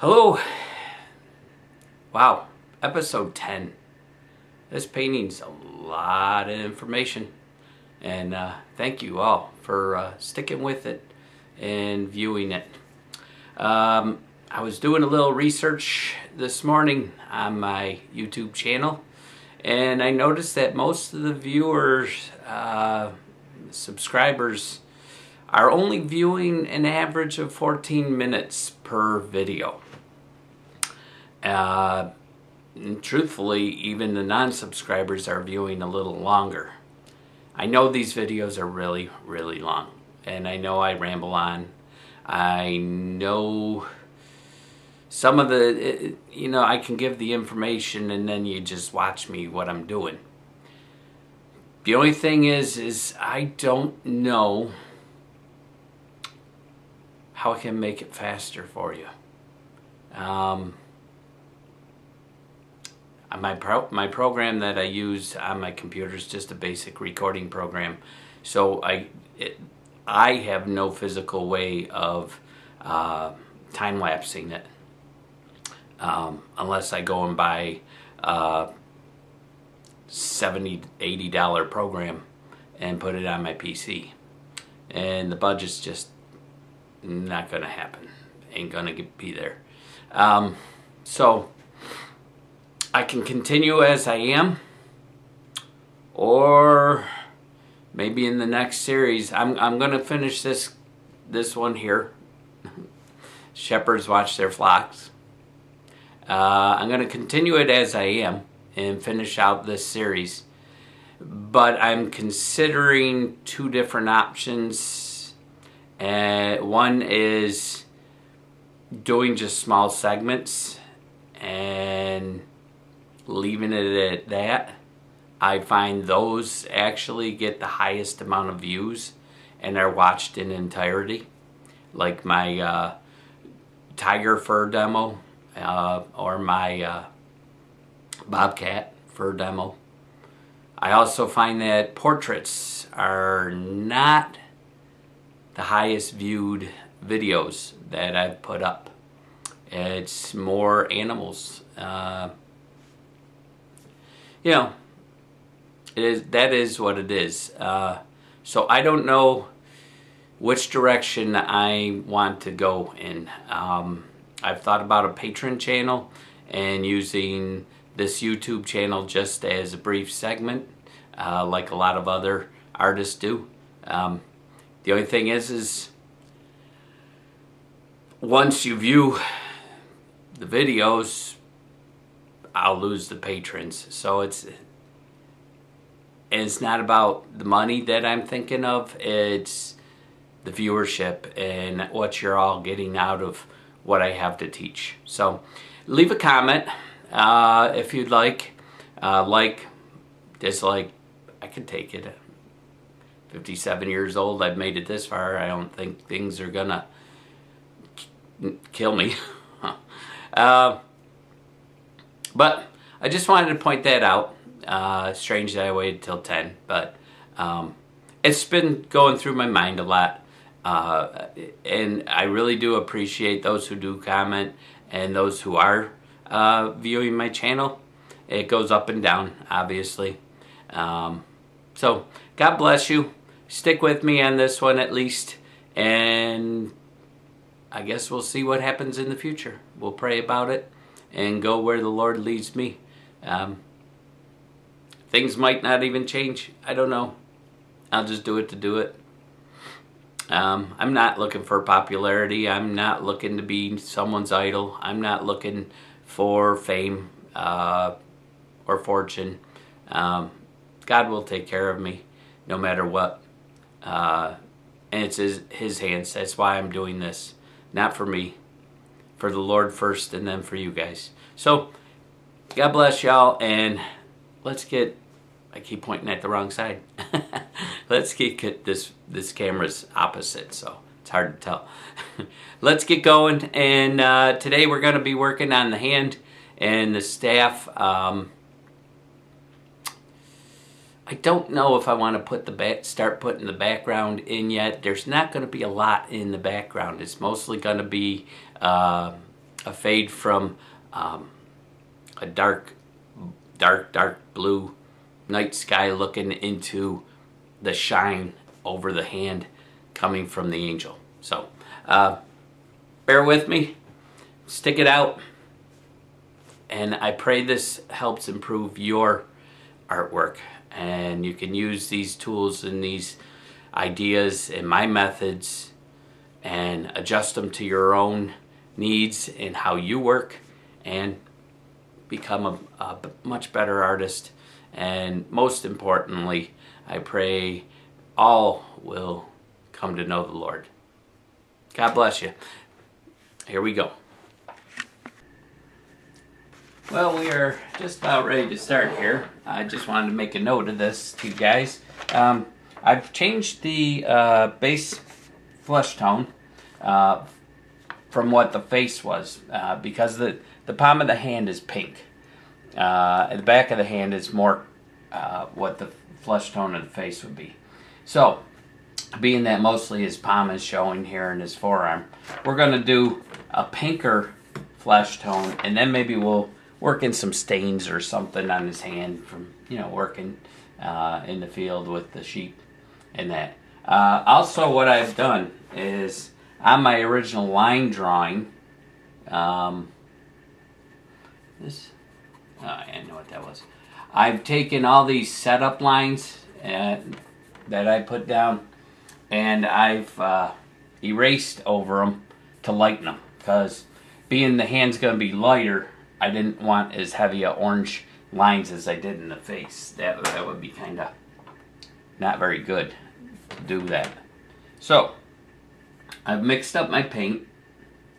Hello. Wow, episode 10. This painting's a lot of information, and thank you all for sticking with it and viewing it. I was doing a little research this morning on my YouTube channel, and I noticed that most of the viewers, subscribers, are only viewing an average of 14 minutes per video. And truthfully, even the non-subscribers are viewing a little longer. I know these videos are really, really long, and I know I ramble on. I know some of the, I can give the information and then you just watch me what I'm doing. The only thing is I don't know how I can make it faster for you. My program that I use on my computer is just a basic recording program, so I have no physical way of time-lapsing it unless I go and buy a $70, $80 program and put it on my PC, and the budget's just not gonna happen. Ain't gonna be there. So I can continue as I am, or maybe in the next series I'm gonna finish this one here. Shepherds watch their flocks. I'm gonna continue it as I am and finish out this series, but I'm considering two different options. One is doing just small segments and leaving it at that. I find those actually get the highest amount of views and are watched in entirety, like my tiger fur demo or my bobcat fur demo. I also find that portraits are not the highest viewed videos that I've put up. It's more animals. That is what it is. So I don't know which direction I want to go in. I've thought about a Patreon channel and using this YouTube channel just as a brief segment, like a lot of other artists do. The only thing is once you view the videos, I'll lose the patrons. So it's not about the money that I'm thinking of. It's the viewership and what you're all getting out of what I have to teach. So leave a comment if you'd like. Like, dislike, I can take it. 57 years old, I've made it this far. I don't think things are gonna kill me. But I just wanted to point that out. Strange that I waited till 10, but it's been going through my mind a lot. And I really do appreciate those who do comment and those who are viewing my channel. It goes up and down, obviously. So God bless you. Stick with me on this one at least, and I guess we'll see what happens in the future. We'll pray about it and go where the Lord leads me. Things might not even change. I don't know. I'll just do it to do it. I'm not looking for popularity. I'm not looking to be someone's idol. I'm not looking for fame or fortune. God will take care of me no matter what. And it's his hands. That's why I'm doing this. Not for me. For the Lord first, and then for you guys. So, God bless y'all, and let's get, I keep pointing at the wrong side. Let's get this camera's opposite, so it's hard to tell. Let's get going, and today we're going to be working on the hand and the staff. I don't know if I want to start putting the background in yet. There's not going to be a lot in the background. It's mostly going to be a fade from a dark blue night sky looking into the shine over the hand coming from the angel. So bear with me, stick it out, and I pray this helps improve your artwork, and you can use these tools and these ideas and my methods and adjust them to your own needs and how you work, and become a much better artist. And most importantly, I pray all will come to know the Lord. God bless you. Here we go. Well, we are just about ready to start here. I just wanted to make a note of this to you guys. I've changed the base flesh tone from what the face was, because the palm of the hand is pink. The back of the hand is more what the flesh tone of the face would be. So, being that mostly his palm is showing here in his forearm, we're going to do a pinker flesh tone, and then maybe we'll work in some stains or something on his hand from, you know, working in the field with the sheep and that. Also, what I've done is on my original line drawing, I didn't know what that was. I've taken all these setup lines that I put down, and I've erased over them to lighten them, because being the hand's going to be lighter, I didn't want as heavy a orange lines as I did in the face. That would be kind of not very good to do that. So I've mixed up my paint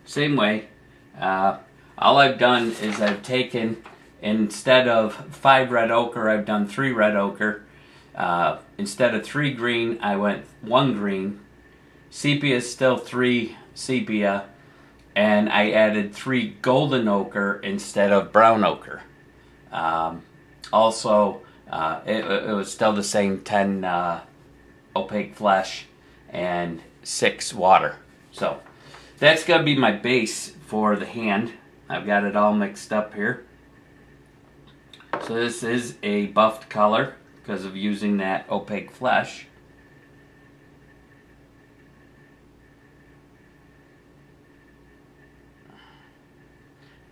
same way. All I've done is I've taken, instead of 5 red ochre, I've done 3 red ochre. Instead of 3 green, I went 1 green. Sepia is still 3 sepia, and I added 3 golden ochre instead of brown ochre. Also, it was still the same 10 opaque flesh and 6 water. So that's going to be my base for the hand. I've got it all mixed up here. So this is a buffed color because of using that opaque flesh.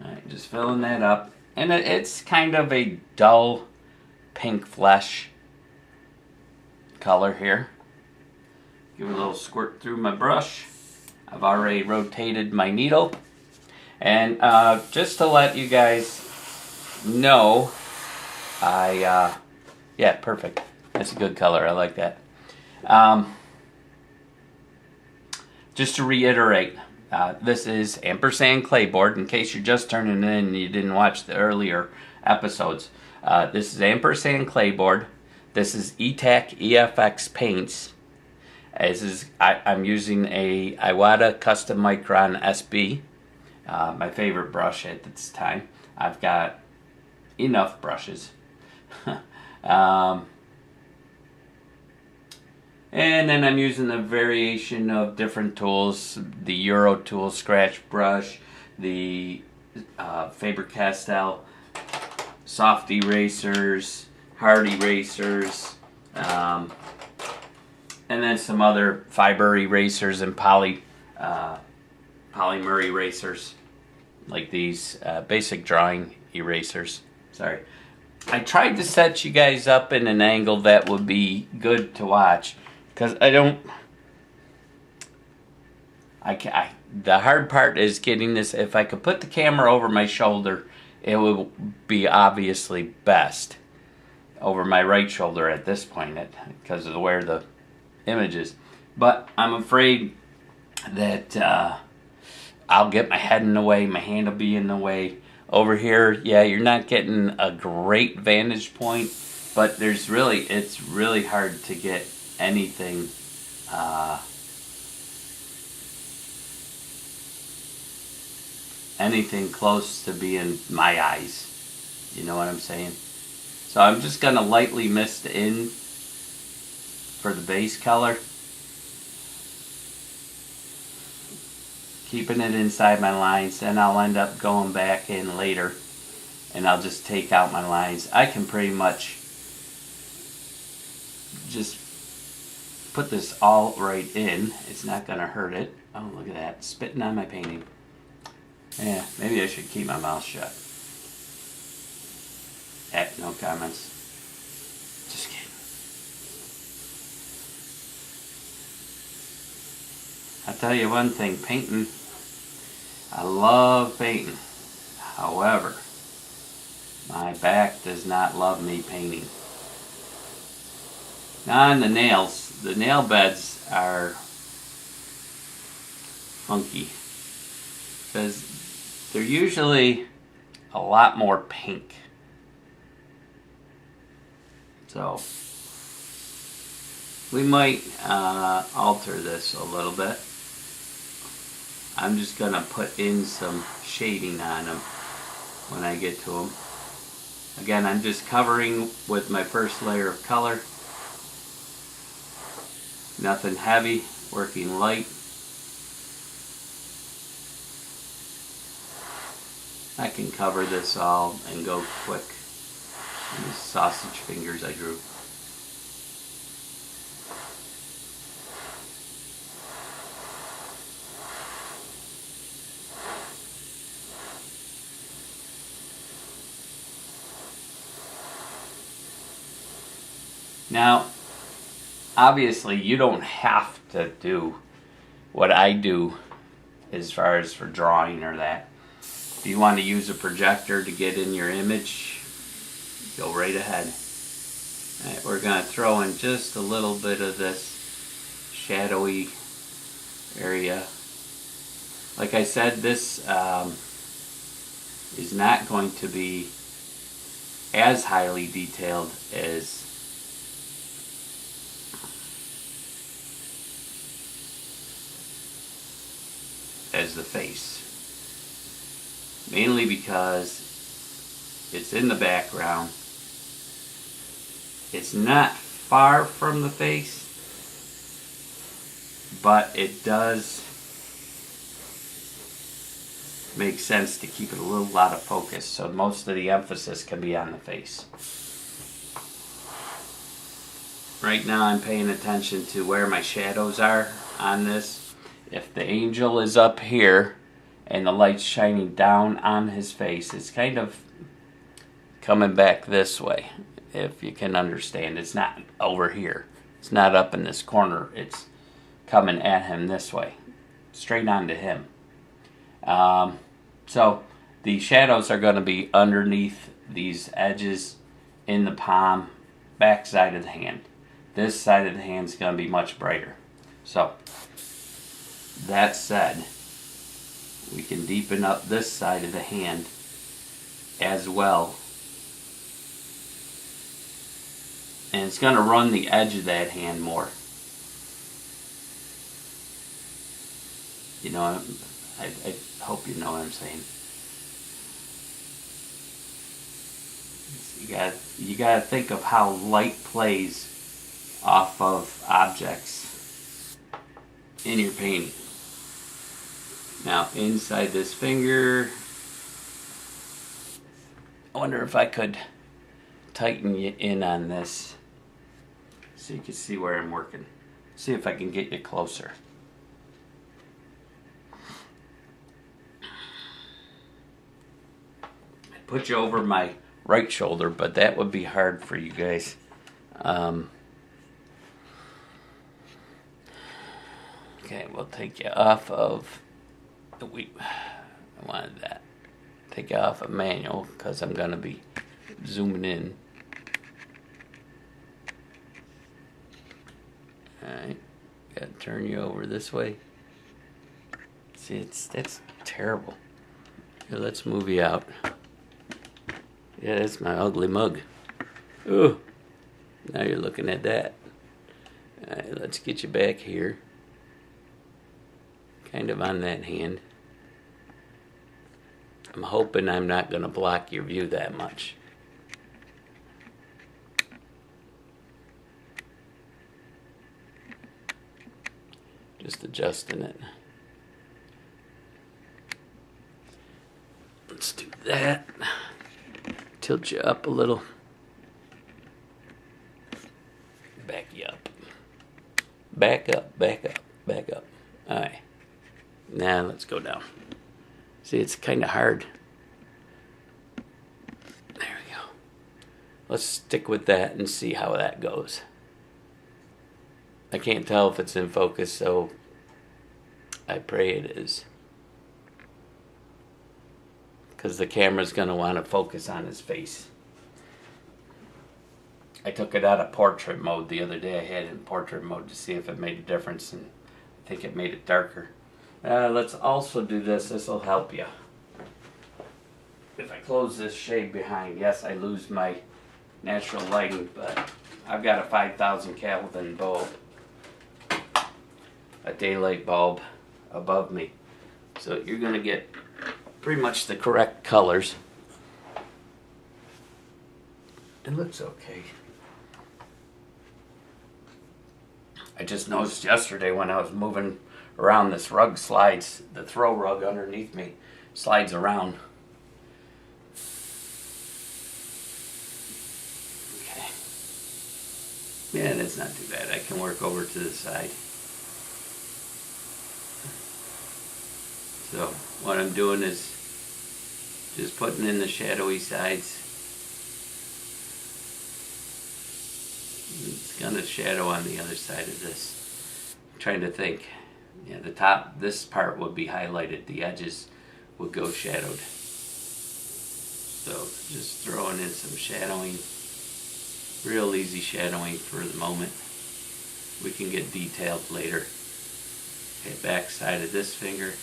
Alright, just filling that up. And it's kind of a dull pink flesh color here. Give it a little squirt through my brush. I've already rotated my needle. And just to let you guys know, yeah, perfect. That's a good color. I like that. Just to reiterate, this is Ampersand Claybord, in case you're just turning in and you didn't watch the earlier episodes. This is Ampersand Claybord. This is E'Tac EFX paints. I'm using a Iwata Custom Micron SB, my favorite brush at this time. I've got enough brushes. And then I'm using a variation of different tools, the Euro tool scratch brush, the Faber-Castell soft erasers, hard erasers, and then some other fiber erasers and polymer erasers, like these basic drawing erasers. Sorry. I tried to set you guys up in an angle that would be good to watch, because the hard part is getting this. If I could put the camera over my shoulder, it would be obviously best over my right shoulder at this point, because of where the image is. But I'm afraid that I'll get my head in the way, my hand will be in the way. Over here, yeah, you're not getting a great vantage point, but it's really hard to get anything close to being my eyes. You know what I'm saying? So I'm just gonna lightly mist in for the base color. keeping it inside my lines, and I'll end up going back in later and I'll just take out my lines. I can pretty much just put this all right in. It's not gonna hurt it. Oh, look at that, spitting on my painting. Yeah, maybe I should keep my mouth shut. No comments. Just kidding. I'll tell you one thing, painting, I love painting. However, my back does not love me painting. Now on the nail beds are funky because they're usually a lot more pink. So we might alter this a little bit. I'm just going to put in some shading on them when I get to them. Again, I'm just covering with my first layer of color. Nothing heavy, working light. I can cover this all and go quick. These sausage fingers I drew. Now, obviously you don't have to do what I do as far as for drawing or that. If you want to use a projector to get in your image, go right ahead. All right, we're going to throw in just a little bit of this shadowy area. Like I said, this is not going to be as highly detailed as the face, mainly because it's in the background. It's not far from the face, but it does make sense to keep it a little out of focus, so most of the emphasis can be on the face. Right now I'm paying attention to where my shadows are on this. If the angel is up here and the light's shining down on his face, it's kind of coming back this way, if you can understand. It's not over here. It's not up in this corner. It's coming at him this way, straight onto him. So the shadows are going to be underneath these edges in the palm, back side of the hand. This side of the hand is going to be much brighter. So that said, we can deepen up this side of the hand as well. And it's going to run the edge of that hand more. You know, I hope you know what I'm saying. You gotta think of how light plays off of objects in your painting. Now inside this finger, I wonder if I could tighten you in on this so you can see where I'm working. See if I can get you closer. I put you over my right shoulder, but that would be hard for you guys. Okay, we'll take you off of I wanted that. Take it off of manual because I'm going to be zooming in. Alright, got to turn you over this way. See, that's terrible. Here, let's move you out. Yeah, that's my ugly mug. Ooh, now you're looking at that. Alright, let's get you back here. Kind of on that hand. I'm hoping I'm not going to block your view that much. Just adjusting it. that. Tilt you up a little. Back you up. Back up, back up, back up. Alright. Now let's go down. See, it's kind of hard. There we go. Let's stick with that and see how that goes. I can't tell if it's in focus, so I pray it is. Because the camera's going to want to focus on his face. I took it out of portrait mode the other day. I had it in portrait mode to see if it made a difference, and I think it made it darker. Let's also do this. This will help you. If I close this shade behind, yes, I lose my natural lighting, but I've got a 5,000 Kelvin bulb, a daylight bulb above me. So you're going to get pretty much the correct colors. It looks okay. I just noticed yesterday when I was moving around, this rug slides, the throw rug underneath me slides around. Okay. Yeah, that's not too bad. I can work over to the side. So what I'm doing is just putting in the shadowy sides. It's gonna shadow on the other side of this. I'm trying to think. Yeah, the top, this part would be highlighted. The edges would go shadowed. So just throwing in some shadowing. Real easy shadowing for the moment. We can get detailed later. Okay, back side of this finger.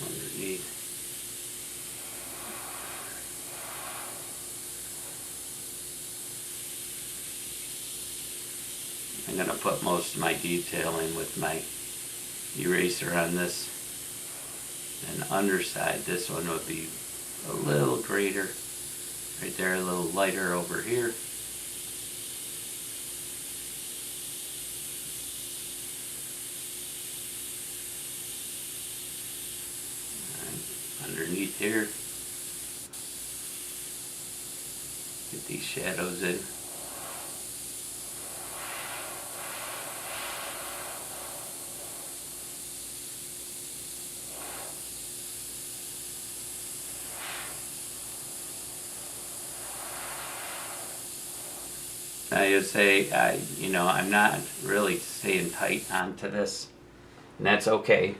Underneath. I'm going to put most of my detail in with my eraser on this. And underside, this one would be a little greater. Right there, a little lighter over here. Underneath here, get these shadows in. I would say, I'm not really staying tight onto this, and that's okay.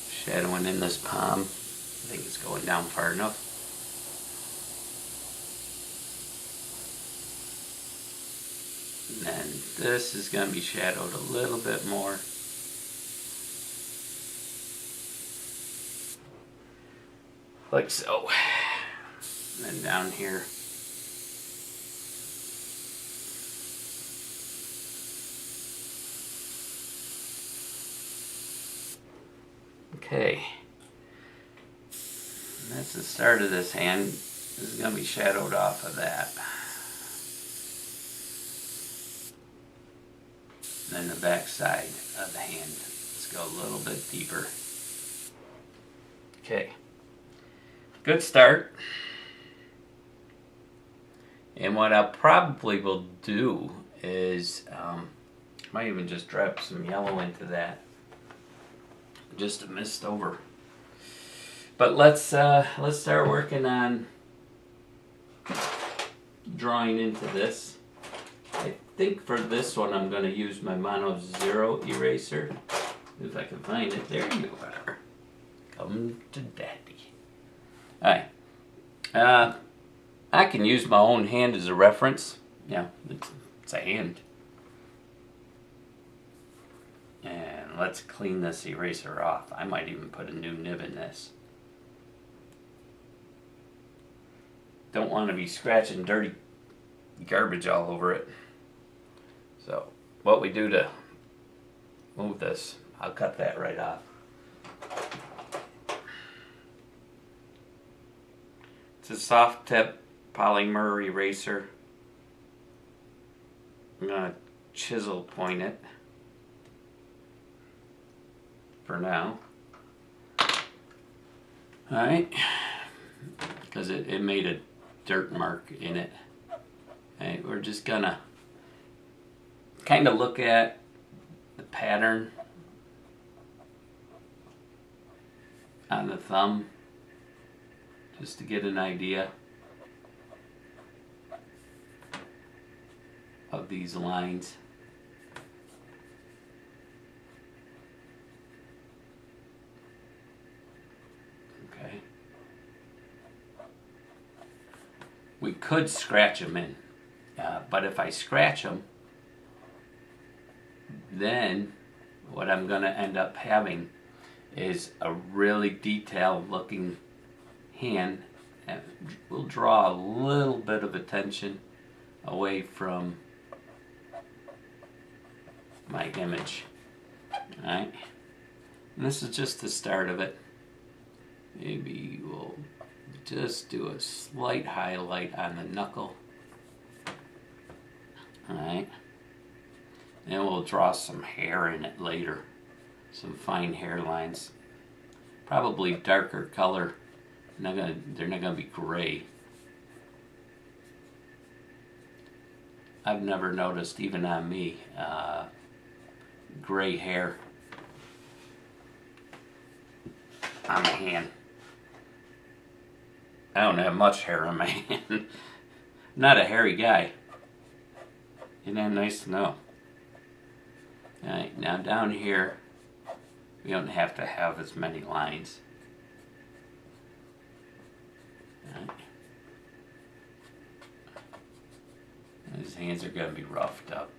Shadowing in this palm. I think it's going down far enough. And then this is going to be shadowed a little bit more. Like so. And then down here. Okay. And that's the start of this hand. This is going to be shadowed off of that. And then the back side of the hand. Let's go a little bit deeper. Okay. Good start. And what I probably will do is, might even just drop some yellow into that. Just a mist over. But let's start working on drawing into this. I think for this one I'm going to use my Mono Zero eraser. If I can find it. There you are. Come to daddy. Alright. I can use my own hand as a reference. Yeah, it's a hand. And let's clean this eraser off. I might even put a new nib in this. Don't want to be scratching dirty garbage all over it. So what we do to move this, I'll cut that right off. It's a soft tip polymer eraser. I'm going to chisel point it for now. Alright, because it made a dirt mark in it. Alright, we're just gonna kind of look at the pattern on the thumb just to get an idea of these lines. Okay. We could scratch them in, but if I scratch them, then what I'm going to end up having is a really detailed looking hand, and will draw a little bit of attention away from my image. Alright, and this is just the start of it. Maybe we'll just do a slight highlight on the knuckle. Alright, and we'll draw some hair in it later, some fine hairlines, probably darker color. They're not gonna be gray. I've never noticed, even on me, gray hair on my hand. I don't have much hair on my hand. I'm not a hairy guy. Isn't that nice to know? Alright, now down here, we don't have to have as many lines. Alright. His hands are going to be roughed up.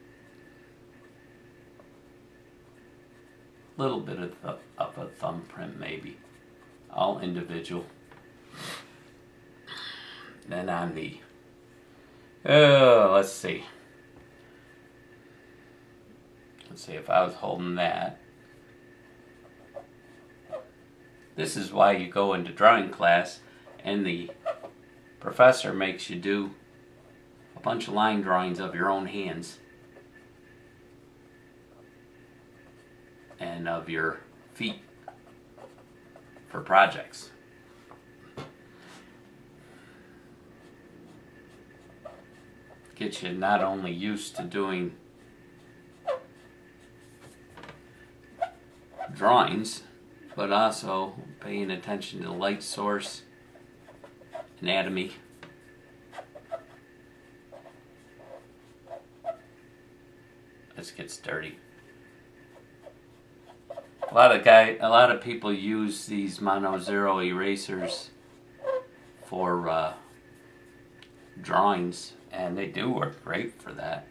A little bit of a thumbprint maybe. All individual. Then on the, let's see. Let's see if I was holding that. This is why you go into drawing class and the professor makes you do a bunch of line drawings of your own hands and of your feet for projects. Get you not only used to doing drawings, but also paying attention to light source, anatomy. This gets dirty. A lot of people use these Mono Zero erasers for drawings, and they do work great for that.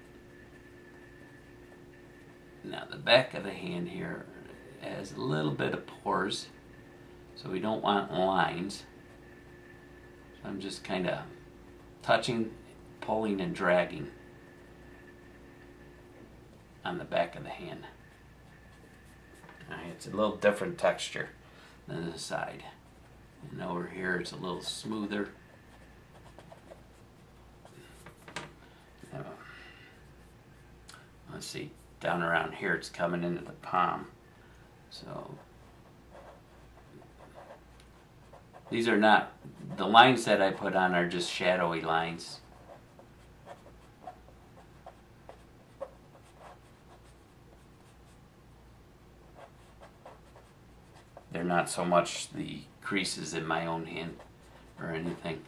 Now the back of the hand here has a little bit of pores, so we don't want lines. So I'm just kind of touching, pulling, and dragging on the back of the hand. Alright, it's a little different texture than the side. And over here it's a little smoother. Let's see, down around here it's coming into the palm. So these are not, the lines that I put on are just shadowy lines. They're not so much the creases in my own hand or anything.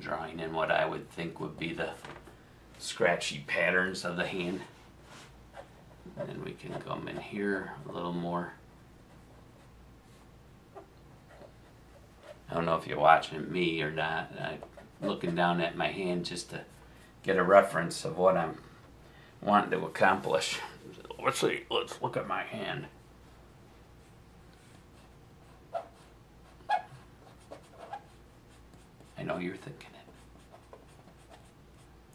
Drawing in what I would think would be the scratchy patterns of the hand. And then we can come in here a little more. I don't know if you're watching me or not. I'm looking down at my hand just to get a reference of what I'm wanting to accomplish. Let's see, let's look at my hand. I know you're thinking it.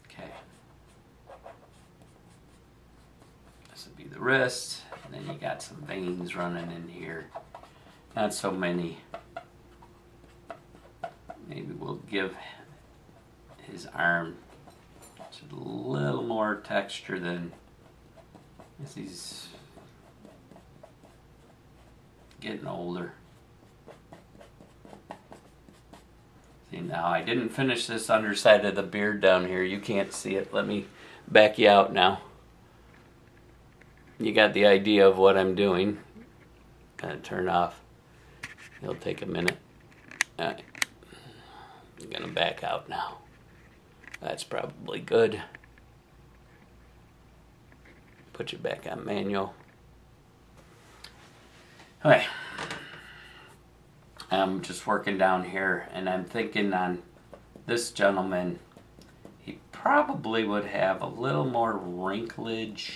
Okay. This would be the wrist, and then you got some veins running in here. Not so many. Maybe we'll give his arm just a little more texture than as he's getting older. See, now I didn't finish this underside of the beard down here. You can't see it. Let me back you out now. You got the idea of what I'm doing. Gonna turn off. It'll take a minute. Alright. I'm gonna back out now. That's probably good. Put you back on manual. Okay. I'm just working down here, and I'm thinking on this gentleman, he probably would have a little more wrinklage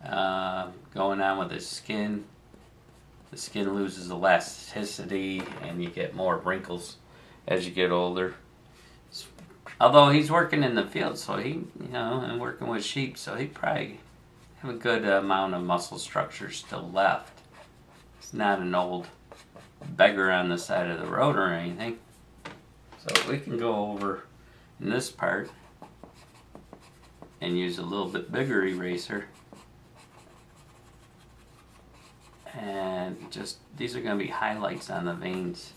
going on with his skin. The skin loses elasticity, and you get more wrinkles as you get older. Although he's working in the field, so he, you know, and working with sheep, so he probably have a good amount of muscle structure still left. He's not an old beggar on the side of the road or anything. So we can go over in this part and use a little bit bigger eraser. And just, these are going to be highlights on the veins.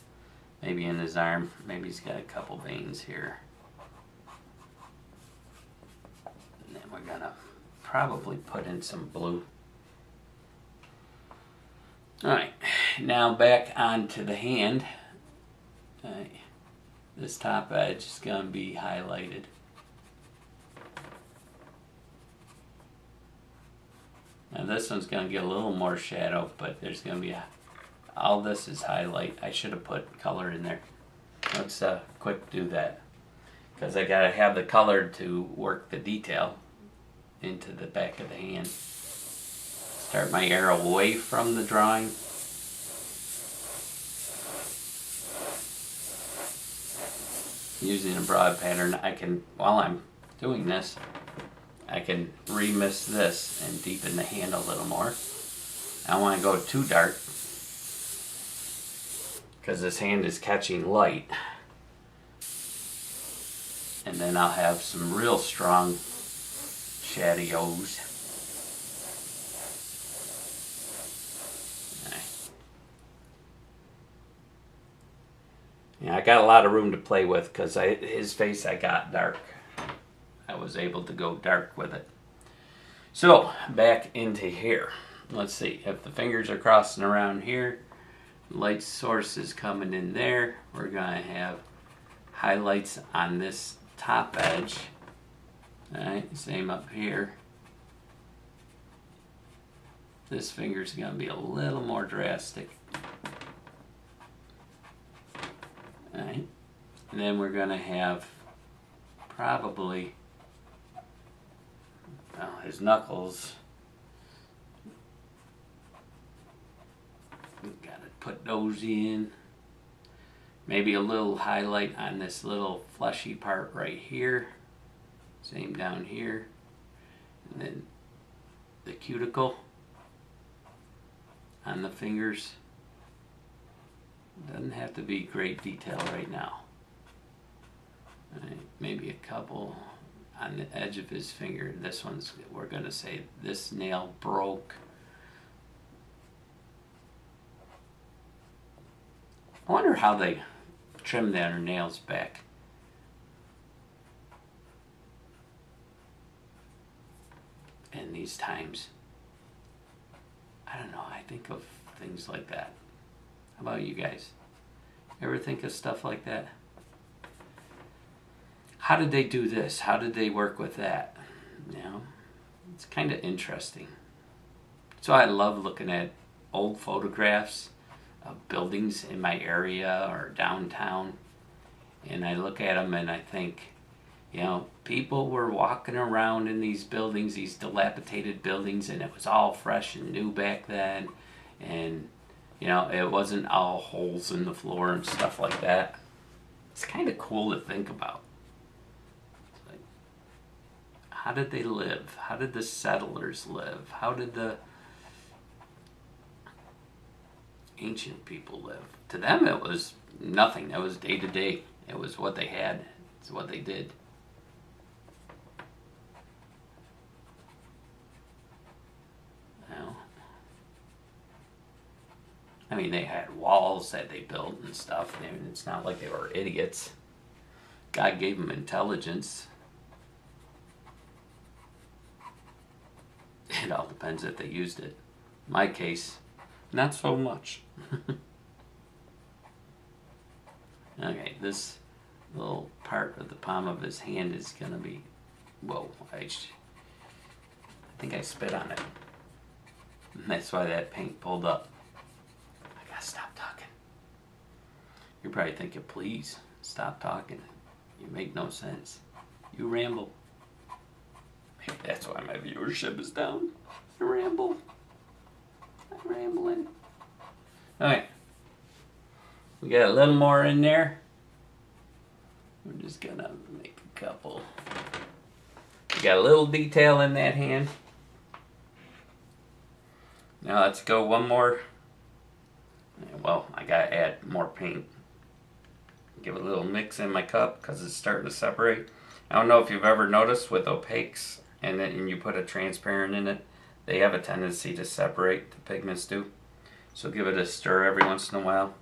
Maybe in his arm. Maybe he's got a couple veins here. And then we're going to probably put in some blue. Alright, now back onto the hand. Alright, this top edge is going to be highlighted. Now this one's going to get a little more shadow, but there's going to be all this is highlight. I should have put color in there. Let's quick do that, because I got to have the color to work the detail into the back of the hand. Start my arrow away from the drawing. Using a broad pattern, I can, while I'm doing this, I can remist this and deepen the hand a little more. I don't want to go too dark, because this hand is catching light. And then I'll have some real strong shadows. Yeah, I got a lot of room to play with, because his face I got dark. I was able to go dark with it. So, back into here. Let's see, if the fingers are crossing around here, light source is coming in there. We're going to have highlights on this top edge. Alright, same up here. This finger's going to be a little more drastic. Alright, and then we're going to have probably his knuckles. We've got to put those in. Maybe a little highlight on this little fleshy part right here. Same down here. And then the cuticle on the fingers. Doesn't have to be great detail right now. Right, maybe a couple on the edge of his finger. This one's, we're going to say this nail broke. I wonder how they trim their nails back. In these times. I don't know, I think of things like that. How about you guys? Ever think of stuff like that? How did they do this? How did they work with that? You know, it's kind of interesting. So I love looking at old photographs of buildings in my area or downtown, and I look at them and I think, you know, people were walking around in these buildings, these dilapidated buildings, and it was all fresh and new back then, and you know, it wasn't all holes in the floor and stuff like that. It's kind of cool to think about. It's like, how did they live? How did the settlers live? How did the ancient people live. To them it was nothing. It was day to day. It was what they had. It's what they did. Well, I mean, they had walls that they built and stuff. I mean, it's not like they were idiots. God gave them intelligence. It all depends if they used it. In my case, not so much. Okay, this little part of the palm of his hand is gonna be, whoa, I think I spit on it. And that's why that paint pulled up. I gotta stop talking. You're probably thinking, please, stop talking. You make no sense. You ramble. Maybe that's why my viewership is down. I ramble. I'm rambling. Alright. We got a little more in there. We're just gonna make a couple. We got a little detail in that hand. Now let's go one more. Well, I gotta add more paint. Give it a little mix in my cup because it's starting to separate. I don't know if you've ever noticed with opaques and then you put a transparent in it, they have a tendency to separate, the pigments do. So give it a stir every once in a while.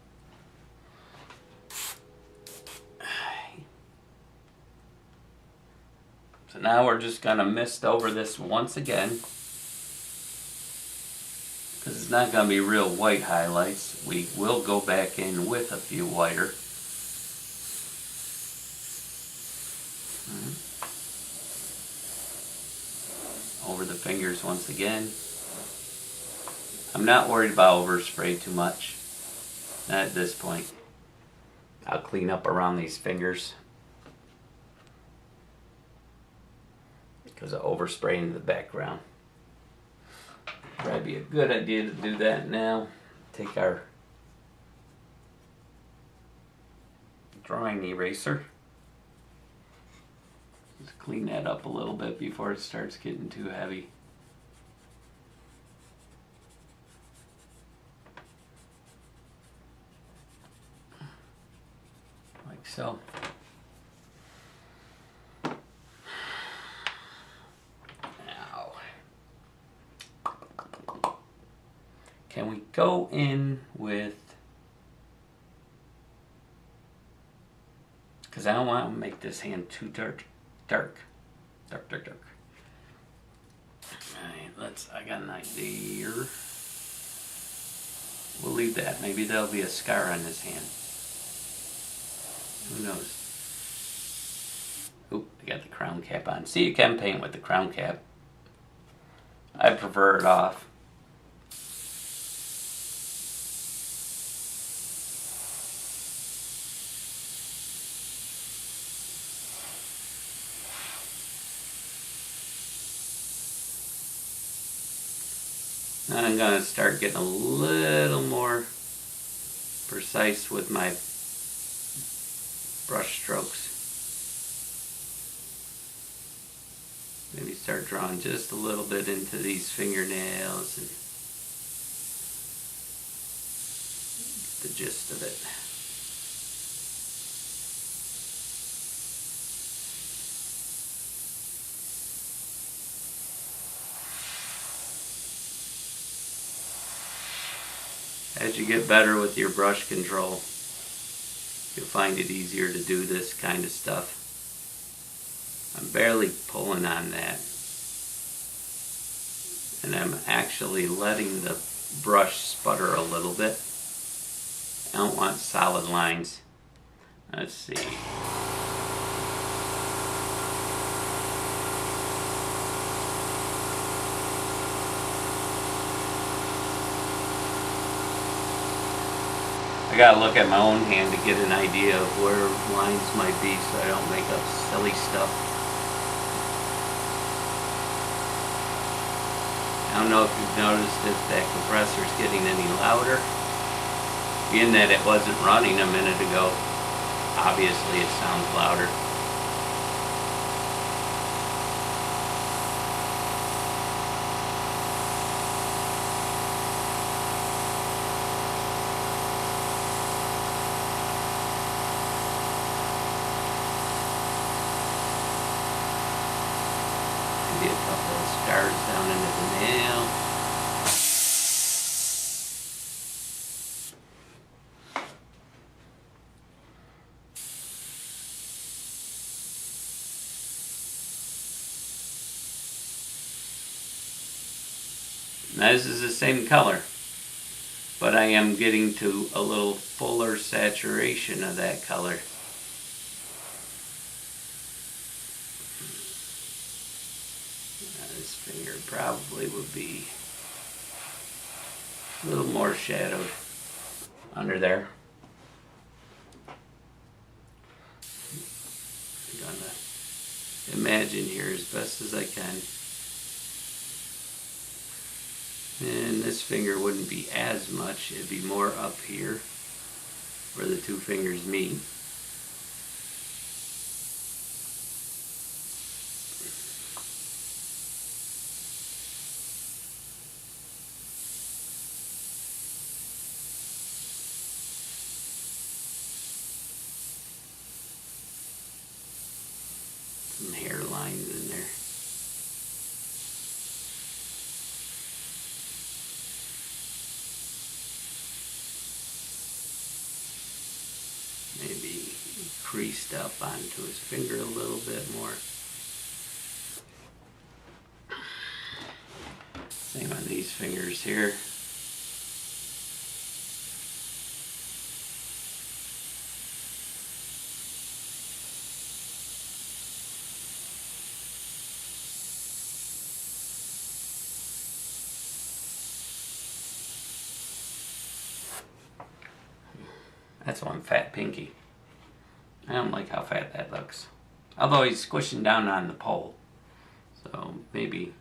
So now we're just gonna mist over this once again, because it's not gonna be real white highlights. We will go back in with a few whiter. Over the fingers once again. I'm not worried about overspray too much. Not at this point. I'll clean up around these fingers because of overspraying in the background. Probably be a good idea to do that now. Take our drawing eraser. Just clean that up a little bit before it starts getting too heavy. Like so. Now, can we go in with, because I don't want to make this hand too dark. Dark. Alright, I got an idea. We'll leave that. Maybe there'll be a scar on this hand. Who knows? Oop, I got the crown cap on. See, you can paint with the crown cap. I prefer it off. Now I'm going to start getting a little more precise with my brush strokes. Maybe start drawing just a little bit into these fingernails and get the gist of it. As you get better with your brush control, you'll find it easier to do this kind of stuff. I'm barely pulling on that. And I'm actually letting the brush sputter a little bit. I don't want solid lines. Let's see. I gotta look at my own hand to get an idea of where lines might be so I don't make up silly stuff. I don't know if you've noticed if that compressor's getting any louder. Being that it wasn't running a minute ago, obviously it sounds louder. Maybe a couple of stars down into the nail. Now this is the same color, but I am getting to a little fuller saturation of that color. This finger probably would be a little more shadowed under there. I'm gonna imagine here as best as I can. And this finger wouldn't be as much, it'd be more up here where the two fingers meet. Some hairlines in there. Maybe creased up onto his finger a little bit more. Same on these fingers here. That's one fat pinky. I don't like how fat that looks. Although he's squishing down on the pole. So maybe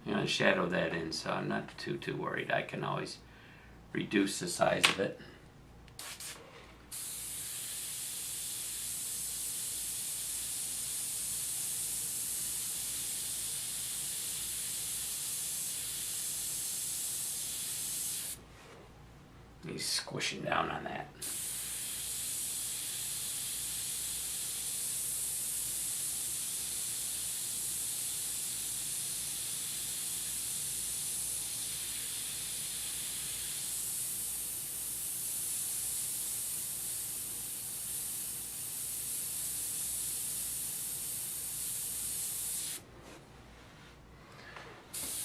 I'm going to shadow that in, so I'm not too worried. I can always reduce the size of it. He's squishing down on that.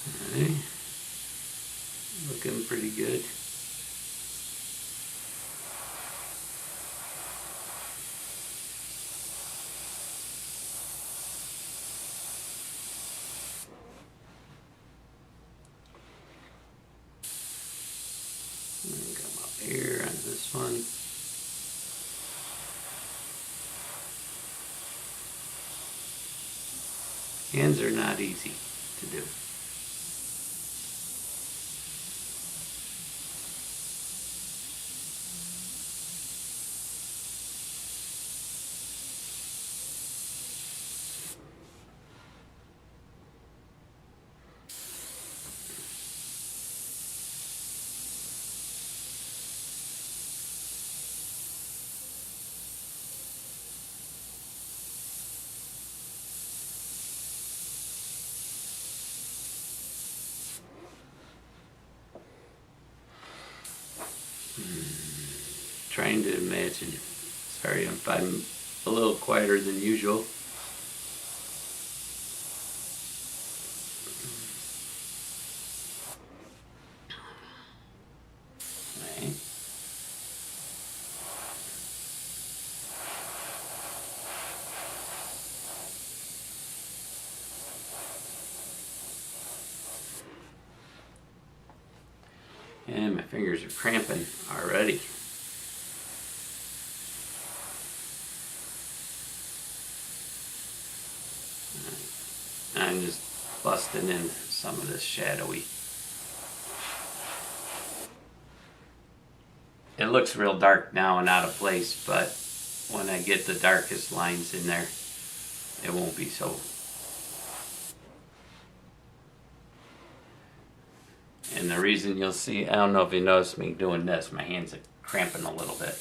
All right. Looking pretty good. Come up here on this one. Hands are not easy to do. Trying to imagine. Sorry if I'm a little quieter than usual. Okay. And my fingers are cramping already. I'm just busting in some of this shadowy. It looks real dark now and out of place, but when I get the darkest lines in there, it won't be so. And the reason you'll see, I don't know if you noticed me doing this, my hands are cramping a little bit.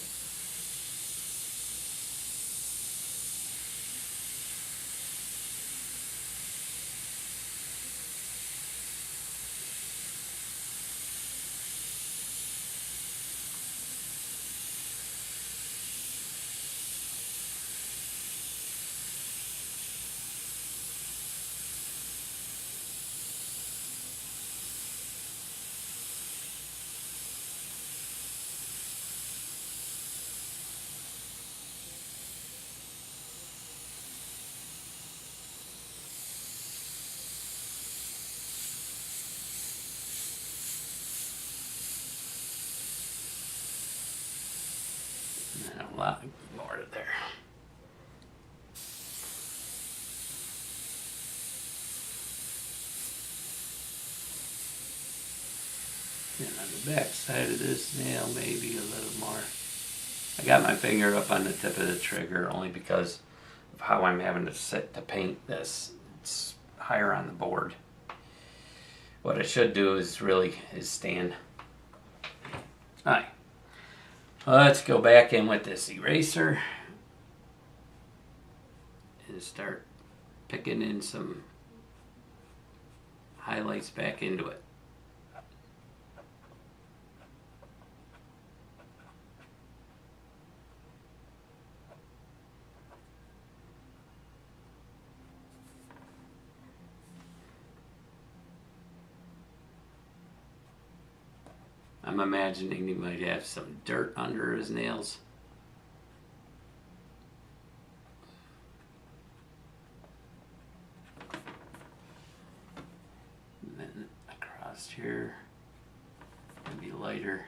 And a lot more to there. And on the back side of this nail, maybe a little more. I got my finger up on the tip of the trigger only because of how I'm having to sit to paint this. It's higher on the board. What I should do is stand. Alright. Let's go back in with this eraser and start picking in some highlights back into it. I'm imagining he might have some dirt under his nails. And then across here, maybe lighter.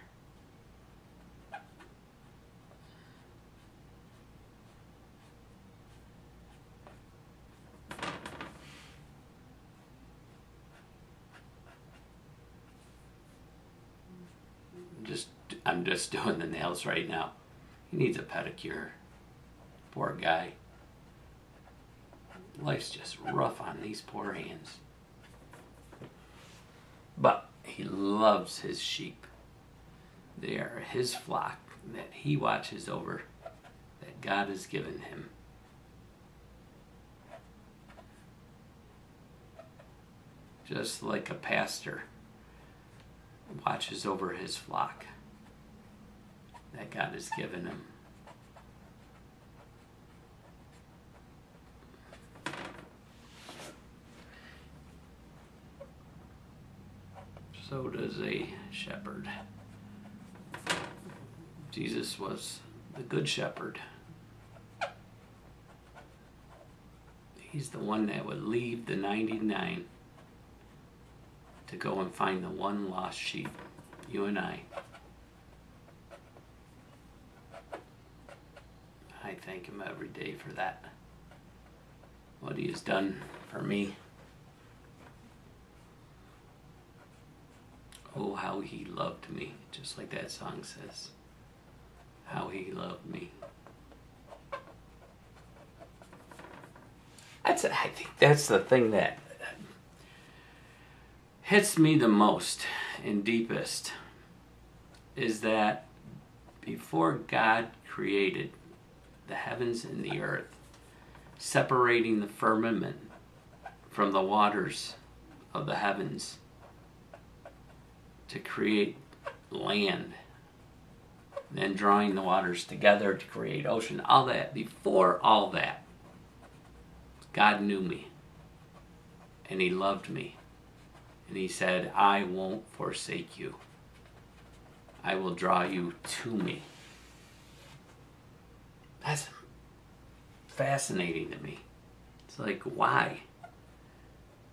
I'm just doing the nails right now. He needs a pedicure. Poor guy. Life's just rough on these poor hands. But he loves his sheep. They are his flock that he watches over, that God has given him. Just like a pastor watches over his flock that God has given him. So does a shepherd. Jesus was the good shepherd. He's the one that would leave the 99 to go and find the one lost sheep, you and I. I thank him every day for that. What he has done for me. Oh, how he loved me, just like that song says. How he loved me. I think that's the thing that hits me the most and deepest, is that before God created the heavens and the earth, separating the firmament from the waters of the heavens to create land, and then drawing the waters together to create ocean, all that, before all that, God knew me and he loved me, and he said, I won't forsake you. I will draw you to me. That's fascinating to me. It's like, why?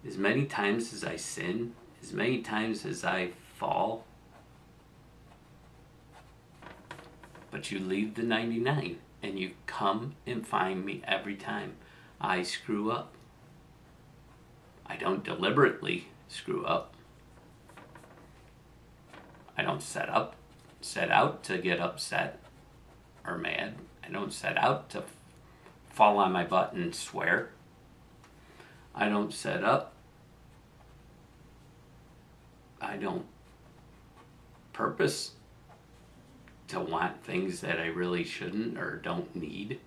As many times as I sin, as many times as I fall, but you leave the 99 and you come and find me every time I screw up. I don't deliberately screw up. I don't set out to get upset or mad. I don't set out to fall on my butt and swear. I don't purpose to want things that I really shouldn't or don't need. It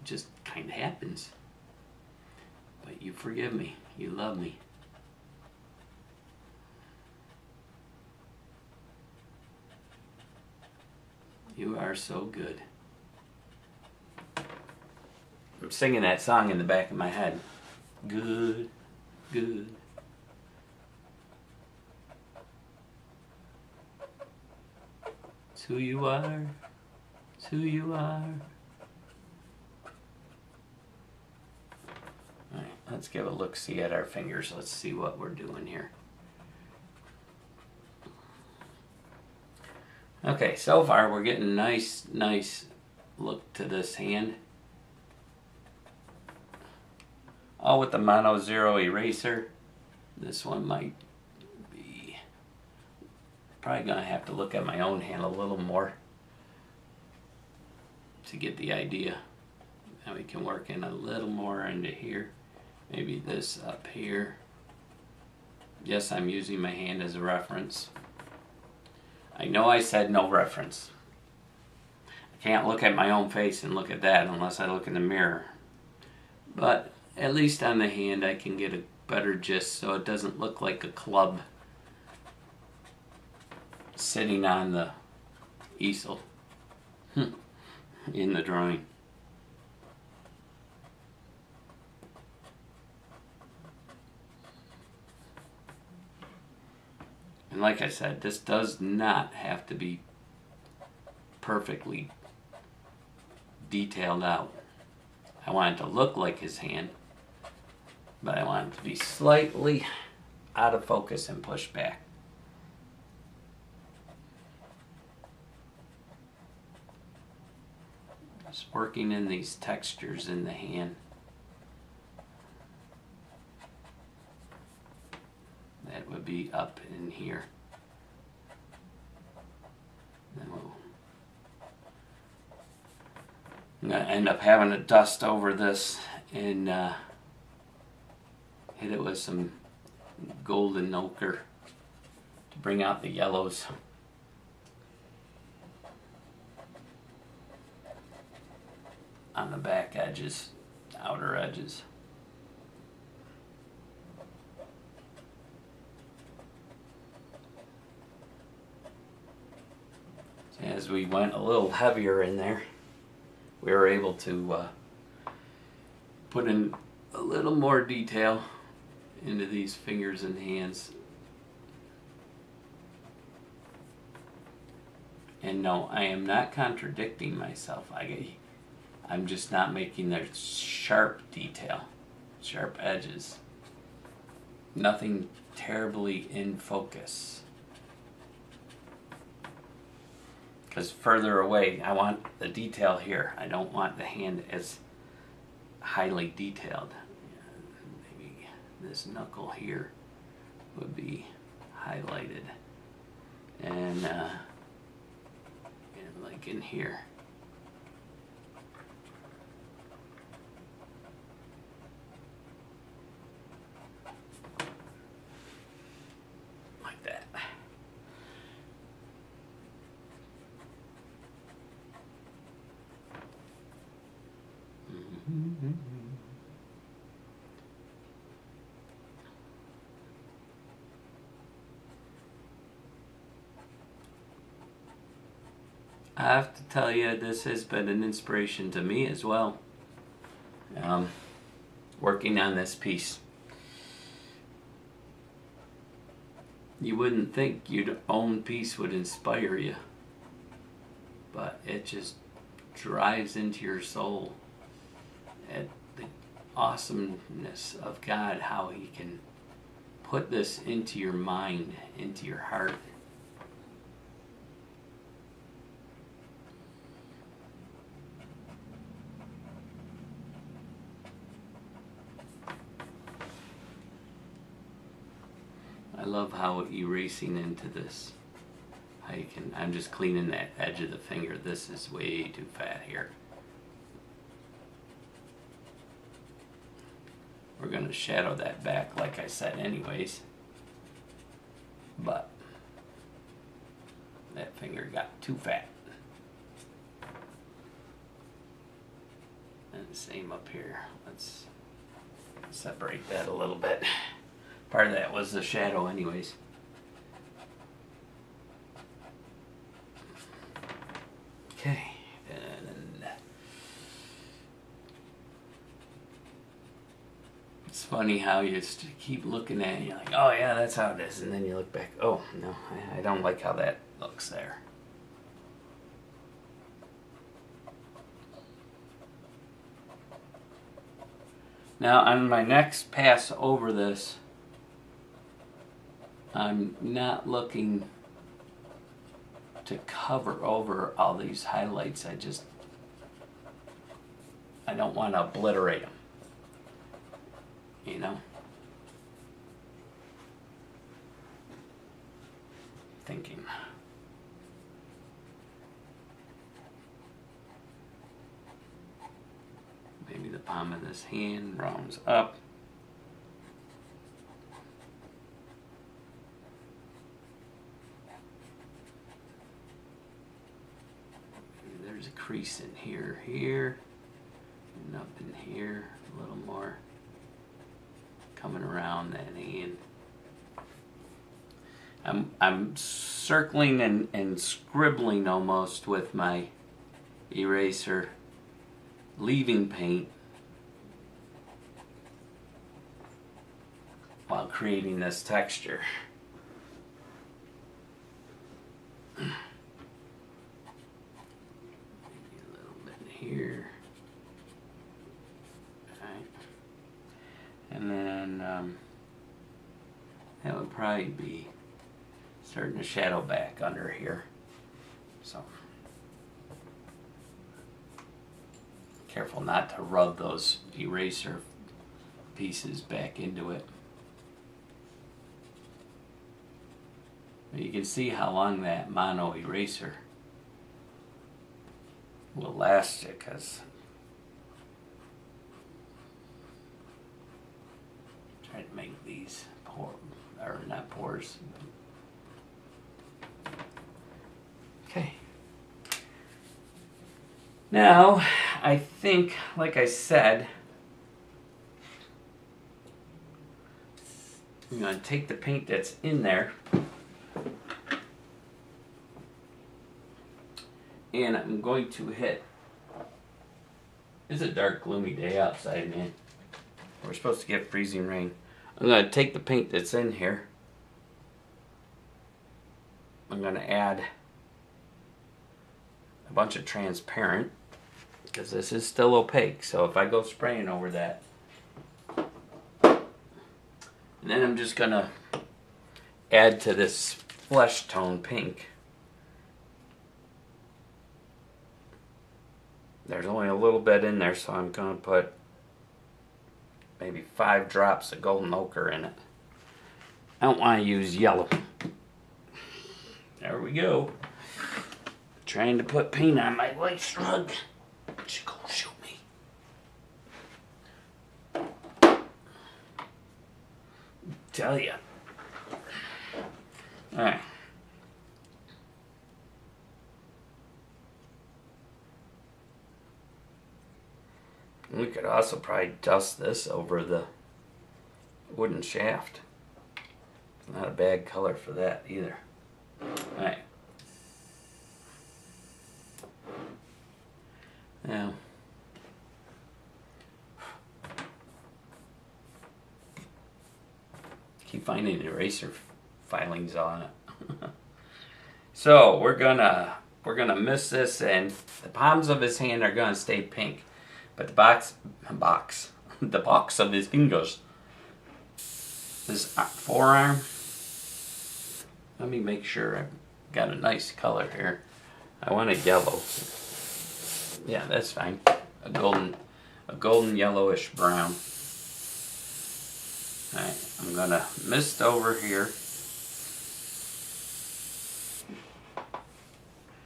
just kind of happens. But you forgive me. You love me. You are so good. I'm singing that song in the back of my head. Good, good. It's who you are. It's who you are. Alright, let's give a look-see at our fingers. Let's see what we're doing here. Okay, so far we're getting a nice look to this hand. All with the mono zero eraser. This one might be, probably gonna have to look at my own hand a little more to get the idea. And we can work in a little more into here. Maybe this up here. Yes, I'm using my hand as a reference. I know I said no reference. I can't look at my own face and look at that unless I look in the mirror. But at least on the hand I can get a better gist so it doesn't look like a club sitting on the easel in the drawing. And like I said, this does not have to be perfectly detailed out. I want it to look like his hand, but I want it to be slightly out of focus and pushed back. Just working in these textures in the hand. That would be up in here. Then I'm going to end up having to dust over this and hit it with some golden ochre to bring out the yellows. On the back edges, outer edges. As we went a little heavier in there, we were able to put in a little more detail into these fingers and hands. And no, I am not contradicting myself. I'm just not making the sharp detail, sharp edges. Nothing terribly in focus. Because further away, I want the detail here. I don't want the hand as highly detailed. Maybe this knuckle here would be highlighted. And like in here. Like that. I have to tell you, this has been an inspiration to me as well. Working on this piece. You wouldn't think your own piece would inspire you, but it just drives into your soul at the awesomeness of God, how He can put this into your mind, into your heart. I love how erasing into this, I'm just cleaning that edge of the finger. This is way too fat here. We're going to shadow that back like I said anyways, but that finger got too fat. And the same up here. Let's separate that a little bit. Part of that was the shadow anyways. Okay, and it's funny how you just keep looking at it, you're like, oh yeah, that's how it is, and then you look back, oh no, I don't like how that looks there. Now on my next pass over this, I'm not looking enough to cover over all these highlights. I don't want to obliterate them, you know. Thinking. Maybe the palm of this hand rounds up. Maybe there's a crease in here, and up in here, a little more coming around that hand. I'm circling and scribbling almost with my eraser, leaving paint while creating this texture. Maybe a little bit here. Alright. And then that would probably be starting to shadow back under here. So careful not to rub those eraser pieces back into it. But you can see how long that mono eraser will last you, because try to make these pores, or not pores. Okay. Now, I think, like I said, I'm going to take the paint that's in there and I'm going to hit. It's a dark, gloomy day outside, man. We're supposed to get freezing rain. I'm going to take the paint that's in here. I'm going to add a bunch of transparent, because this is still opaque, so if I go spraying over that, and then I'm just gonna add to this flesh tone pink. There's only a little bit in there, so I'm gonna put maybe 5 drops of golden ochre in it. I don't want to use yellow. There we go. Trying to put paint on my wife's rug. She gonna shoot me. Tell ya. Alright. We could also probably dust this over the wooden shaft. It's not a bad color for that either. Alright. Now, keep finding eraser filings on it. So we're gonna mist this, and the palms of his hand are gonna stay pink, but the box of his fingers, this forearm. Let me make sure I've got a nice color here. I want a yellow. Yeah, that's fine. A golden yellowish brown. Alright, I'm gonna mist over here.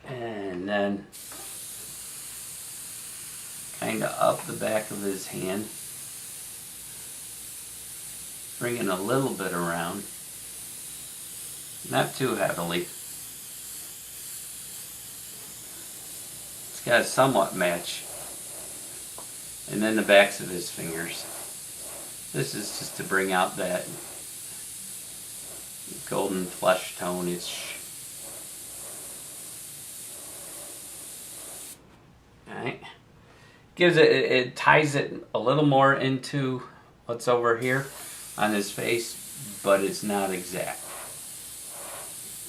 And then kind of up the back of his hand. Bringing a little bit around. Not too heavily. Got to somewhat match. And then the backs of his fingers. This is just to bring out that golden flesh tone. Alright. It ties it a little more into what's over here on his face, but it's not exact.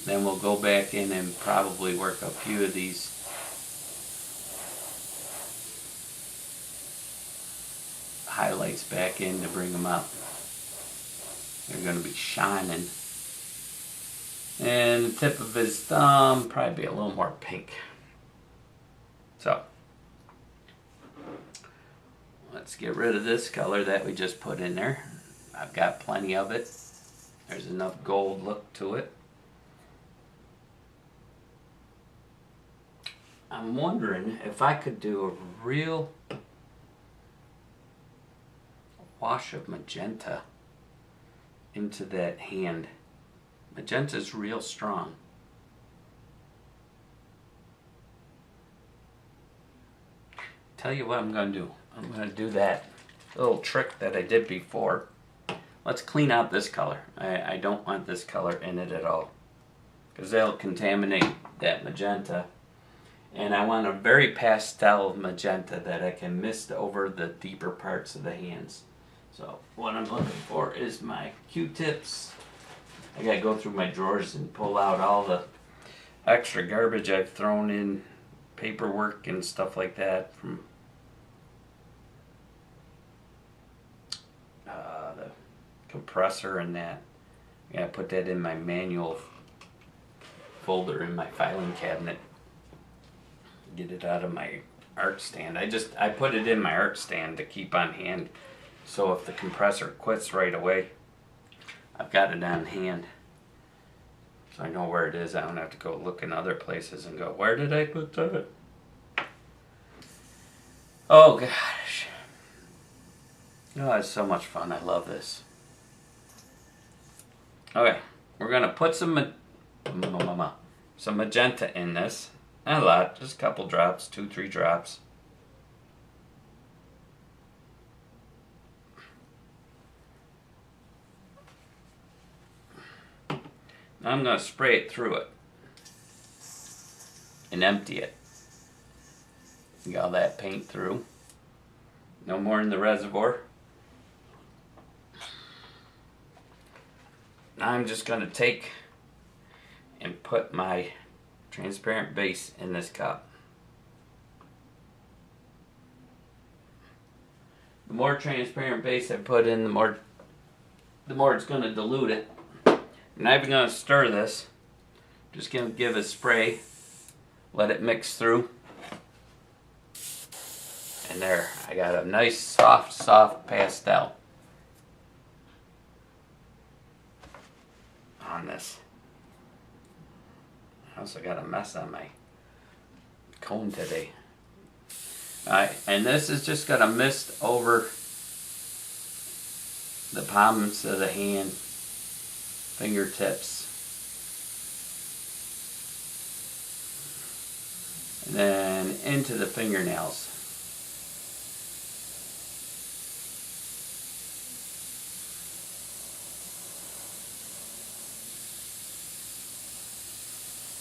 Then we'll go back in and probably work a few of these highlights back in to bring them up. They're going to be shining. And the tip of his thumb, probably be a little more pink. So, let's get rid of this color that we just put in there. I've got plenty of it. There's enough gold look to it. I'm wondering if I could do a real wash of magenta into that hand. Magenta's real strong. Tell you what I'm going to do. I'm going to do that little trick that I did before. Let's clean out this color. I don't want this color in it at all, because that'll contaminate that magenta. And I want a very pastel magenta that I can mist over the deeper parts of the hands. So what I'm looking for is my Q-tips. I gotta go through my drawers and pull out all the extra garbage I've thrown in, paperwork and stuff like that from the compressor and that. I gotta put that in my manual folder in my filing cabinet. Get it out of my art stand. I put it in my art stand to keep on hand, so if the compressor quits right away, I've got it on hand. So I know where it is. I don't have to go look in other places and go, where did I put that? Oh gosh. Oh, it's so much fun. I love this. Okay, we're gonna put some magenta in this. Not a lot, just a couple drops, 2-3 drops. Now I'm going to spray it through it and empty it. Get all that paint through. No more in the reservoir. Now I'm just going to take and put my transparent base in this cup. The more transparent base I put in, the more it's going to dilute it. I'm not even going to stir this. Just going to give a spray, let it mix through. And there, I got a nice soft pastel on this. I also got a mess on my comb today. Alright, and this is just going to mist over the palms of the hand, fingertips. And then into the fingernails.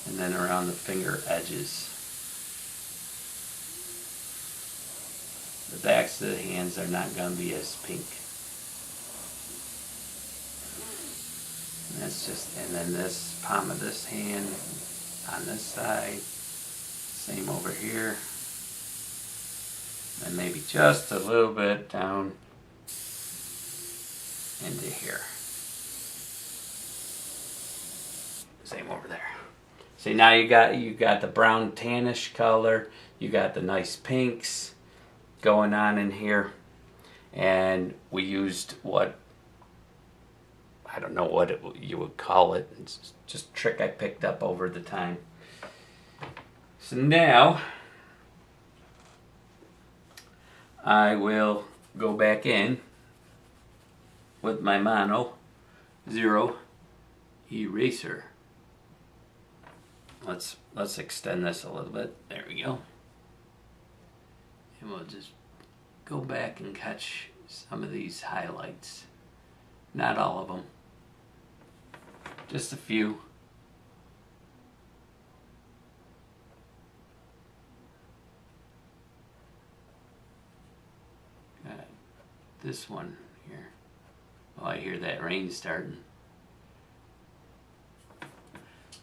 And then around the finger edges. The backs of the hands are not going to be as pink. And that's just, and then this palm of this hand on this side, same over here, and maybe just a little bit down into here. Same over there. See, now you got the brown tannish color, you got the nice pinks going on in here, and we used what, I don't know what you would call it. It's just a trick I picked up over the time. So now I will go back in with my Mono 0 eraser. Let's extend this a little bit. There we go. And we'll just go back and catch some of these highlights. Not all of them. Just a few. Got this one here. Oh, I hear that rain starting.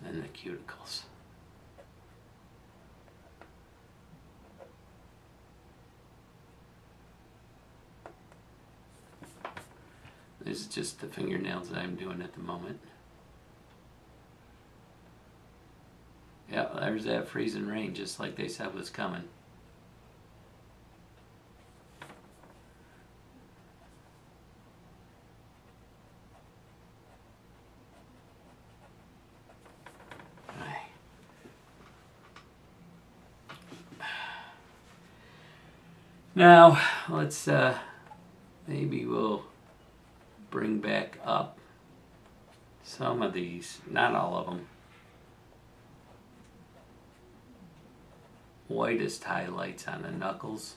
And the cuticles. This is just the fingernails that I'm doing at the moment. there's that freezing rain, just like they said was coming. Now, let's, maybe we'll bring back up some of these, not all of them, whitest highlights on the knuckles,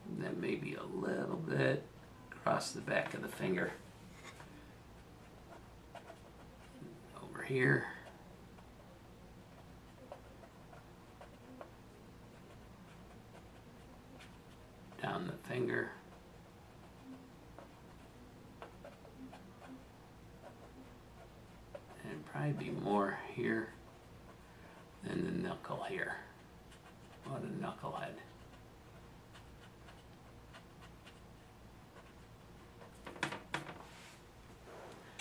and then maybe a little bit across the back of the finger. Over here. Down the finger. And probably be more here than the knuckle here. What a knucklehead.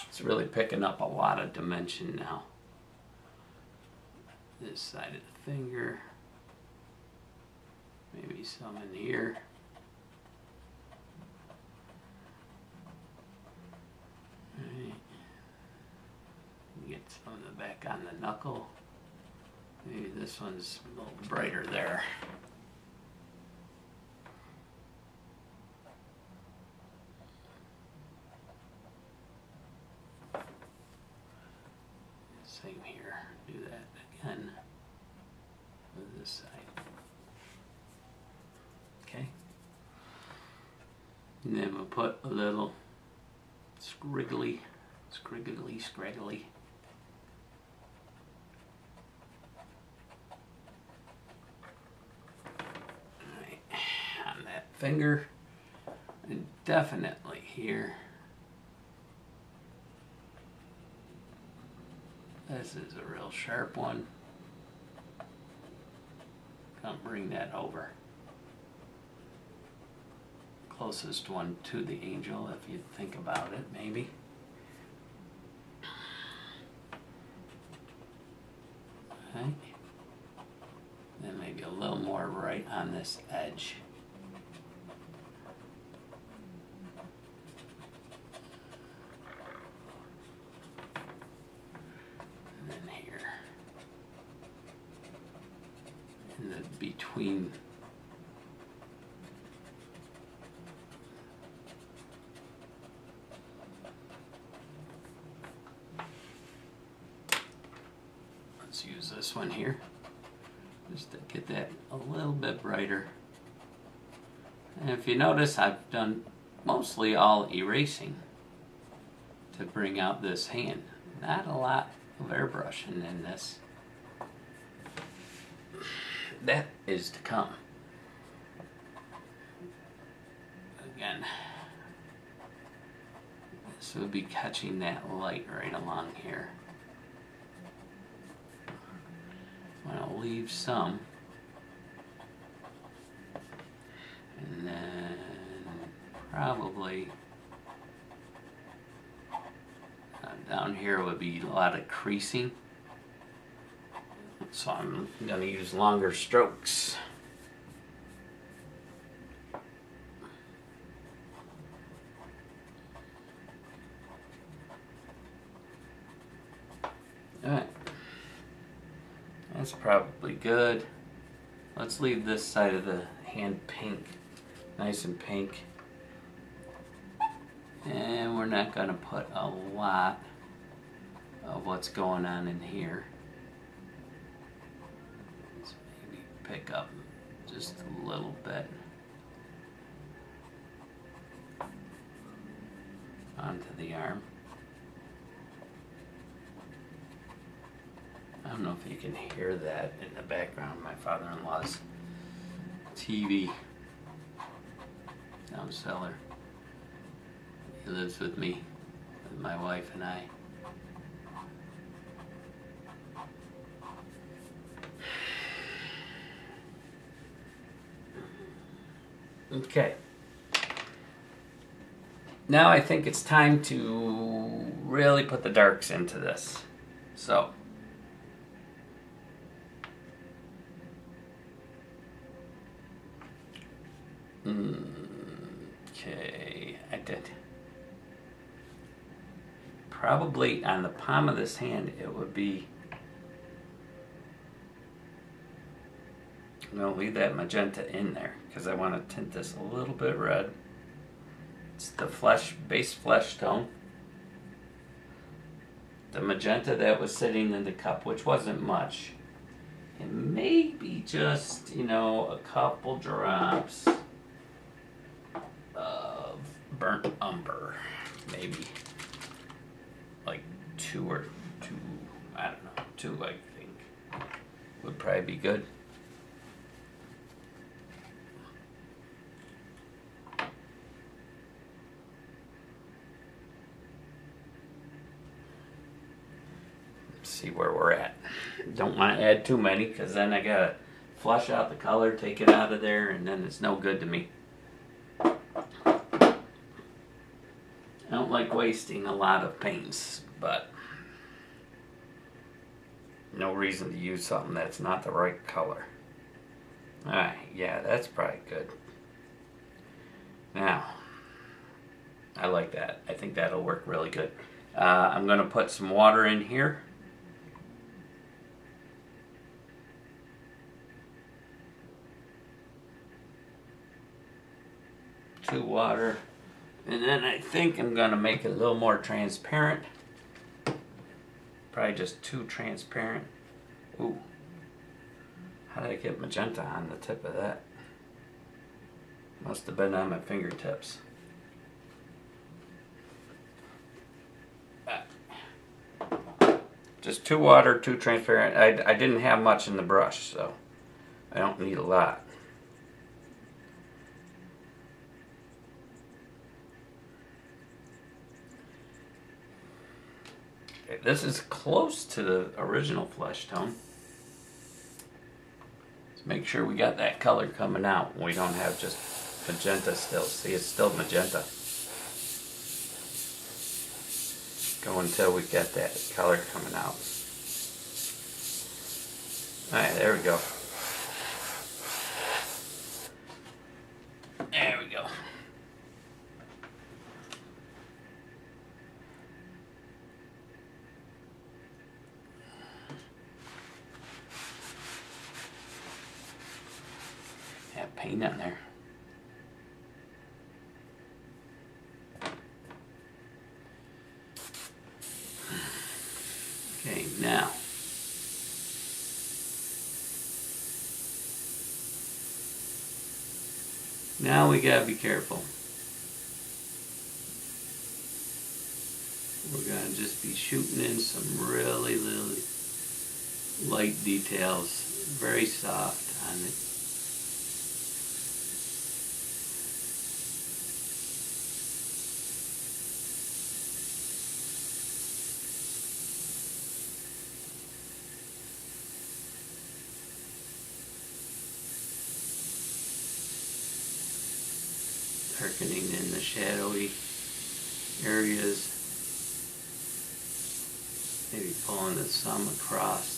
It's really picking up a lot of dimension now. This side of the finger. Maybe some in here. Get some of the back on the knuckle. Maybe this one's a little brighter there. Same here. Do that again with this side. Okay. And then we'll put a little scraggly. On that finger, and definitely here. This is a real sharp one. Come bring that over. Closest one to the angel, if you think about it, maybe. Okay. Then maybe a little more right on this edge. And then here. And then between. Let's use this one here. Just to get that a little bit brighter. And if you notice, I've done mostly all erasing to bring out this hand. Not a lot of airbrushing in this. That is to come. Again, this will be catching that light right along here. I'll leave some, and then probably down here would be a lot of creasing, so I'm going to use longer strokes. Alright. That's probably good. Let's leave this side of the hand pink, nice and pink. And we're not going to put a lot of what's going on in here. Let's maybe pick up just a little bit onto the arm. I don't know if you can hear that in the background. My father-in-law's TV down cellar. He lives with me, with my wife and I. Okay. Now I think it's time to really put the darks into this. So Okay, I did. Probably on the palm of this hand, it would be. I'm going to leave that magenta in there because I want to tint this a little bit red. It's the base flesh tone. The magenta that was sitting in the cup, which wasn't much. And maybe just, a couple drops of burnt umber. Maybe like two, I don't know, two I think would probably be good. See where we're at. Don't want to add too many because then I gotta flush out the color, take it out of there, and then it's no good to me. I don't like wasting a lot of paints, but no reason to use something that's not the right color. Alright, yeah, that's probably good. Now, I like that. I think that'll work really good. I'm going to put some water in here. Water, and then I think I'm gonna make it a little more transparent, probably just too transparent. Ooh, how did I get magenta on the tip of that? Must have been on my fingertips. Just too water, too transparent. I didn't have much in the brush, so I don't need a lot. This is close to the original flesh tone. Let's make sure we got that color coming out. We don't have just magenta still. See, it's still magenta. Go until we get that color coming out. Alright, there we go. There we go. Paint on there. Okay, now we gotta be careful. We're gonna just be shooting in some really light details, very soft on it. Darkening in the shadowy areas, maybe pulling the some across.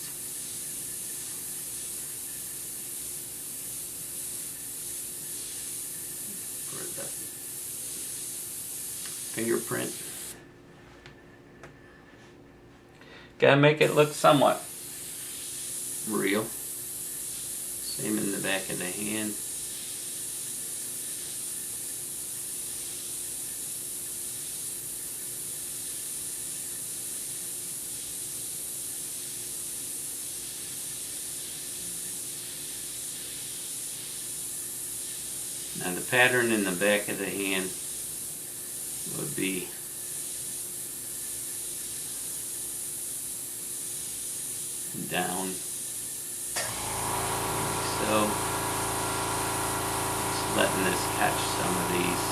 For the fingerprint. Gotta make it look somewhat real. Same in the back of the hand. Now the pattern in the back of the hand would be down, like so. Just letting this catch some of these.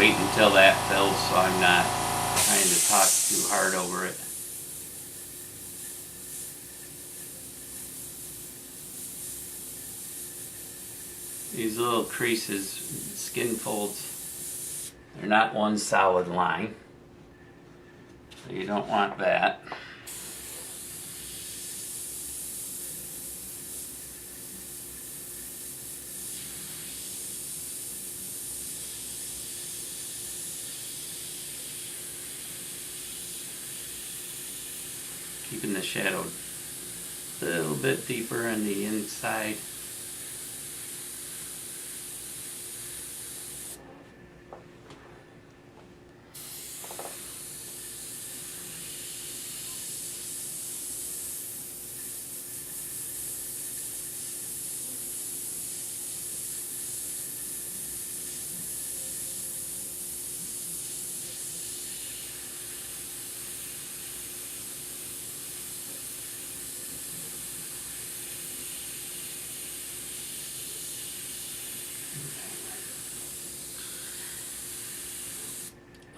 wait until that fills so I'm not trying to talk too hard over it. These little creases, skin folds, they're not one solid line, so you don't want that. Keeping the shadow a little bit deeper on the inside.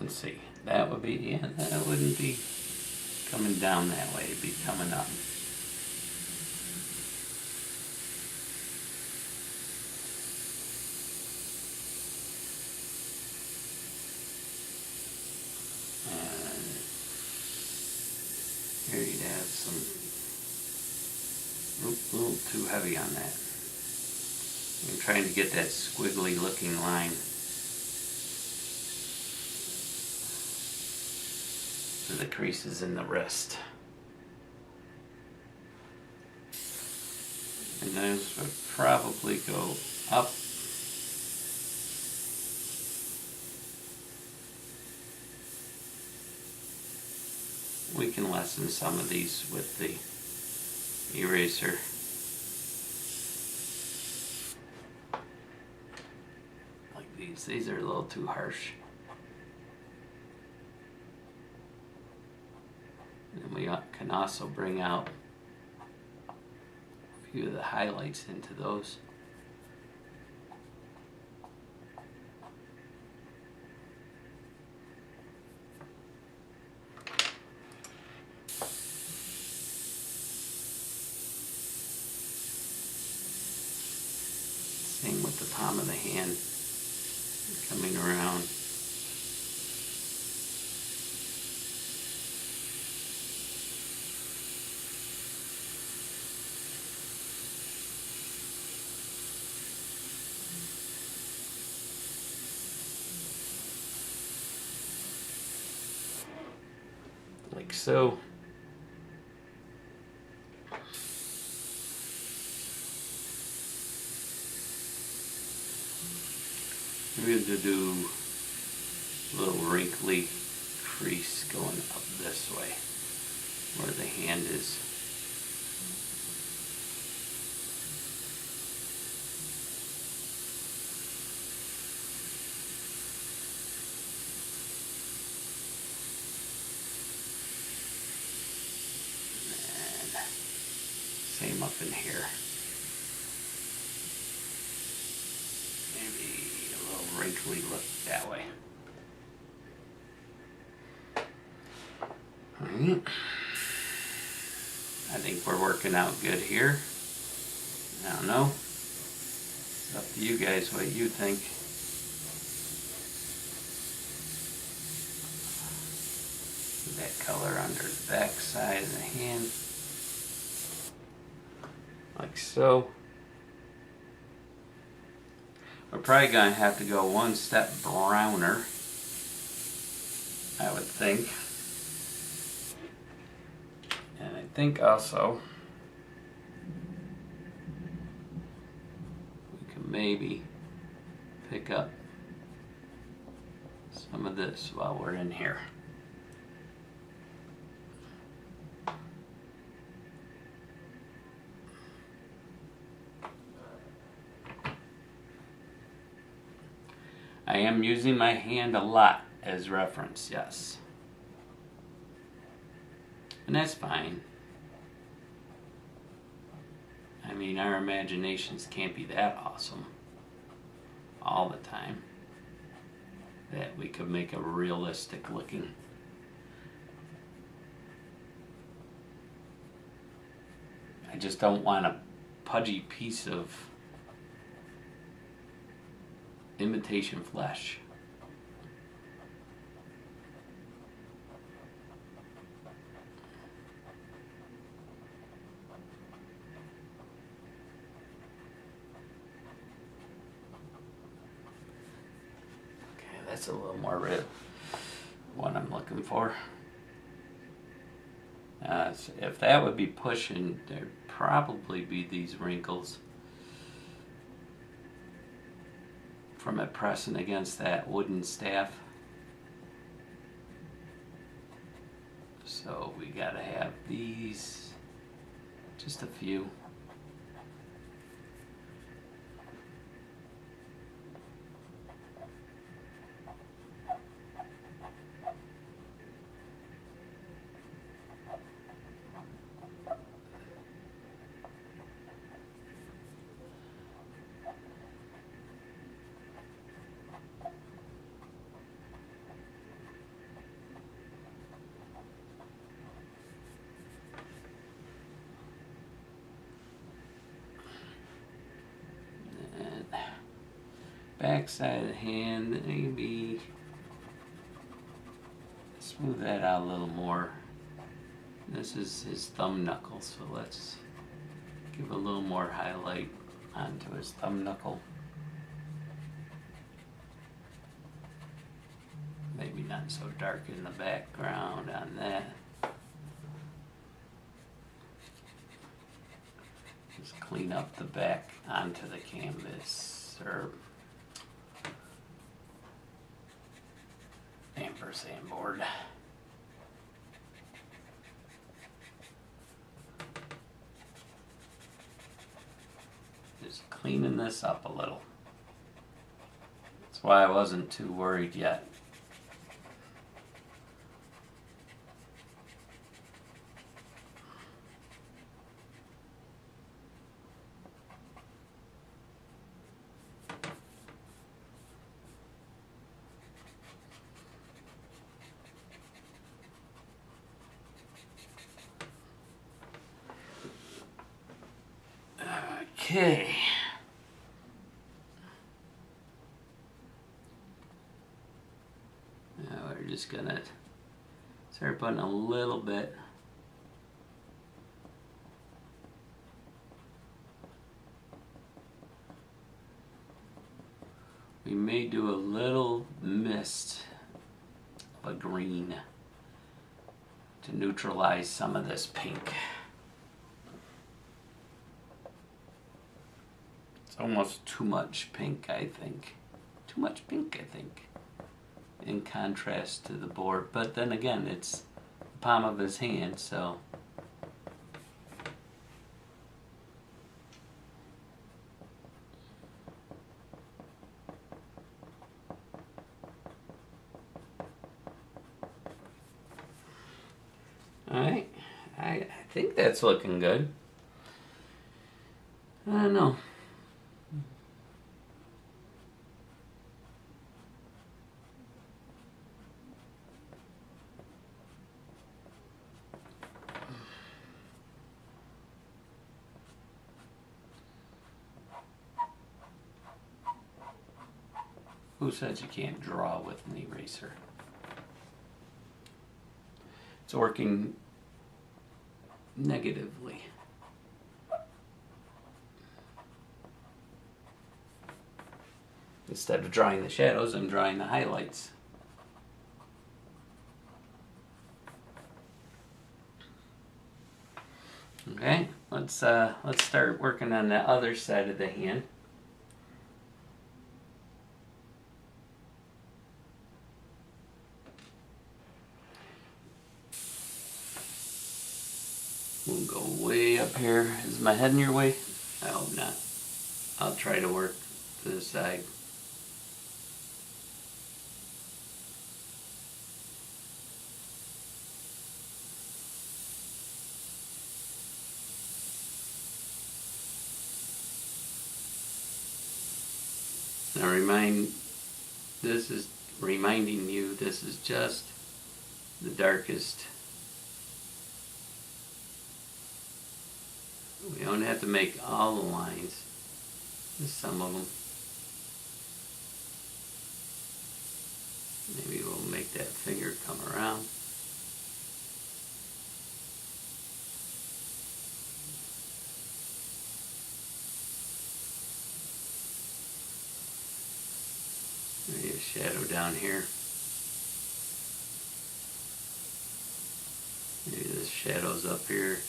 Let's see, that would be, yeah, that wouldn't be coming down that way, it'd be coming up. And here you'd have some, a little too heavy on that. I'm trying to get that squiggly looking line. For the creases in the wrist. And those would probably go up. We can lessen some of these with the eraser. Like these are a little too harsh. And we can also bring out a few of the highlights into those. Same with the palm of the hand, coming around. Like so. We're going to do a little wrinkly crease going up this way, where the hand is. Same up in here. Maybe a little wrinkly look that way. Alright. I think we're working out good here. I don't know. It's up to you guys what you think. That color under the back side of the hand. Like so. We're probably going to have to go one step browner, I would think. And I think also we can maybe pick up some of this while we're in here. I am using my hand a lot as reference, yes. And that's fine. I mean, our imaginations can't be that awesome all the time. that we could make a realistic looking. I just don't want a pudgy piece of imitation flesh. Okay, that's a little more what I'm looking for. So if that would be pushing, there'd probably be these wrinkles from it pressing against that wooden staff. So we gotta have these, just a few. Back side of the hand, maybe smooth that out a little more. This is his thumb knuckle, so let's give a little more highlight onto his thumb knuckle. Maybe not so dark in the background on that. Just clean up the back onto the canvas, or Ampersand board. Just cleaning this up a little. That's why I wasn't too worried yet. Okay. Now we're just gonna start putting a little bit we may do a little mist of a green to neutralize some of this pink. It's almost too much pink, I think. Too much pink, I think, in contrast to the board. But then again, it's the palm of his hand, so. Alright, I think that's looking good. I don't know. Who says you can't draw with an eraser? It's working negatively. Instead of drawing the shadows, I'm drawing the highlights. Okay, let's start working on the other side of the hand. We'll go way up here. Is my head in your way? I hope not. I'll try to work to the side. Now remind, this is reminding you this is just the darkest. We don't have to make all the lines, just some of them. Maybe we'll make that finger come around. Maybe a shadow down here. Maybe this shadow's up here.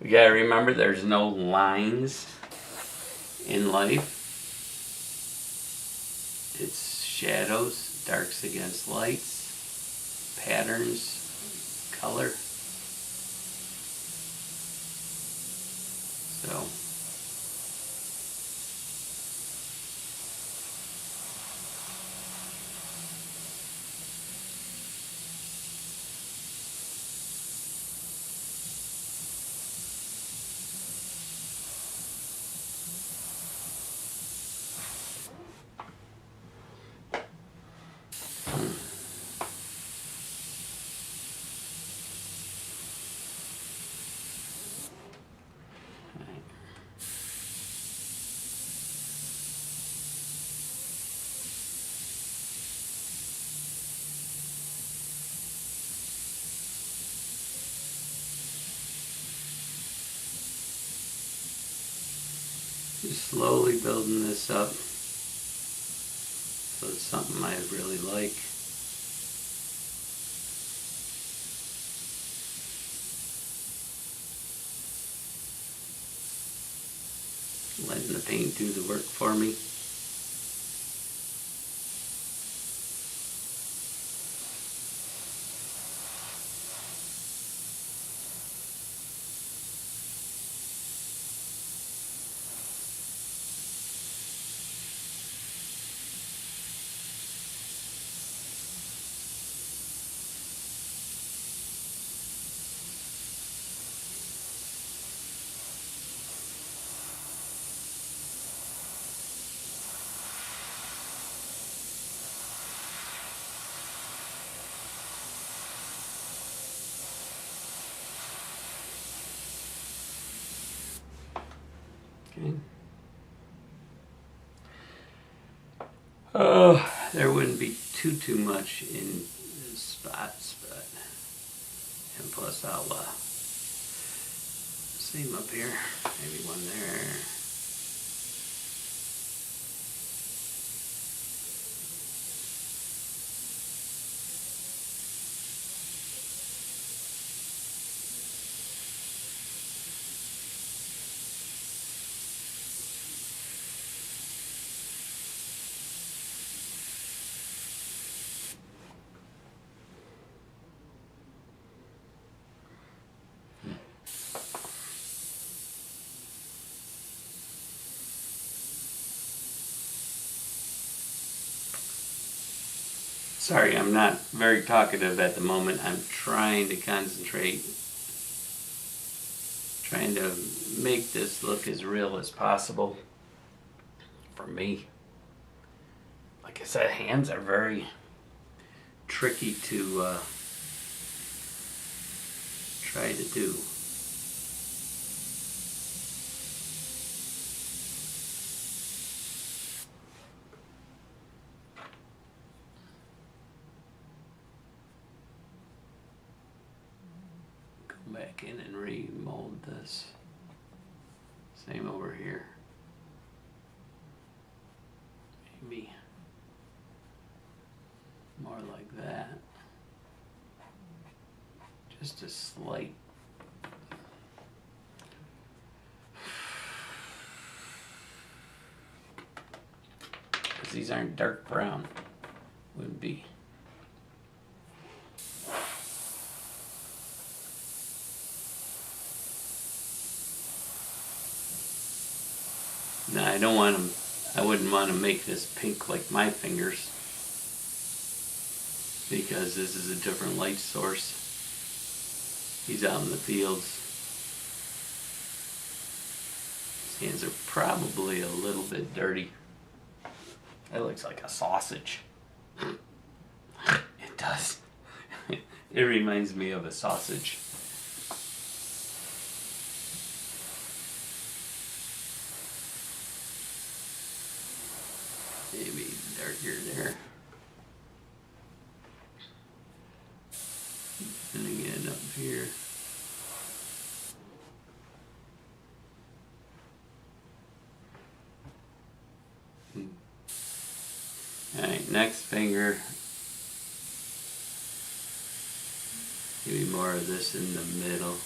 We gotta remember there's no lines in life. It's shadows, darks against lights, patterns, color. So just slowly building this up so it's something I really like. Letting the paint do the work for me. Okay. Oh, there wouldn't be too much in these spots, but and plus I'll same up here, maybe one there. Sorry, I'm not very talkative at the moment. I'm trying to concentrate, trying to make this look as real as possible for me. Like I said, hands are very tricky to try to do. Back in and remold this. Same over here. Maybe more like that. Just a slight. Because these aren't dark brown. Would be. No, I don't want them. I wouldn't want to make this pink like my fingers, because this is a different light source. He's out in the fields. His hands are probably a little bit dirty. That looks like a sausage. It does. It reminds me of a sausage. Maybe darker there. And again up here. Alright, next finger. Maybe more of this in the middle.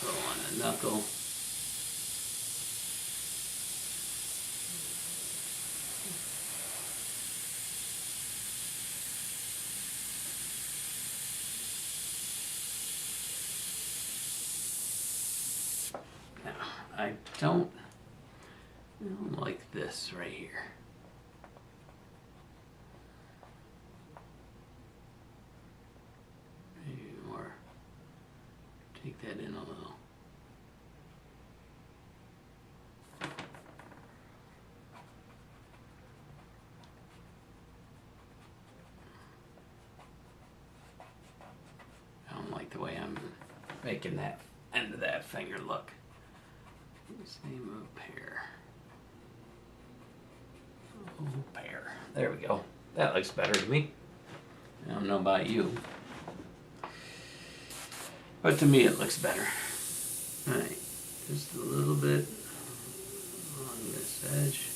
Go on the knuckle. I don't like this right here. Maybe more. Take that in a little. I don't like the way I'm making that end of that finger look. Same up here. Up here. There we go. That looks better to me. I don't know about you, but to me it looks better. Alright, just a little bit along this edge.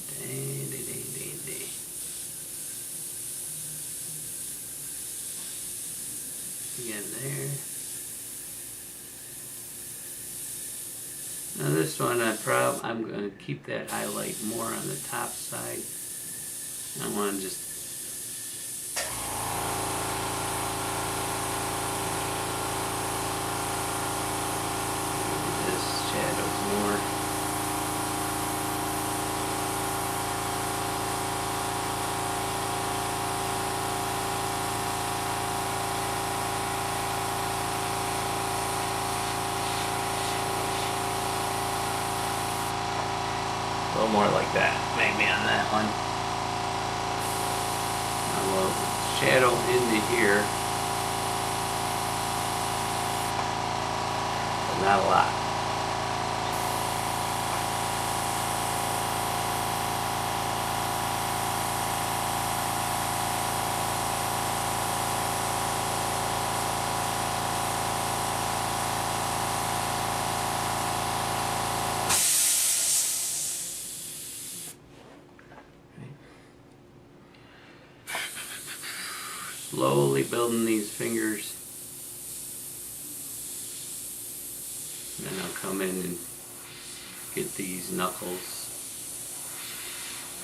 Again there. Now this one I'm going to keep that highlight more on the top side. I want to just this shadows more. A little more like that, maybe on that one. A little shadow into here, but not a lot. Slowly building these fingers, and then I'll come in and get these knuckles,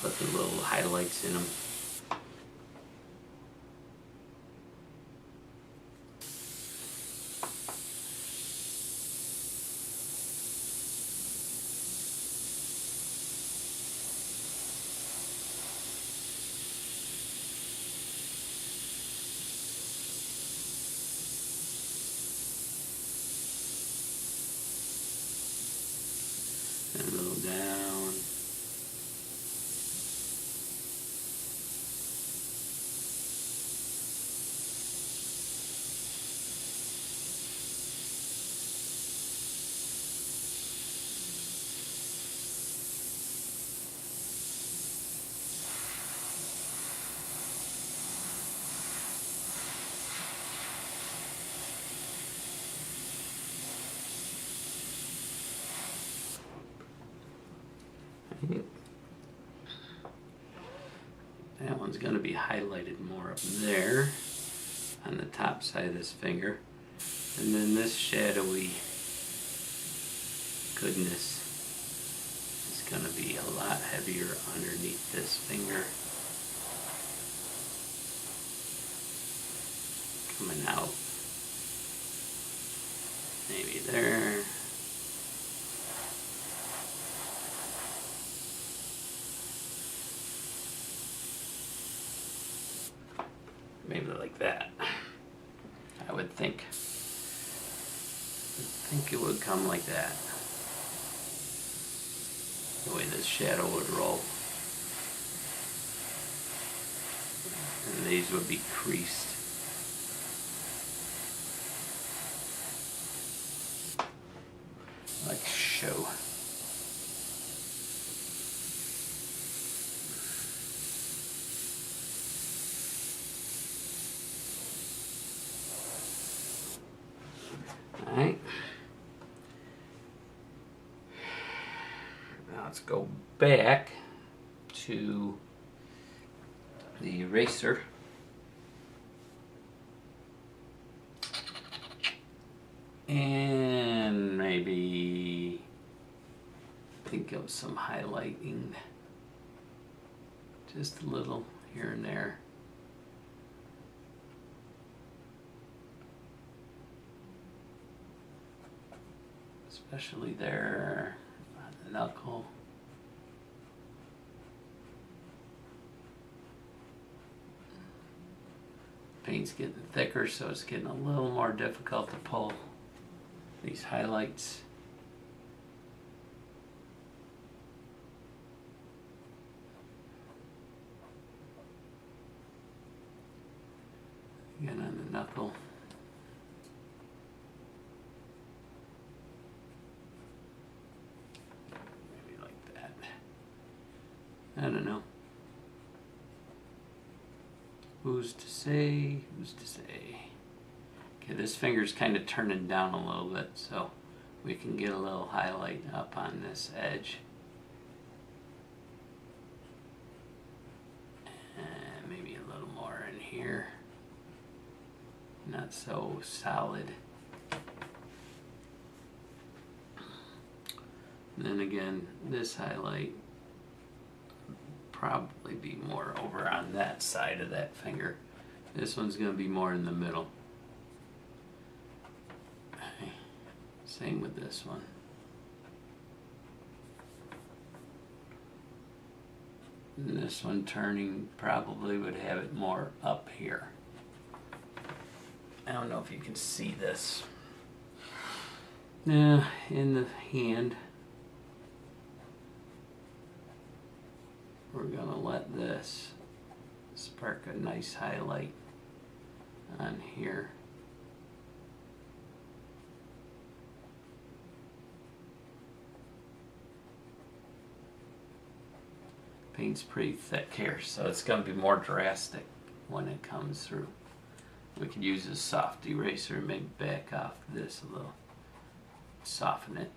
put the little highlights in them. And a little down. That one's going to be highlighted more up there on the top side of this finger. And then this shadowy goodness is going to be a lot heavier underneath this finger. Coming out. Maybe there. Maybe like that. I would think. It would come like that. The way this shadow would roll. And these would be creased. Like so. Alright. Now let's go back to the eraser. And maybe think of some highlighting, just a little here and there. Especially there on the knuckle. Paint's getting thicker, so it's getting a little more difficult to pull these highlights. Again on the knuckle. Maybe like that. I don't know. Who's to say? Who's to say? Okay, this finger's kind of turning down a little bit, so we can get a little highlight up on this edge. And maybe a little more in here. Not so solid. Then again, this highlight probably be more over on that side of that finger. This one's going to be more in the middle. Okay. Same with this one. And this one turning probably would have it more up here. I don't know if you can see this. Now, in the hand, we're going to let this spark a nice highlight on here. Paint's pretty thick here, so it's going to be more drastic when it comes through. We could use a soft eraser and maybe back off this a little, soften it.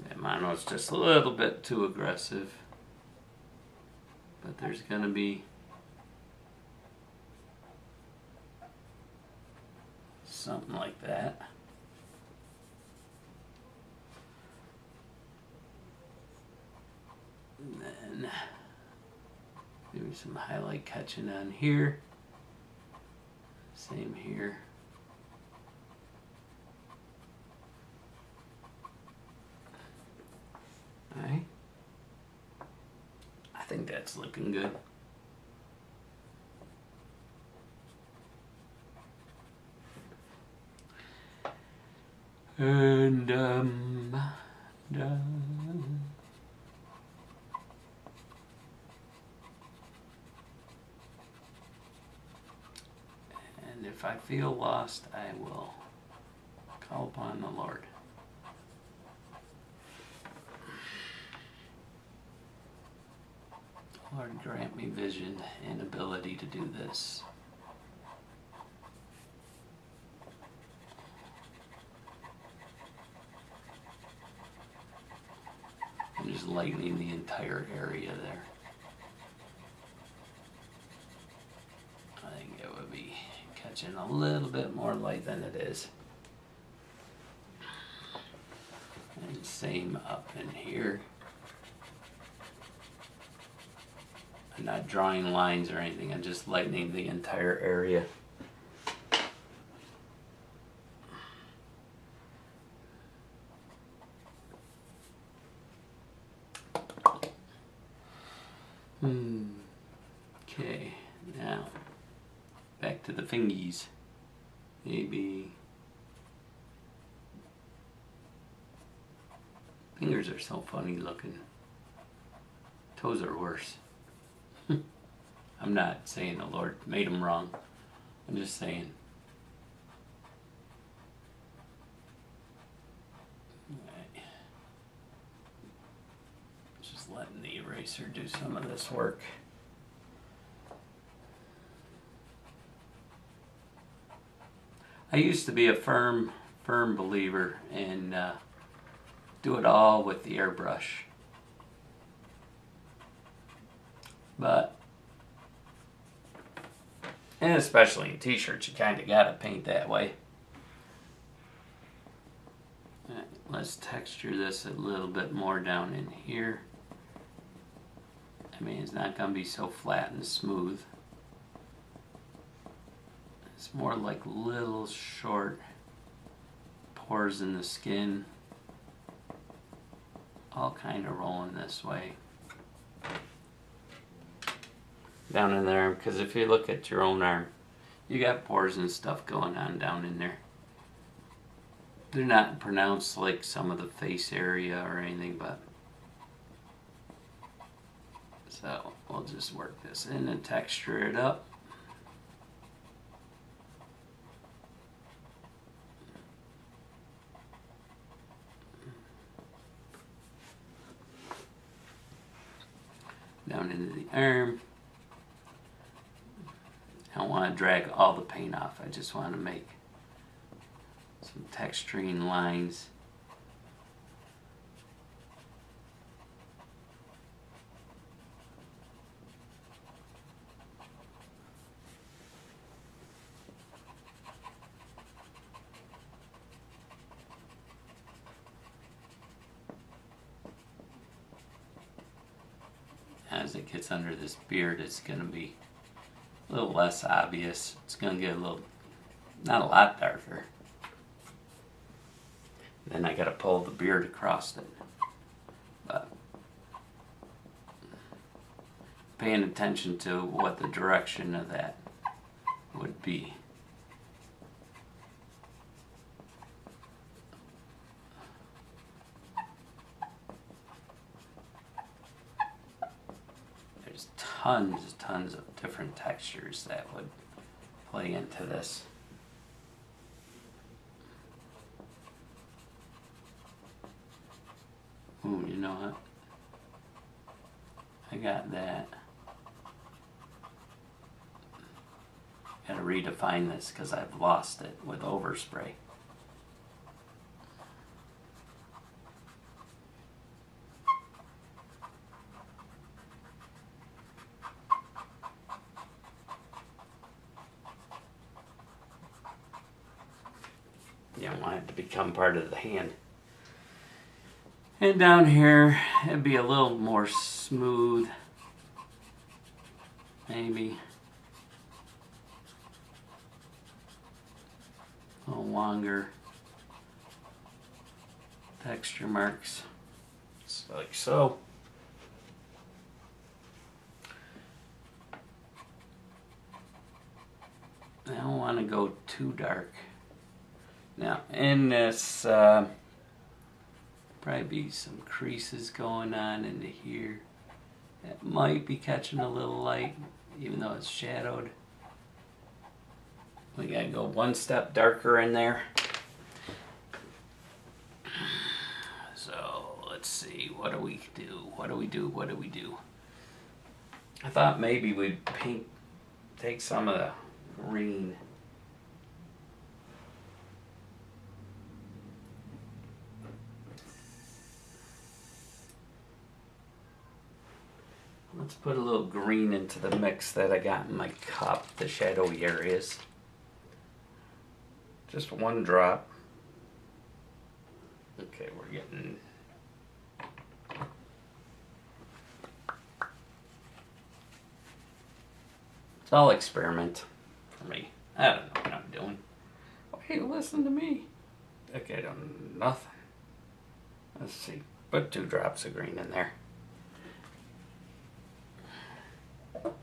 That mono's just a little bit too aggressive, but there's going to be something like that. And then maybe some highlight catching on here. Same here. Alright. I think that's looking good. And if I feel lost, I will call upon the Lord. Lord, grant me vision and ability to do this. I'm just lightening the entire area there. I think it would be catching a little bit more light than it is. And same up in here. I'm not drawing lines or anything, I'm just lightening the entire area. Back to the fingies. Maybe. Fingers are so funny looking. Toes are worse. I'm not saying the Lord made them wrong. I'm just saying. Just letting the eraser do some of this work. I used to be a firm believer in do it all with the airbrush. But, and especially in t-shirts, you kind of got to paint that way. All right, let's texture this a little bit more down in here. I mean, it's not going to be so flat and smooth. It's more like little short pores in the skin. All kind of rolling this way. Down in there, because if you look at your own arm, you got pores and stuff going on down in there. They're not pronounced like some of the face area or anything, but so we'll just work this in and texture it up. Down into the arm. I don't want to drag all the paint off. I just want to make some texturing lines. As it gets under this beard, it's going to be a little less obvious. It's going to get a little, not a lot darker. Then I got to pull the beard across it. But paying attention to what the direction of that would be. There's tons of different textures that would play into this. Ooh, you know what? I got that. Gotta redefine this because I've lost it with overspray. You don't want it to become part of the hand. And down here, it'd be a little more smooth, maybe. A little longer texture marks, just like so. I don't want to go too dark. Now, in this, probably be some creases going on into here. That might be catching a little light, even though it's shadowed. We gotta go one step darker in there. So, let's see, what do we do? What do we do? What do we do? I thought maybe we'd take some of the green. Let's put a little green into the mix that I got in my cup, the shadowy areas. Just one drop. Okay, we're getting... It's all experiment for me. I don't know what I'm doing. Okay, listen to me. Okay, I don't know nothing. Let's see. Put 2 drops of green in there.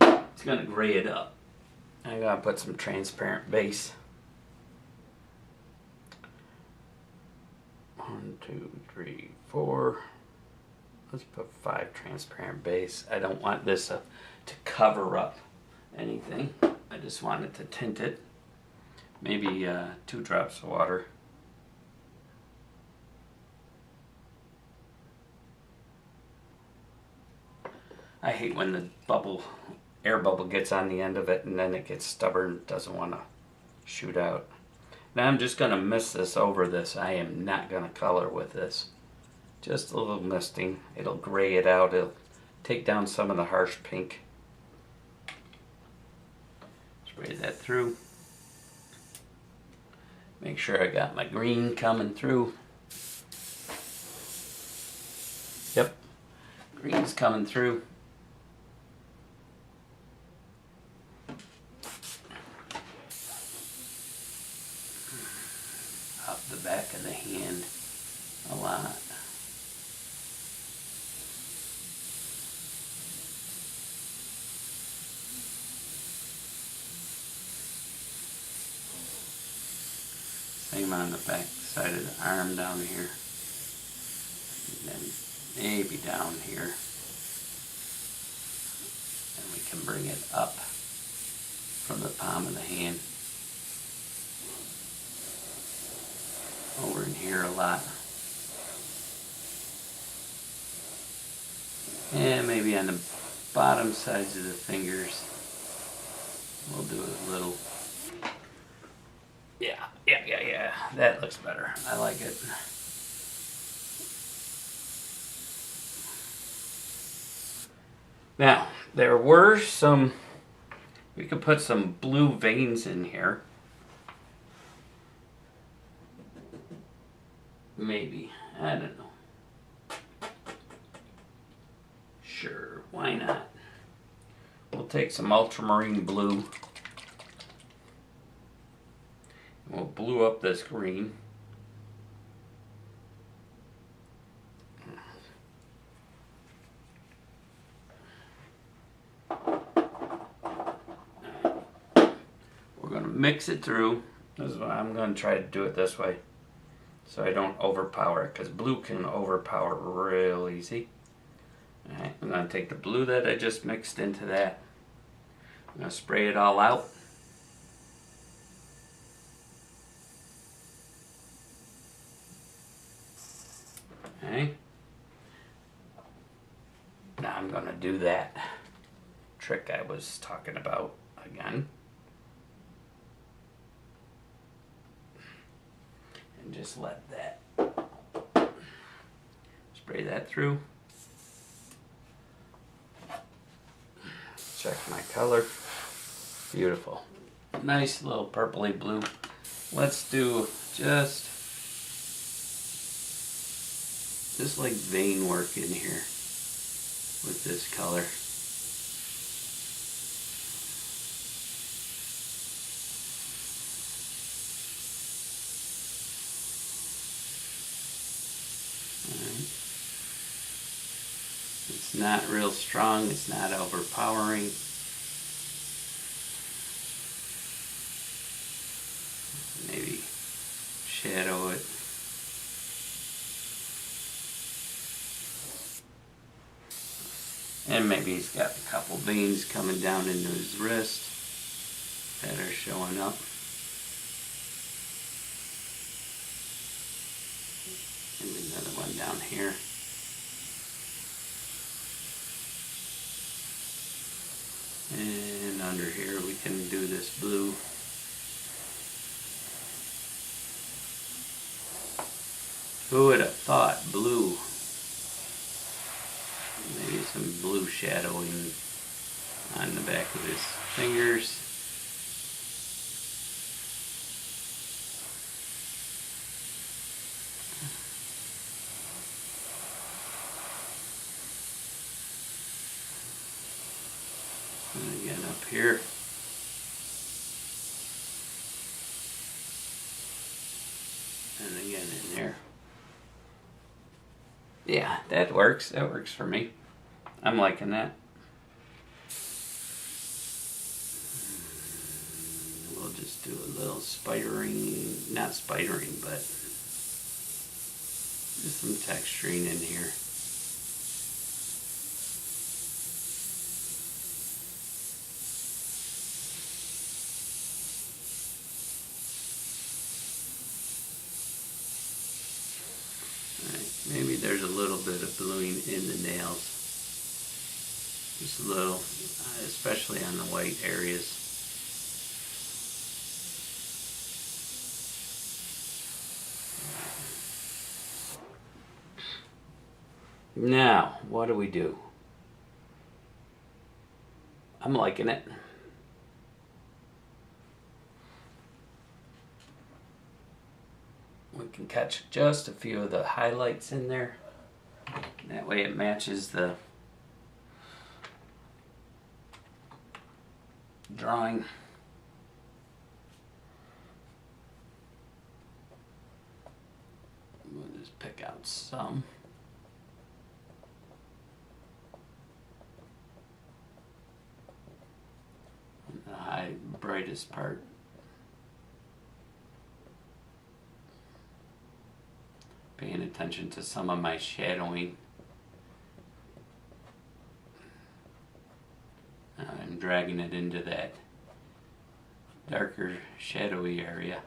It's gonna gray it up. I'm gonna put some transparent base. 1, 2, 3, 4. Let's put 5 transparent base. I don't want this to cover up anything. I just want it to tint it. Maybe 2 drops of water. I hate when the air bubble gets on the end of it and then it gets stubborn, doesn't want to shoot out. Now I'm just going to mist this over this. I am not going to color with this. Just a little misting. It'll gray it out. It'll take down some of the harsh pink. Spray that through. Make sure I got my green coming through. Yep, green's coming through. Up the back of the hand a lot. Same on the back side of the arm down here. And then maybe down here. And we can bring it up from the palm of the hand. Over in here a lot. And maybe on the bottom sides of the fingers. We'll do a little. Yeah. That looks better. I like it. Now, there were some, we could put some blue veins in here. Maybe. I don't know. Sure, why not? We'll take some ultramarine blue. We'll blue up this green. We're going to mix it through. This is why I'm going to try to do it this way, so I don't overpower it, because blue can overpower real easy. Alright, I'm going to take the blue that I just mixed into that. I'm going to spray it all out. Okay. Now I'm going to do that trick I was talking about again. And just let that, spray that through. Check my color. Beautiful. Nice little purpley blue. Let's do just like vein work in here with this color. Alright. It's not real strong, it's not overpowering. Maybe shadow it. And maybe he's got a couple veins coming down into his wrist that are showing up. Maybe another one down here. And under here we can do this blue. Who would have thought blue? Maybe some blue shadowing on the back of his fingers. And again up here. And again in there. Yeah, that works. That works for me. I'm liking that. we'll just do a little spidering, not spidering, but just some texturing in here. Maybe there's a little bit of bluing in the nails. Just a little, especially on the white areas. Now, what do we do? I'm liking it. We can catch just a few of the highlights in there. That way it matches the drawing. We'll just pick out some. The brightest part. Paying attention to some of my shadowing. I'm dragging it into that darker shadowy area.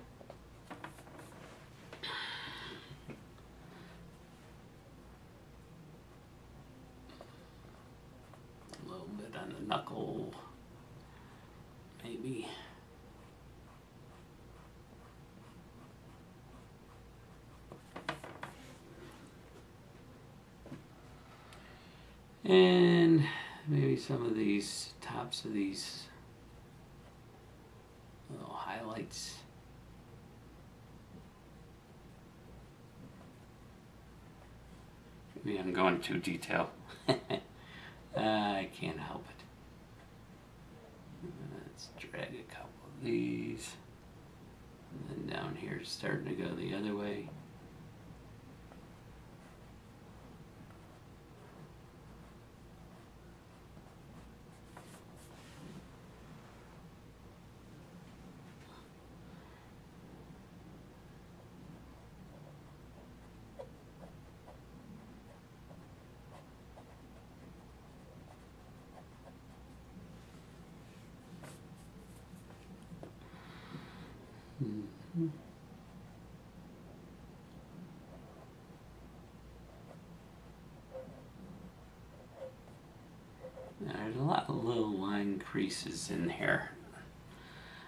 A little bit on the knuckle, maybe. And maybe some of these tops of these little highlights. Maybe I'm going too detailed. I can't help it. Let's drag a couple of these. And then down here, starting to go the other way. There's a lot of little line creases in here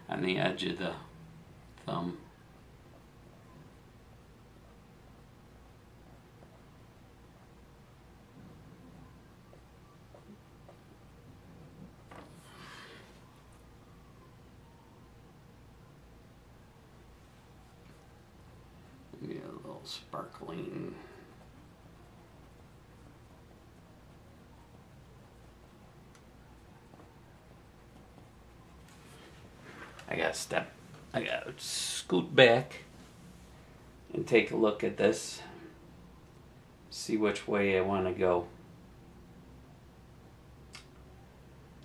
on the edge of the thumb. Maybe a little sparkling. I gotta scoot back and take a look at this, see which way I want to go.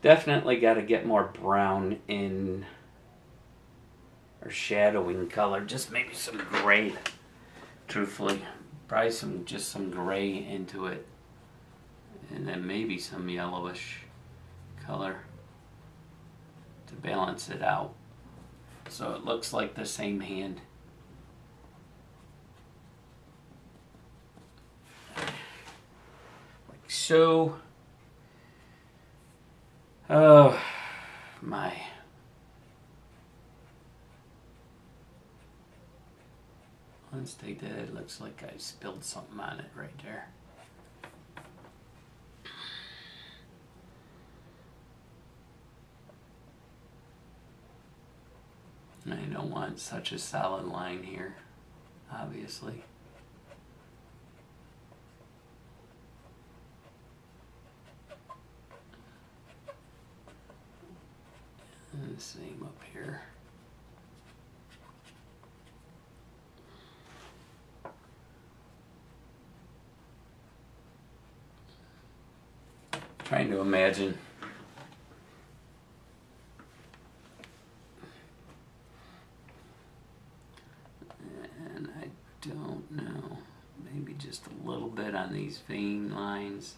Definitely got to get more brown in, or shadowing color, just maybe some gray, truthfully. Probably just some gray into it, and then maybe some yellowish color to balance it out, so it looks like the same hand. Like so. Oh my. Let's take that. It looks like I spilled something on it right there. I don't want such a solid line here, obviously. And the same up here. Trying to imagine don't know. Maybe just a little bit on these vein lines.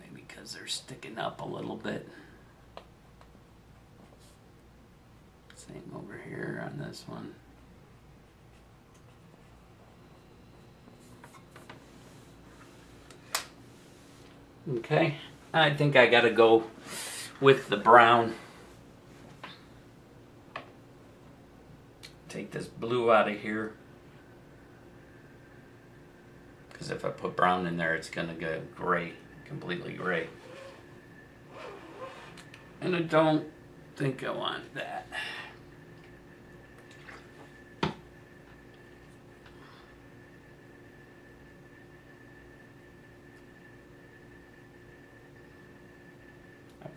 Maybe because they're sticking up a little bit. Same over here on this one. Okay, I think I gotta go with the brown. Take this blue out of here. Because if I put brown in there, it's gonna go gray, completely gray. And I don't think I want that. I'll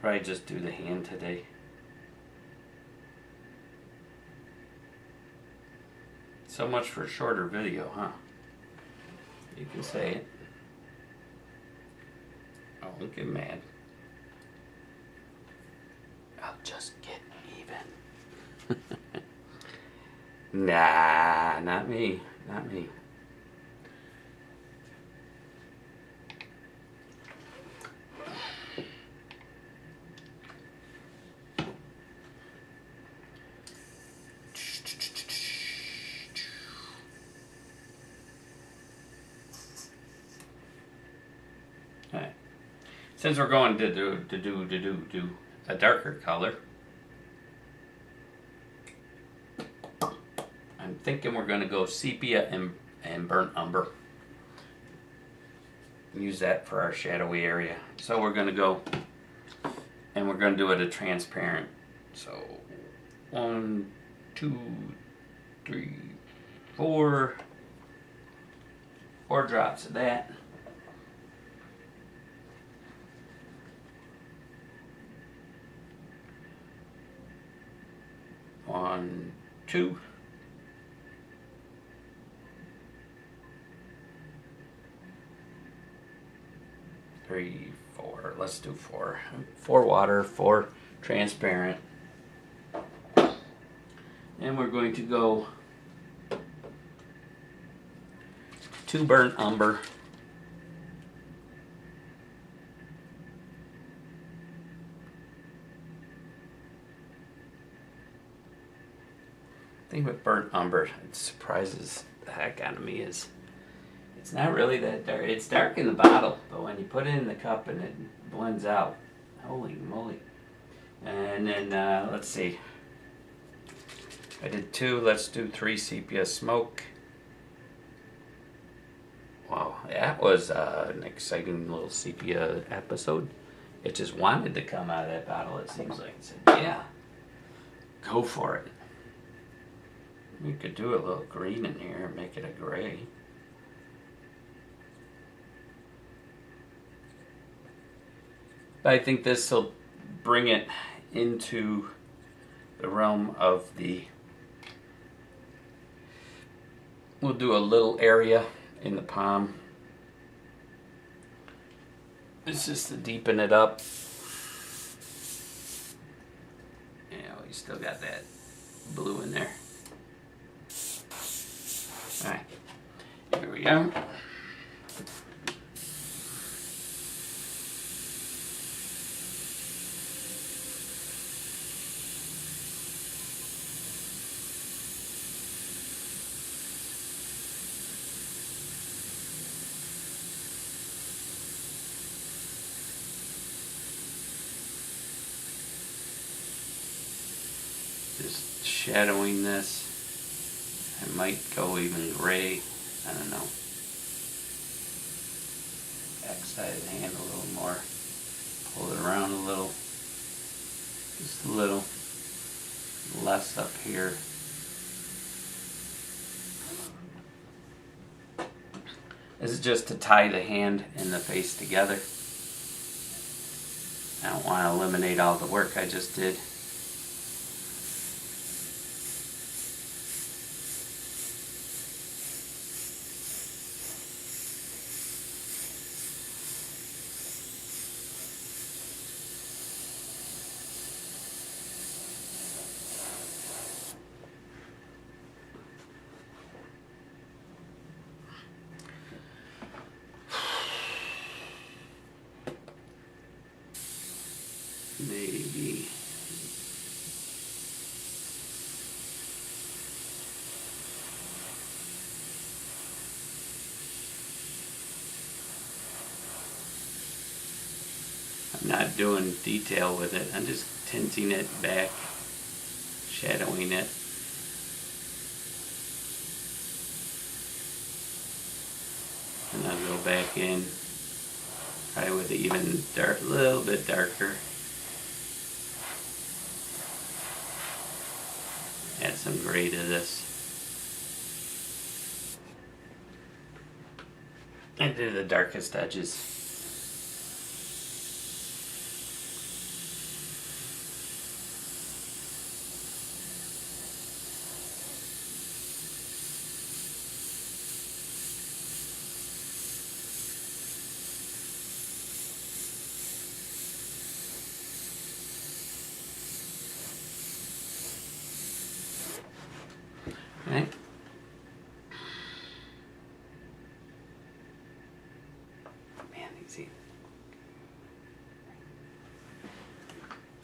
probably just do the hand today. So much for a shorter video, huh? You can say it. I won't get mad. I'll just get even. Nah, not me. Not me. Alright. Since we're going to do a darker color, I'm thinking we're going to go sepia and burnt umber. Use that for our shadowy area. So we're going to go and we're going to do it a transparent. So 1, 2, 3, 4 drops of that. One, 2. 3, 4. Let's do 4. 4 water, 4 transparent. And we're going to go 2 burnt umber. The thing with burnt umber, it surprises the heck out of me, is it's not really that dark. It's dark in the bottle, but when you put it in the cup and it blends out, holy moly. And then, let's see. I did 2, let's do 3 sepia smoke. Wow, that was an exciting little sepia episode. It just wanted to come out of that bottle, it seems like. It said, yeah, go for it. You could do a little green in here and make it a gray. But I think this will bring it into the realm of the... We'll do a little area in the palm. It's just to deepen it up. Yeah, we still got that blue in there. Alright, here we go. Just shadowing this. I might go even gray. I don't know. Backside of the hand a little more. Pull it around a little. Just a little less up here. This is just to tie the hand and the face together. I don't want to eliminate all the work I just did. maybe. I'm not doing detail with it. I'm just tinting it back, shadowing it. And I'll go back in, probably with even dark, a little bit darker. Add some gray to this. And do the darkest edges. Okay. Man, easy.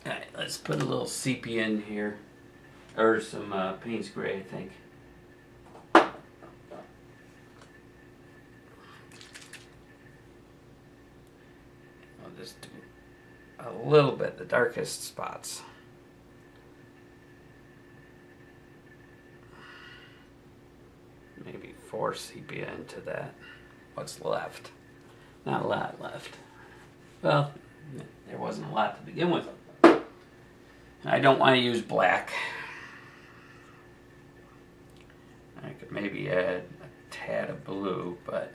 Alright, let's put a little sepia in here. Or some Payne's Gray, I think. I'll just do a little bit, the darkest spots. Maybe 4 sepia into that. What's left? Not a lot left. Well, there wasn't a lot to begin with. I don't want to use black. I could maybe add a tad of blue, but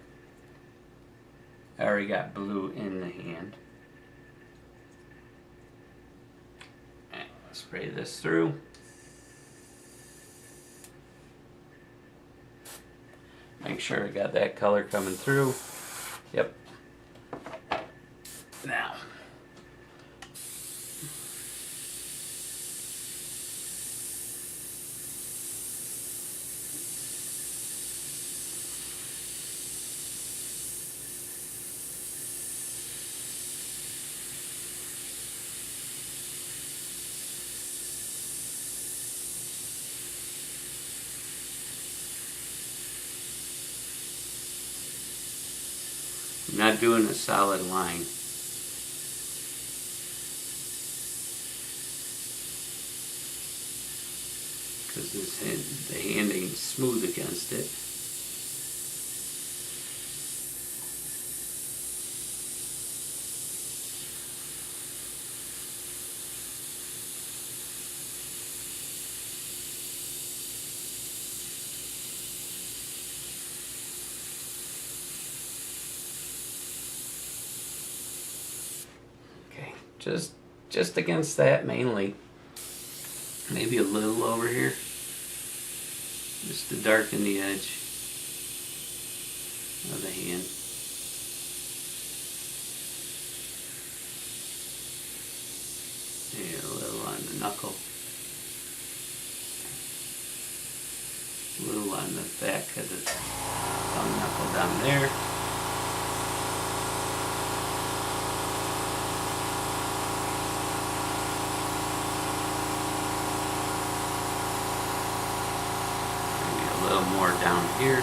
I already got blue in the hand. And let's spray this through. Make sure I got that color coming through. Yep. Now. I'm not doing a solid line. Because the hand ain't smooth against it. Just against that mainly. Maybe a little over here. Just to darken the edge of the hand. Maybe a little on the knuckle. A little on the back of the thumb knuckle down there. More down here.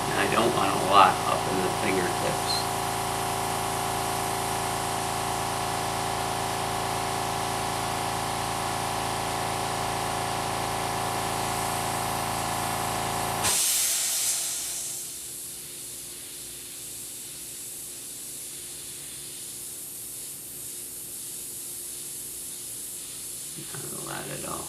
And I don't want a lot up in the fingertips. Not a lot at all.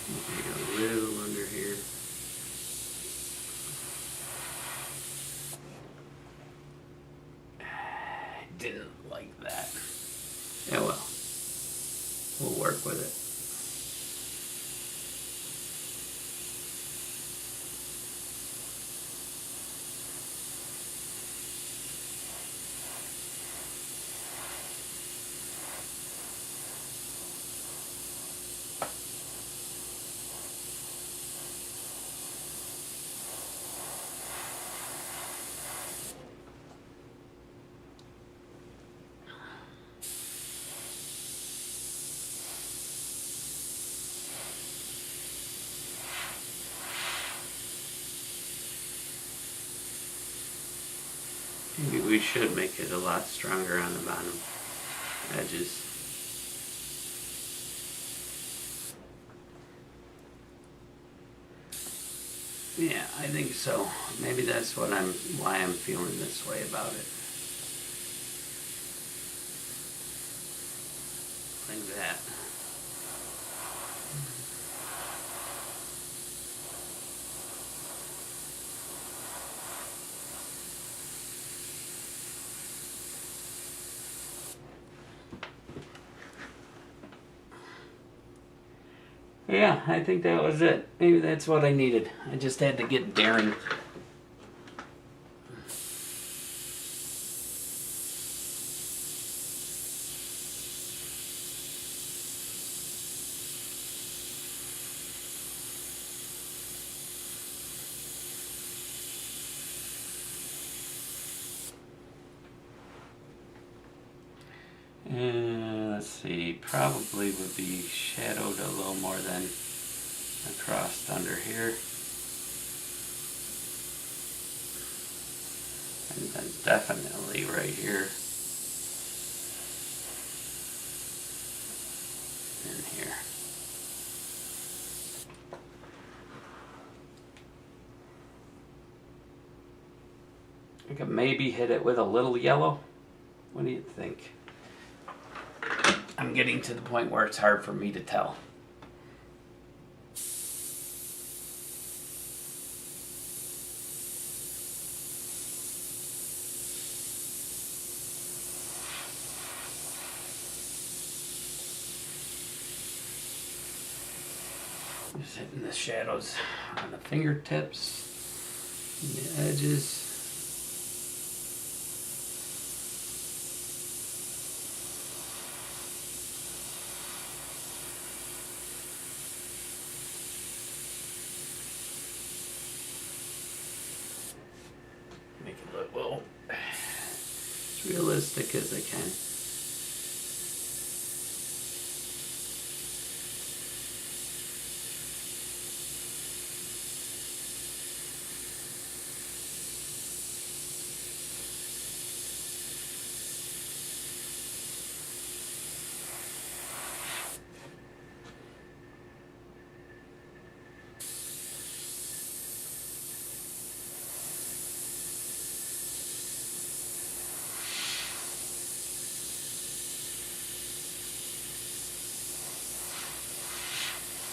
Maybe a little under here. we'll work with it. Maybe we should make it a lot stronger on the bottom edges. Yeah, I think so. Maybe that's why I'm feeling this way about it. Like that. Yeah, I think that was it. Maybe that's what I needed. I just had to get daring. And let's see, probably would be shadowed a little more than across under here. And then definitely right here. And here. I could maybe hit it with a little yellow. What do you think? I'm getting to the point where it's hard for me to tell. Just hitting the shadows on the fingertips, the edges. Make it look well as realistic as I can.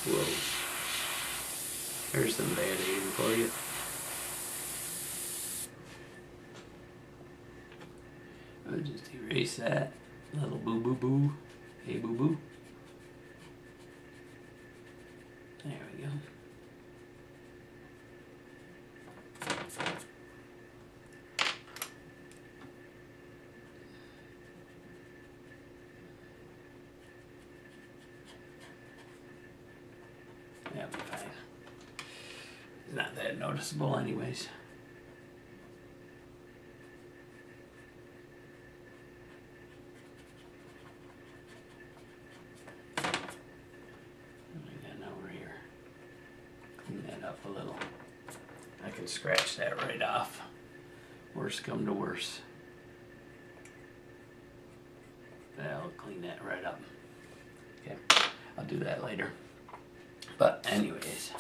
Whoa. There's some bad aim for you. I'll just erase that. Little boo boo boo. Hey boo boo. There we go. Yeah, be fine. Not that noticeable anyways. Over here. Clean that up a little. I can scratch that right off. Worst come to worst. I'll clean that right up. Okay, I'll do that later. But anyways.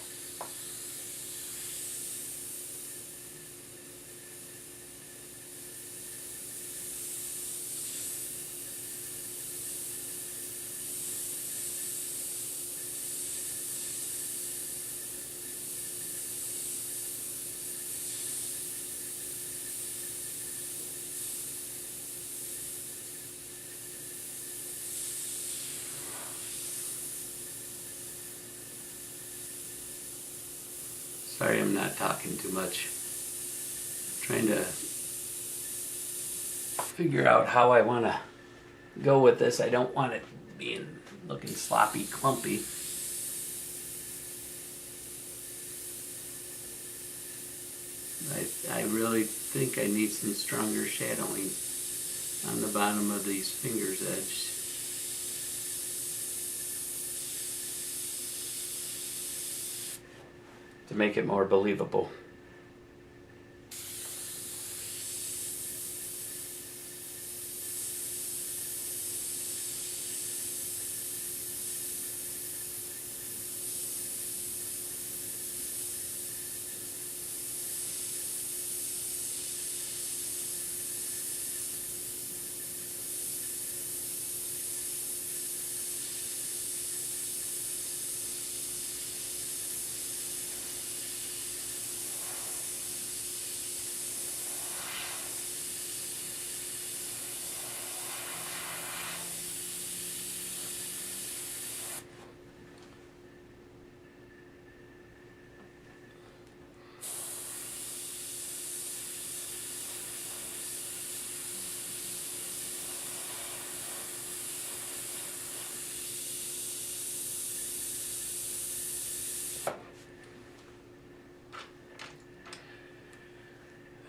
Sorry, I'm not talking too much. Trying to figure out how I want to go with this. I don't want it looking sloppy, clumpy. I really think I need some stronger shadowing on the bottom of these fingers' edge. To make it more believable.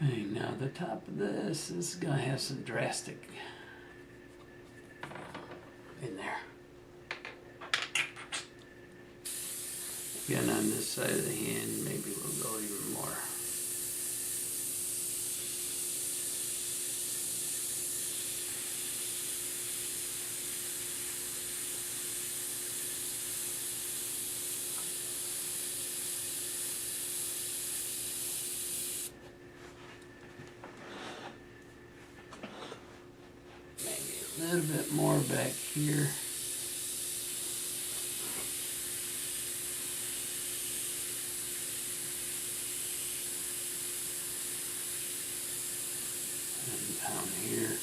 Okay, now the top of this is going to have some drastic in there. Again, on this side of the hand, maybe we'll go even more. A little bit more back here. And down here.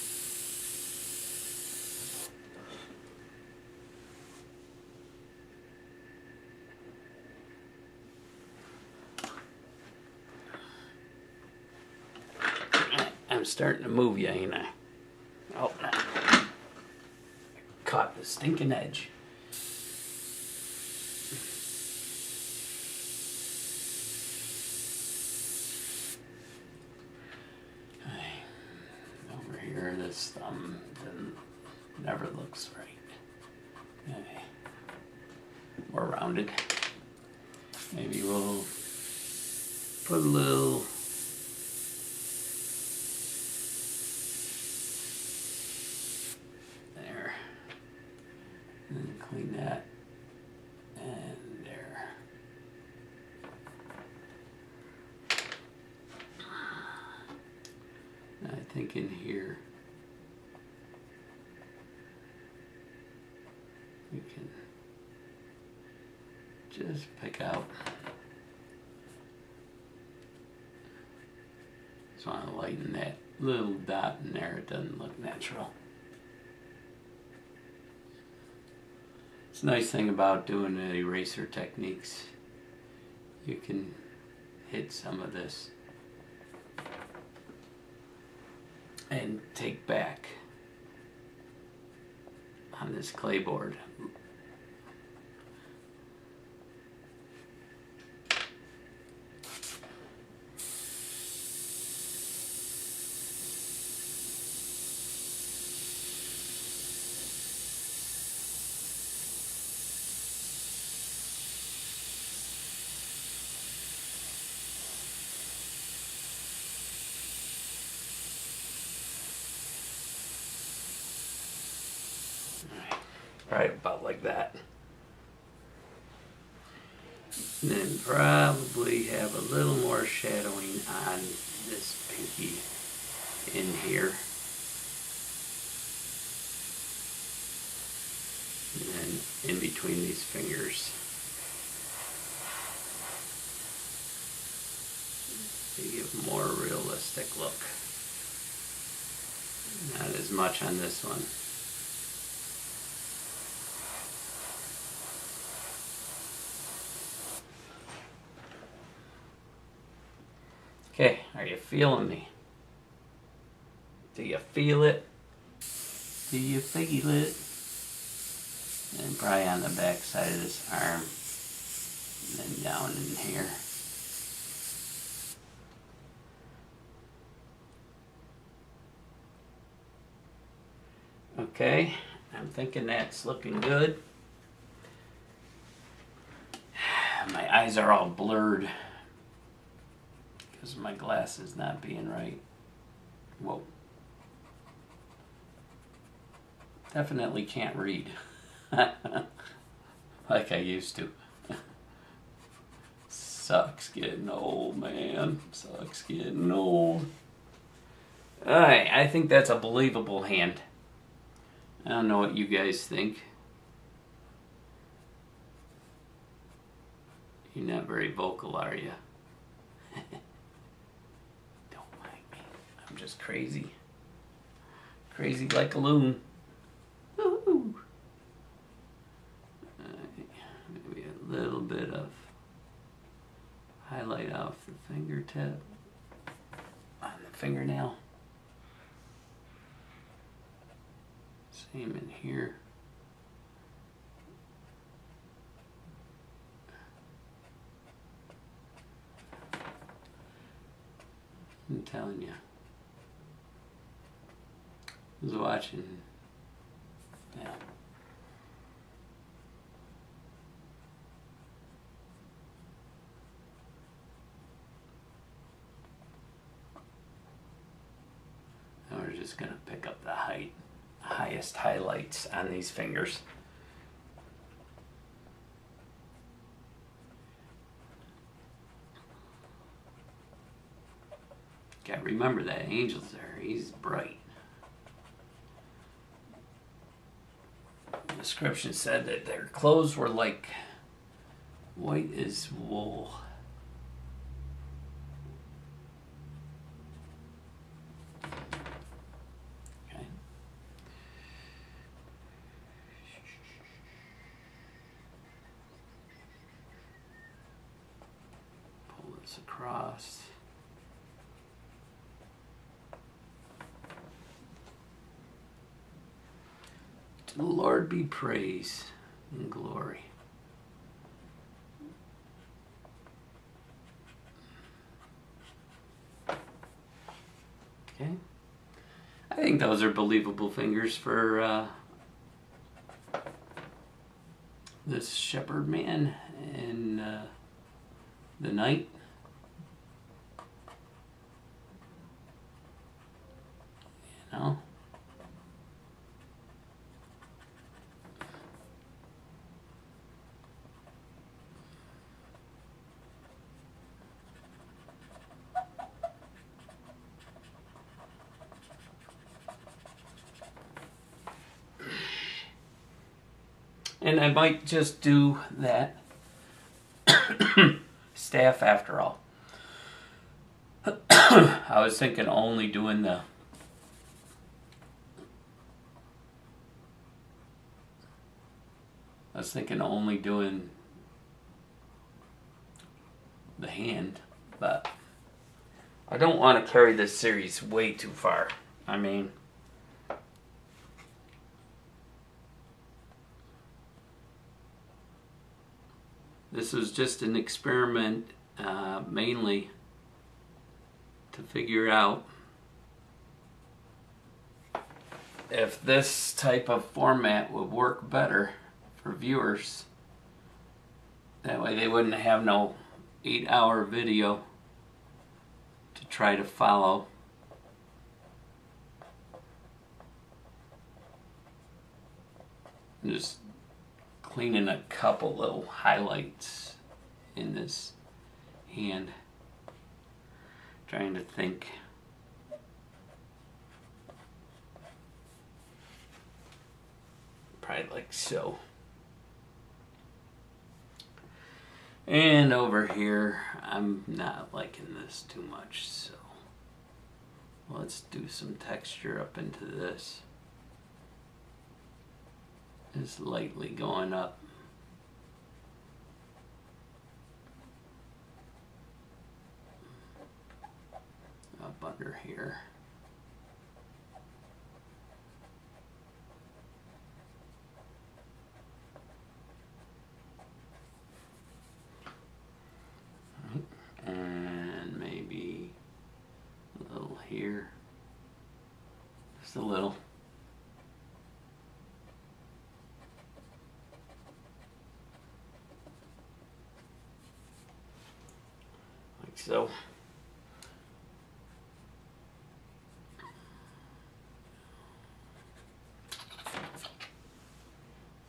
I'm starting to move you, ain't I? Oh, no. Caught the stinking edge. Okay. Over here, this thumb never looks right. Okay. More rounded. Maybe we'll put a little there. And clean that. And there. I think in here we can just pick out. Just want to lighten that little dot in there. It doesn't look natural. It's a nice thing about doing the eraser techniques. You can hit some of this and take back on this Claybord. Right about like that. And then probably have a little more shadowing on this pinky in here. And then in between these fingers. To give a more realistic look. Not as much on this one. Okay, are you feeling me? Do you feel it? Do you feel it? And probably on the back side of this arm. And then down in here. Okay, I'm thinking that's looking good. My eyes are all blurred because my glasses not being right. Whoa. Definitely can't read like I used to. Sucks getting old, man. Sucks getting old. Alright, I think that's a believable hand. I don't know what you guys think. You're not very vocal, are you? Don't mind me. I'm just crazy. Crazy like a loon. Woo-hoo. Maybe a little bit of highlight off the fingertip on the fingernail. Same in here. I'm telling you. Who's watching? Yeah. Now we're just gonna pick up the highest highlights on these fingers. Gotta remember that angel's there. He's bright. The description said that their clothes were like white as wool. Okay. Pull this across. To the Lord be praise and glory. Okay. I think those are believable fingers for this shepherd man in the night. You know? And I might just do that staff after all. I was thinking only doing the hand, but I don't want to carry this series way too far. I mean, this was just an experiment, mainly to figure out if this type of format would work better for viewers. That way they wouldn't have no 8-hour video to try to follow. I'm just cleaning a couple little highlights in this hand. Trying to think. Probably like so. And over here, I'm not liking this too much, so let's do some texture up into this. Just lightly going up. darker here. And maybe a little here, just a little. Like so.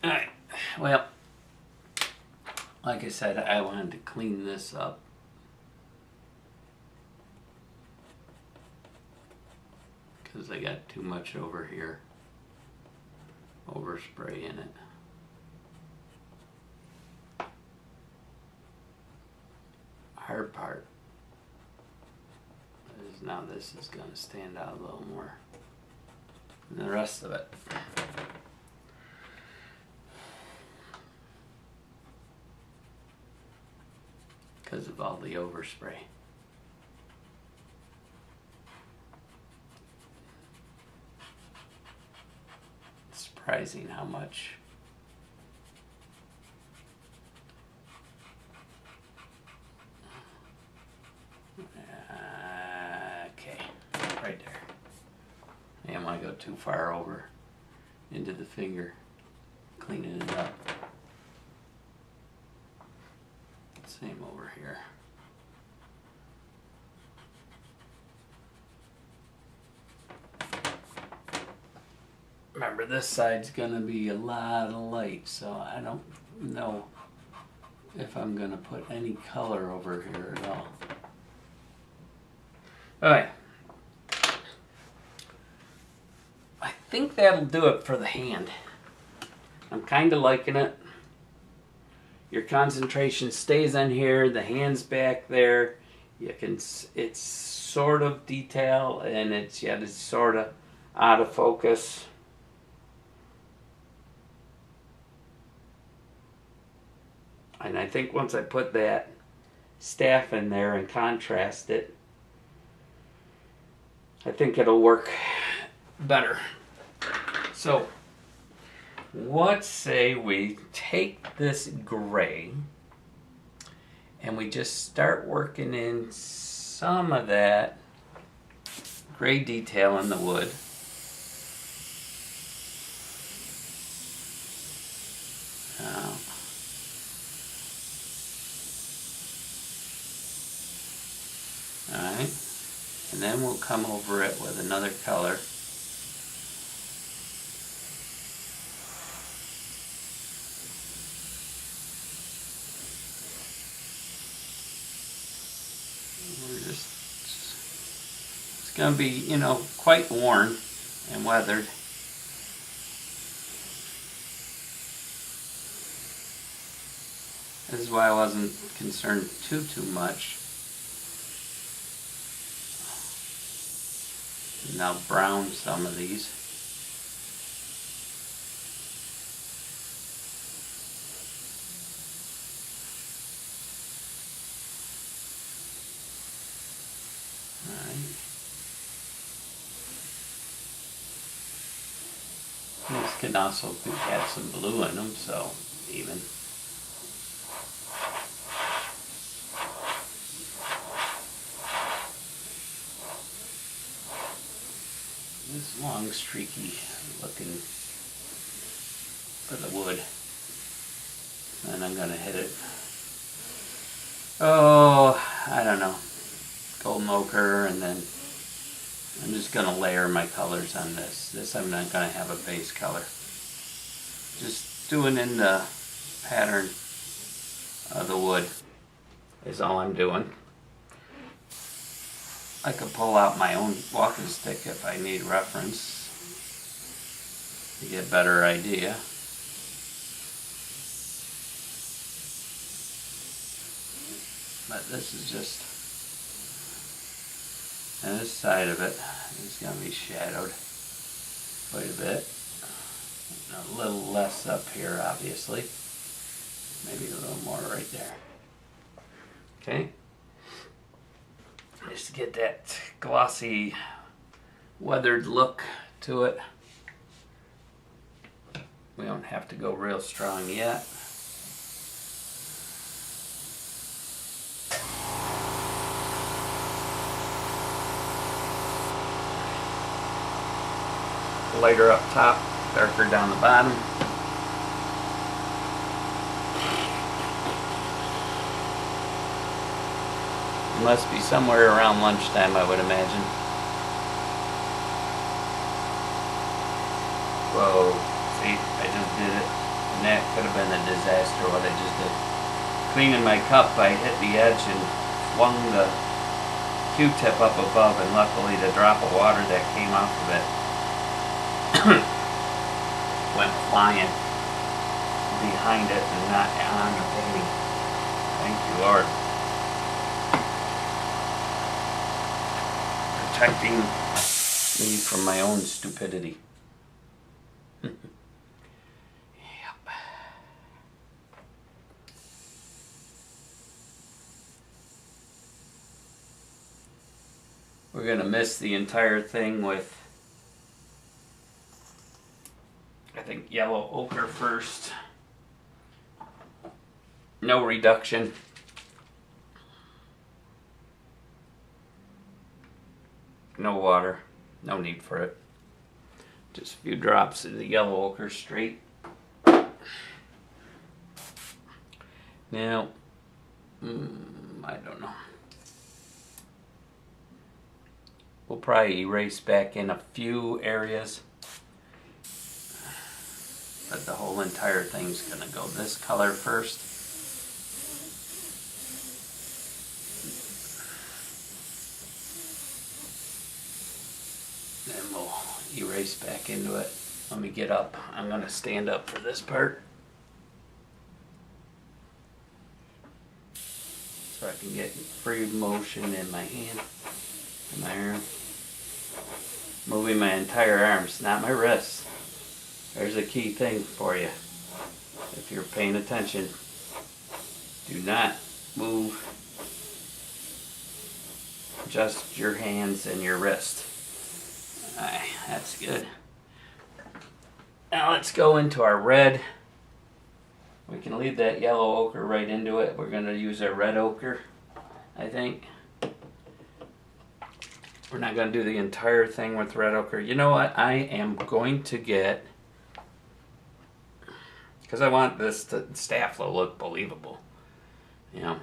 Alright, well, like I said, I wanted to clean this up. Because I got too much over here, overspray in it. Hard part is now this is going to stand out a little more than the rest of it. Because of all the overspray. It's surprising how much okay, right there. I don't want to go too far over into the finger, cleaning it up. Same over here. Remember, this side's gonna be a lot of light, so I don't know if I'm gonna put any color over here at all. Alright. I think that'll do it for the hand. I'm kinda liking it. Your concentration stays on here, the hand's back there. You can, it's sort of detail and it's sort of out of focus. And I think once I put that staff in there and contrast it, I think it'll work better. So, what say we take this gray and we just start working in some of that gray detail in the wood. Alright, and then we'll come over it with another color. It's going to be, you know, quite worn and weathered. This is why I wasn't concerned too much. Now brown some of these. These can also have some blue in them, so even. This long streaky looking for the wood. And I'm gonna hit it. Oh, I don't know. Golden ochre, and then I'm just going to layer my colors on this. This I'm not going to have a base color. Just doing in the pattern of the wood is all I'm doing. I could pull out my own walking stick if I need reference to get a better idea. But this is just, and this side of it is going to be shadowed quite a bit. A little less up here, obviously. Maybe a little more right there. Okay. Just to get that glossy, weathered look to it. We don't have to go real strong yet. Lighter up top, darker down the bottom. It must be somewhere around lunchtime, I would imagine. Whoa, see, I just did it. And that could have been a disaster, what I just did. Cleaning my cup, I hit the edge and flung the Q-tip up above, and luckily the drop of water that came off of it went flying behind it and not on the painting. Thank you, Lord. Protecting me from my own stupidity. Yep. We're gonna miss the entire thing with, I think, yellow ochre first. No reduction. No water. No need for it. Just a few drops of the yellow ochre straight. Now, I don't know. We'll probably erase back in a few areas. But the whole entire thing's gonna go this color first. Then we'll erase back into it. Let me get up. I'm gonna stand up for this part, so I can get free motion in my hand and my arm. Moving my entire arms, not my wrists. There's a key thing for you. If you're paying attention, do not move just your hands and your wrist. Alright, that's good. Now let's go into our red. We can leave that yellow ochre right into it. We're going to use our red ochre, I think. We're not going to do the entire thing with red ochre. You know what? I am going to get, because I want this staff to look believable. You know,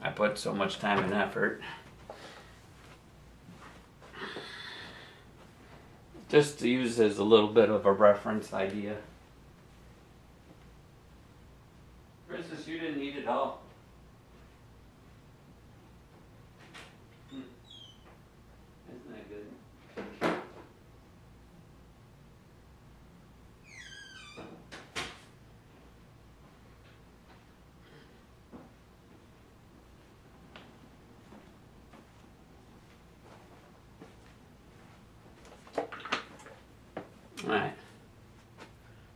I put so much time and effort. Just to use as a little bit of a reference idea. Princess, you didn't eat it all. Isn't that good? Alright,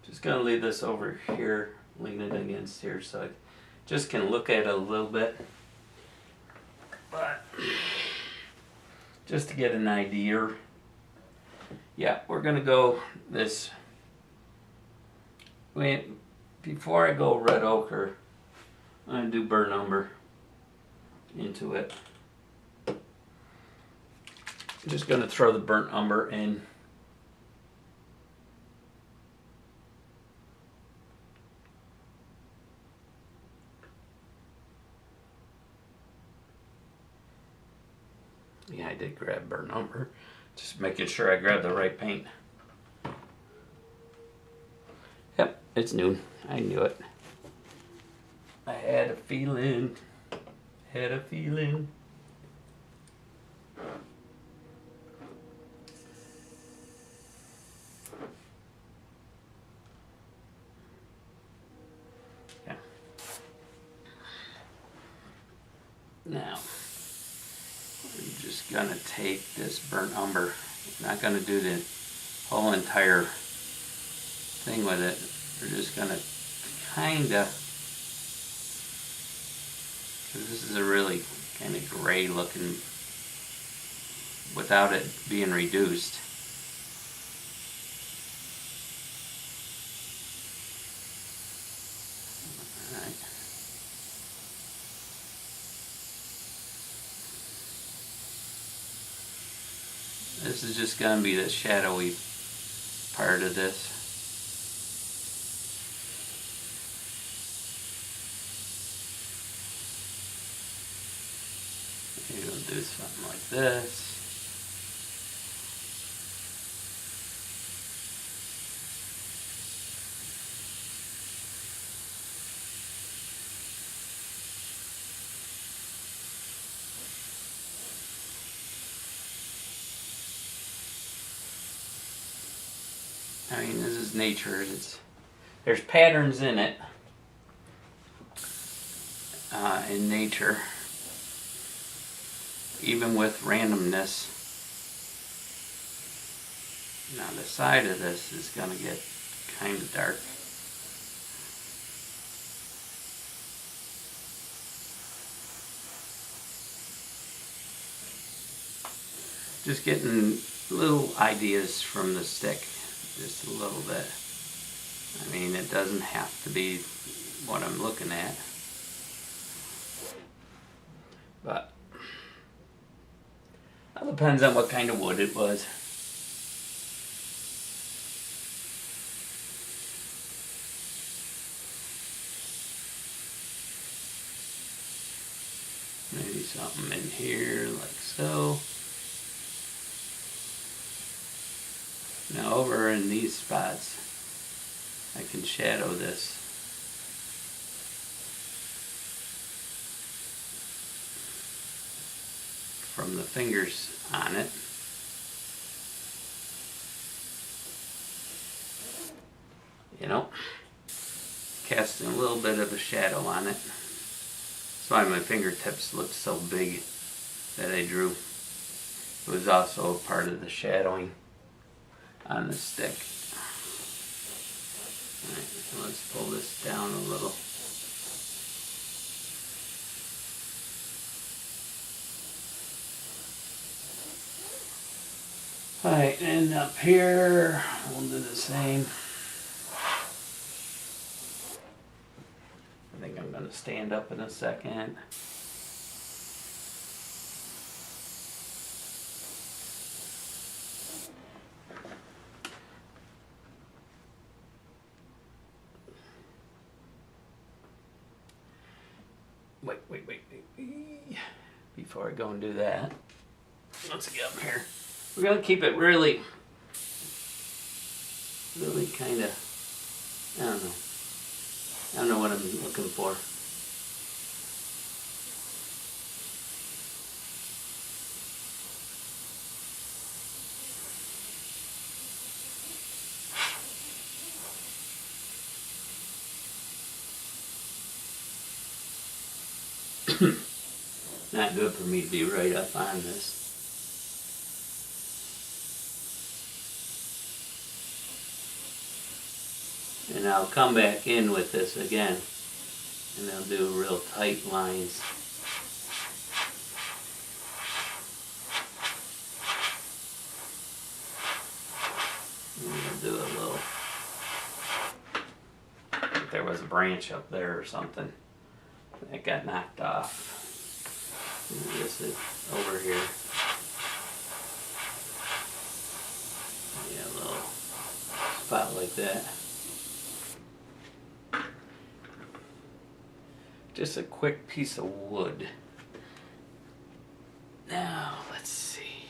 just going to leave this over here, lean it against here so I just can look at it a little bit, but just to get an idea. Yeah, we're going to go this, wait, before I go red ochre, I'm going to do burnt umber into it. I'm just going to throw the burnt umber in. Yeah, I did grab burnt umber. Just making sure I grab the right paint. Yep, it's noon. I knew it. I had a feeling. Had a feeling. Yeah. Now, we're just gonna take this burnt umber. We're not gonna do the whole entire thing with it. We're just gonna kinda, because this is a really kind of gray looking without it being reduced. Alright. This is just going to be the shadowy part of this. Maybe we'll do something like this. I mean, this is nature. There's patterns in it, in nature, even with randomness. Now the side of this is going to get kind of dark. Just getting little ideas from the stick, just a little bit. I mean, it doesn't have to be what I'm looking at, but it depends on what kind of wood it was. Maybe something in here like so. Now over in these spots, I can shadow this. From the fingers on it. You know, casting a little bit of a shadow on it. That's why my fingertips look so big that I drew. It was also a part of the shadowing on the stick. Alright, so let's pull this down a little. Alright, and up here, we'll do the same. I think I'm going to stand up in a second. Wait. Before I go and do that, let's get up here. We're going to keep it really kind of, I don't know what I'm looking for. Not good for me to be right up on this. And I'll come back in with this again, and I'll do real tight lines. And I'll do a little, I think there was a branch up there or something that got knocked off. And this is over here. Yeah, a little spot like that. Just a quick piece of wood. Now, let's see.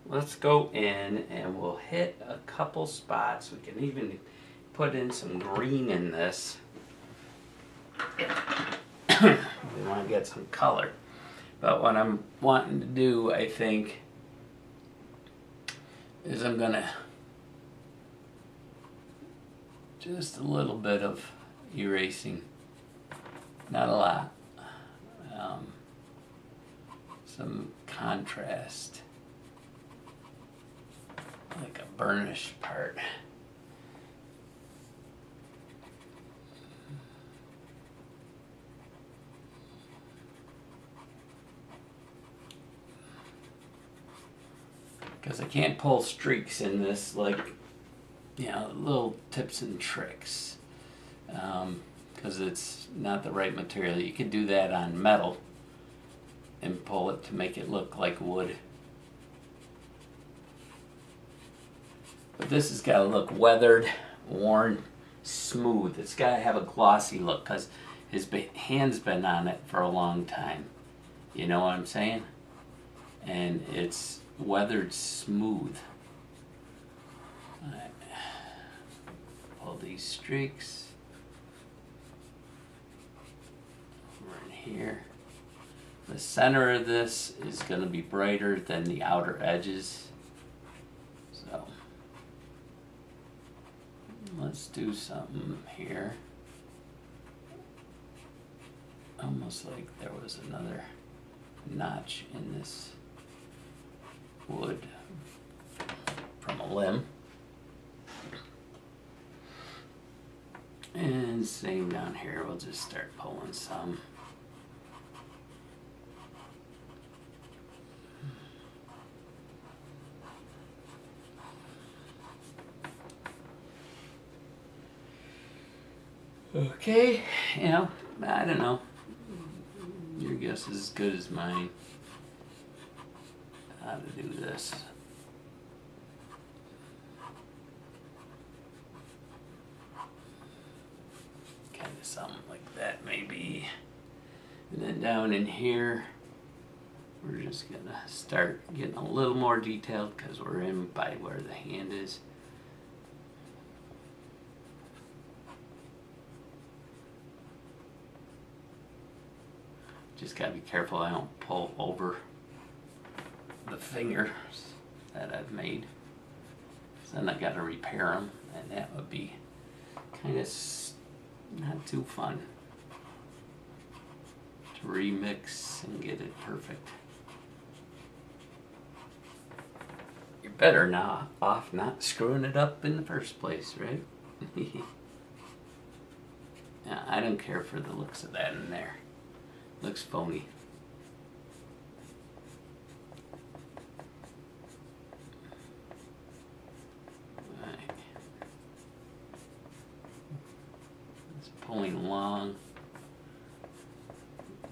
Let's go in and we'll hit a couple spots. We can even put in some green in this. We want to get some color. But what I'm wanting to do, I think, is I'm going to just a little bit of erasing, not a lot, some contrast, like a burnished part. because I can't pull streaks in this, like, you know, little tips and tricks, because it's not the right material. You can do that on metal and pull it to make it look like wood. But this has got to look weathered, worn, smooth. It's got to have a glossy look because his hand's been on it for a long time. You know what I'm saying? And it's weathered smooth. All right. Pull these streaks over in here. The center of this is going to be brighter than the outer edges. So let's do something here. Almost like there was another notch in this wood from a limb. And same down here, we'll just start pulling some. Okay, you know, I don't know. Your guess is as good as mine how to do this. Kind of something like that maybe. And then down in here, we're just gonna start getting a little more detailed because we're in by where the hand is. Just gotta be careful I don't pull over the fingers that I've made. So then I gotta repair them, and that would be kind of not too fun to remix and get it perfect. You're better now off not screwing it up in the first place, right? Yeah, I don't care for the looks of that in there. Looks phony. Right. It's pulling along.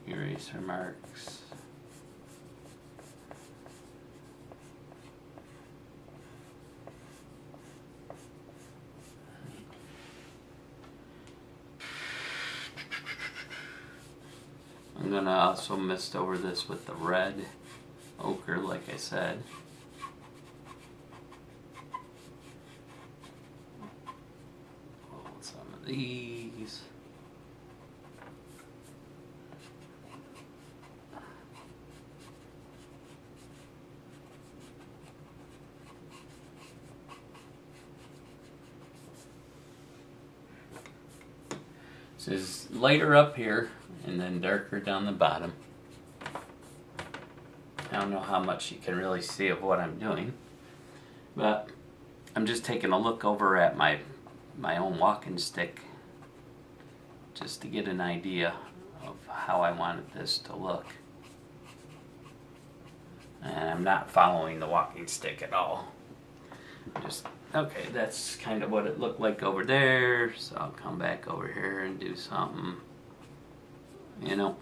Eraser marks. I'm gonna also mist over this with the red ochre, like I said. Pull some of these. This is lighter up here and then darker down the bottom. I don't know how much you can really see of what I'm doing, but I'm just taking a look over at my own walking stick just to get an idea of how I wanted this to look. And I'm not following the walking stick at all. Just, okay, that's kind of what it looked like over there, so I'll come back over here and do something, you know.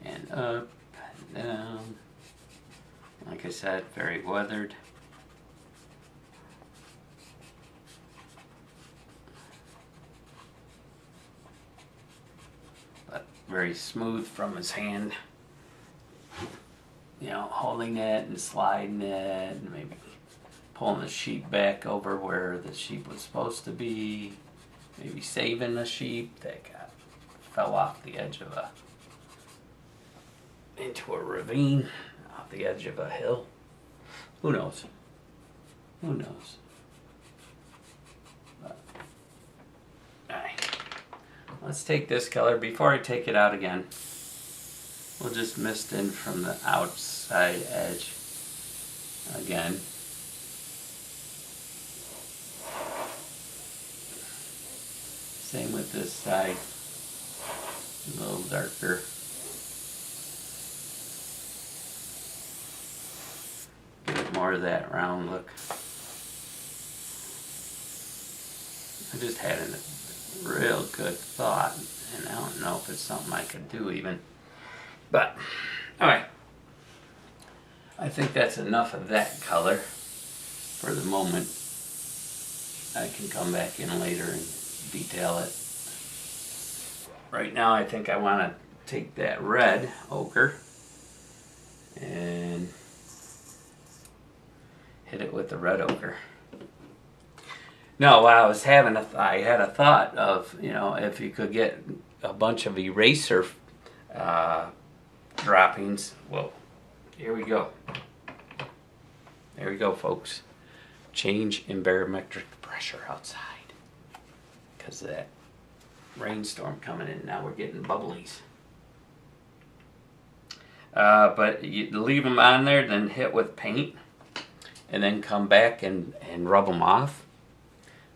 And up and down. Like I said, very weathered. But very smooth from his hand. You know, holding it and sliding it and maybe pulling the sheep back over where the sheep was supposed to be. Maybe saving a sheep that fell off the edge of into a ravine, off the edge of a hill. Who knows? Who knows? But, let's take this color. Before I take it out again, we'll just mist in from the outside edge again. Same with this side, a little darker. Get more of that round look. I just had a real good thought, and I don't know if it's something I could do even. But, alright. I think that's enough of that color for the moment. I can come back in later and detail it. Right now I think I want to take that red ochre and hit it with the red ochre. No, while I was having I had a thought of, you know, if you could get a bunch of eraser droppings. Well, here we go. There we go, folks. Change in barometric pressure outside because of that rainstorm coming in. Now we're getting bubblies. But you leave them on there, then hit with paint, and then come back and rub them off.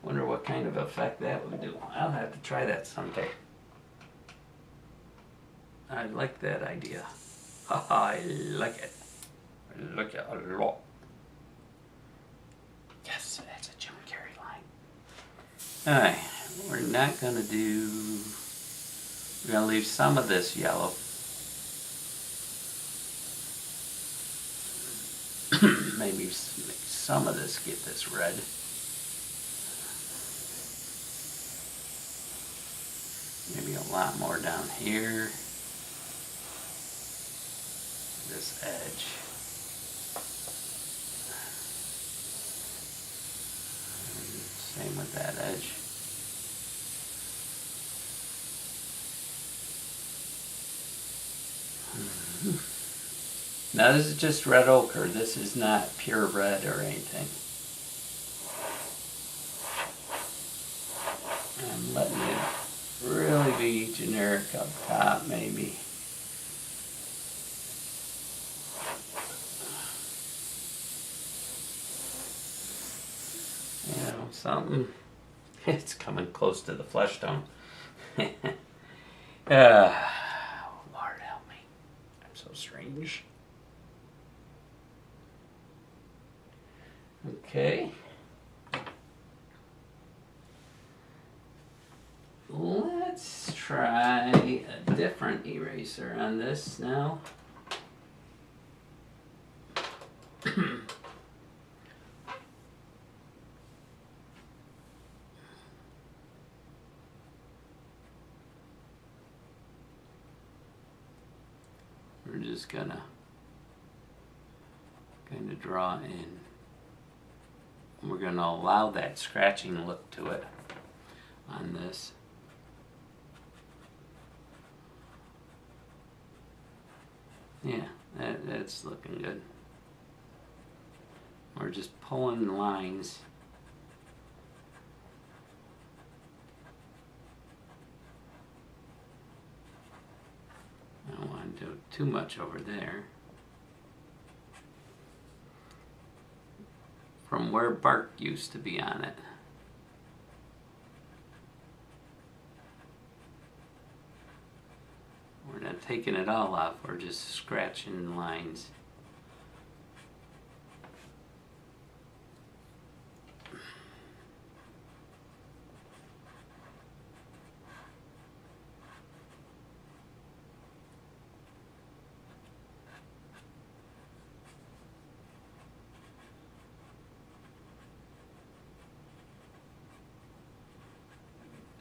Wonder what kind of effect that would do. I'll have to try that someday. I like that idea. I like it. I like it a lot. Yes, that's a Jim Carrey line. Alright, we're not going to do... We're going to leave some of this yellow. Maybe make some of this get this red. Maybe a lot more down here. This edge. Same with that edge. Now this is just red ochre. This is not pure red or anything. I'm letting it really be generic up top, maybe. You know, something. It's coming close to the flesh tone. Lord help me. I'm so strange. Okay. Let's try a different eraser on this now. We're just gonna kind of draw in. We're gonna allow that scratching look to it on this. Yeah, that's looking good. We're just pulling lines. I don't want to do too much over there. From where bark used to be on it. We're not taking it all off, we're just scratching lines.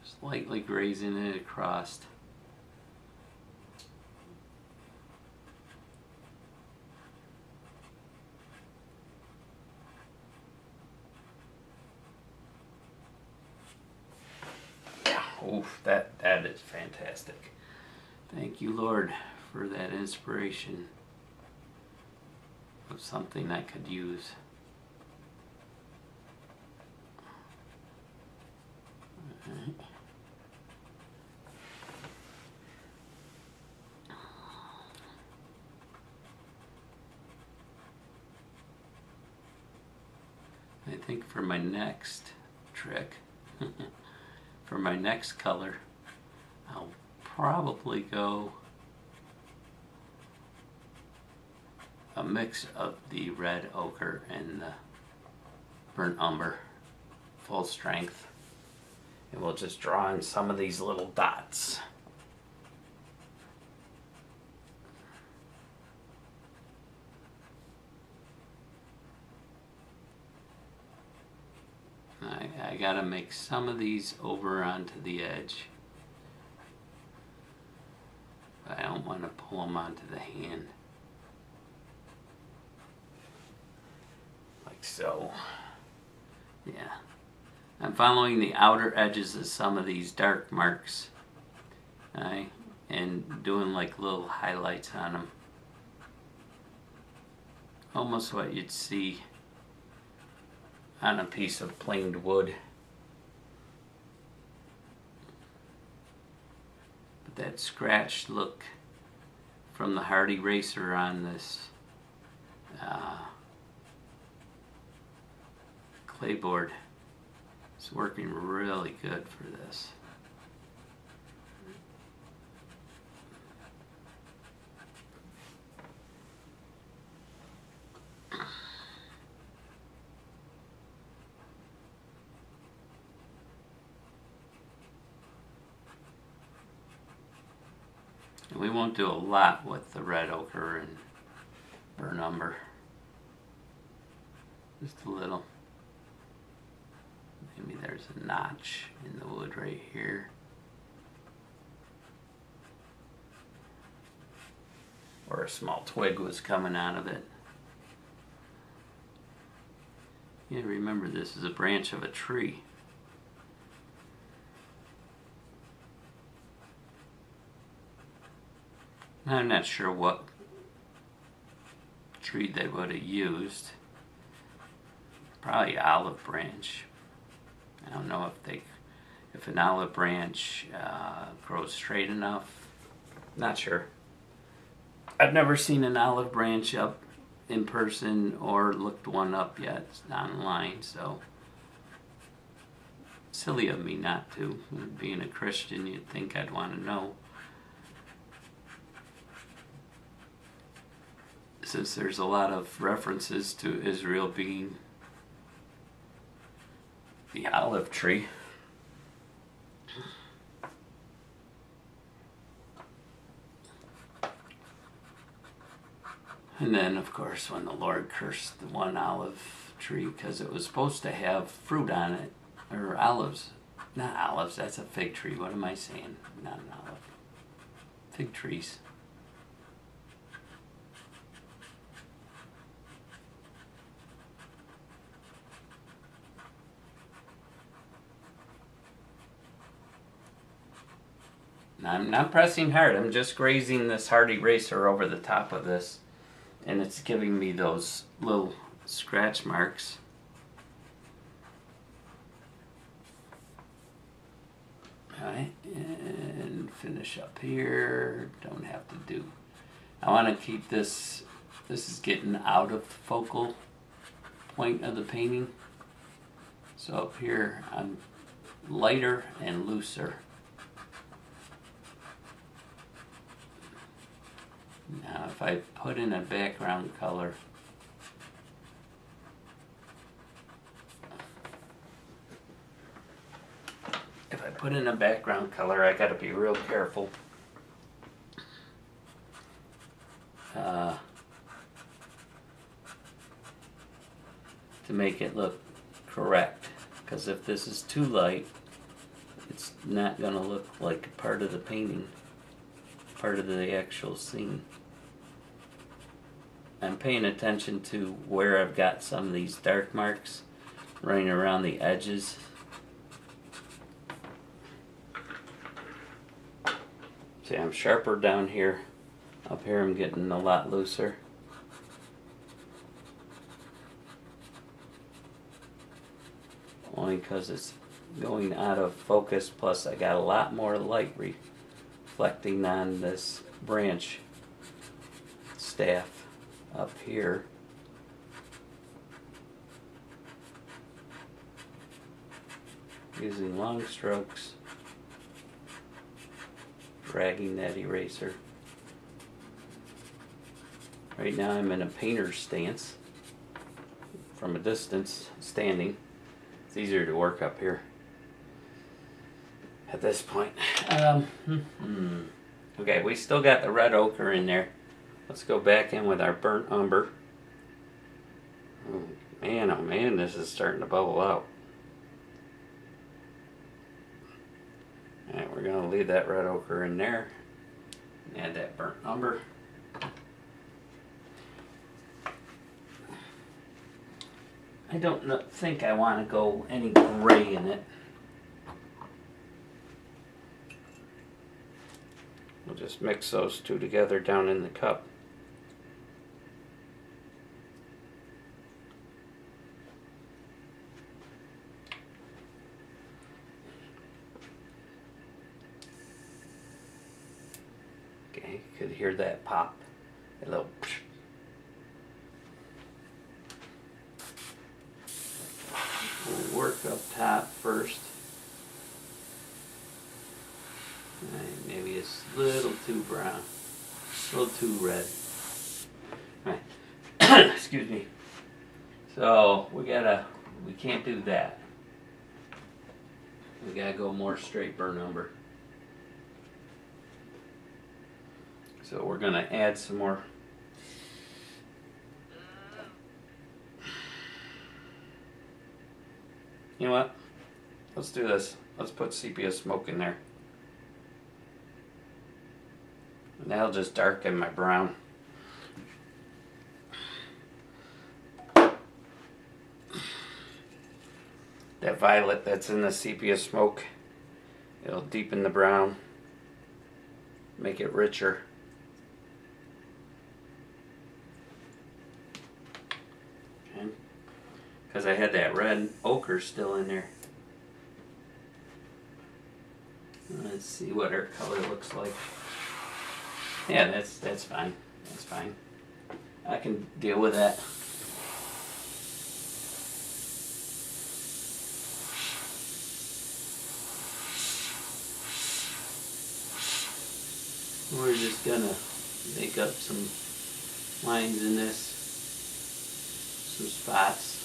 Just lightly grazing it across. Oof, that is fantastic. Thank you, Lord, for that inspiration of something I could use. All right. I think for my next trick, for my next color, I'll probably go a mix of the red ochre and the burnt umber, full strength, and we'll just draw in some of these little dots. I gotta make some of these over onto the edge, but I don't want to pull them onto the hand. Like so. Yeah. I'm following the outer edges of some of these dark marks, and doing like little highlights on them. Almost what you'd see on a piece of planed wood. But that scratched look from the hard eraser on this Claybord is working really good for this. And we won't do a lot with the red ochre and burnt umber. Just a little. Maybe there's a notch in the wood right here. Or a small twig was coming out of it. Yeah, remember this is a branch of a tree. I'm not sure what tree they would have used. Probably olive branch. I don't know if an olive branch grows straight enough. Not sure. I've never seen an olive branch up in person or looked one up yet online, so silly of me not to. Being a Christian, you'd think I'd want to know. Since there's a lot of references to Israel being the olive tree. And then, of course, when the Lord cursed the one olive tree because it was supposed to have fruit on it, or olives. Not olives, that's a fig tree. What am I saying? Not an olive. Fig trees. I'm not pressing hard, I'm just grazing this hard eraser over the top of this, and it's giving me those little scratch marks. Alright, and finish up here. Don't have to do. I want to keep this is getting out of the focal point of the painting. So up here I'm lighter and looser. Now if I put in a background color, I gotta be real careful. To make it look correct, because if this is too light, it's not gonna look like part of the painting, part of the actual scene. I'm paying attention to where I've got some of these dark marks running around the edges. See, I'm sharper down here. Up here I'm getting a lot looser. Only because it's going out of focus, plus I got a lot more light reflecting on this branch staff up here. using long strokes, dragging that eraser. Right now I'm in a painter's stance, from a distance, standing. It's easier to work up here at this point. Okay, we still got the red ochre in there. Let's go back in with our burnt umber. Oh man, this is starting to bubble out. Alright, we're going to leave that red ochre in there. Add that burnt umber. I don't think I want to go any gray in it. We'll just mix those two together down in the cup. Okay, you could hear that pop. A little psh. We'll work up top first. Right, maybe it's a little too brown, a little too red. Right. Excuse me. So we can't do that. We gotta go more straight burnt umber. So we're gonna add some more. You know what? Let's do this. Let's put sepia smoke in there. And that'll just darken my brown. That violet that's in the sepia smoke, it'll deepen the brown, make it richer. Okay. Because I had that red ochre still in there. Let's see what our color looks like. Yeah, that's fine. That's fine. I can deal with that. We're just gonna make up some lines in this, some spots.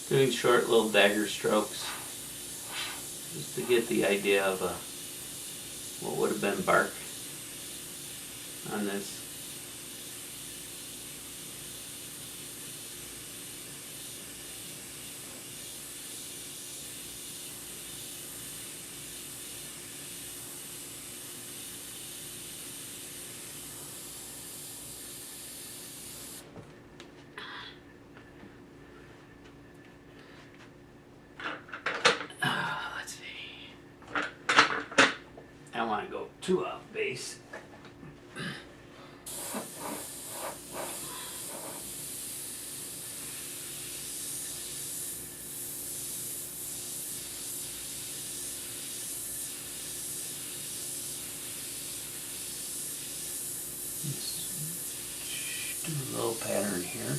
Doing short little dagger strokes just to get the idea of what would have been bark on this. I don't want to go too off base. Let's do a little pattern here.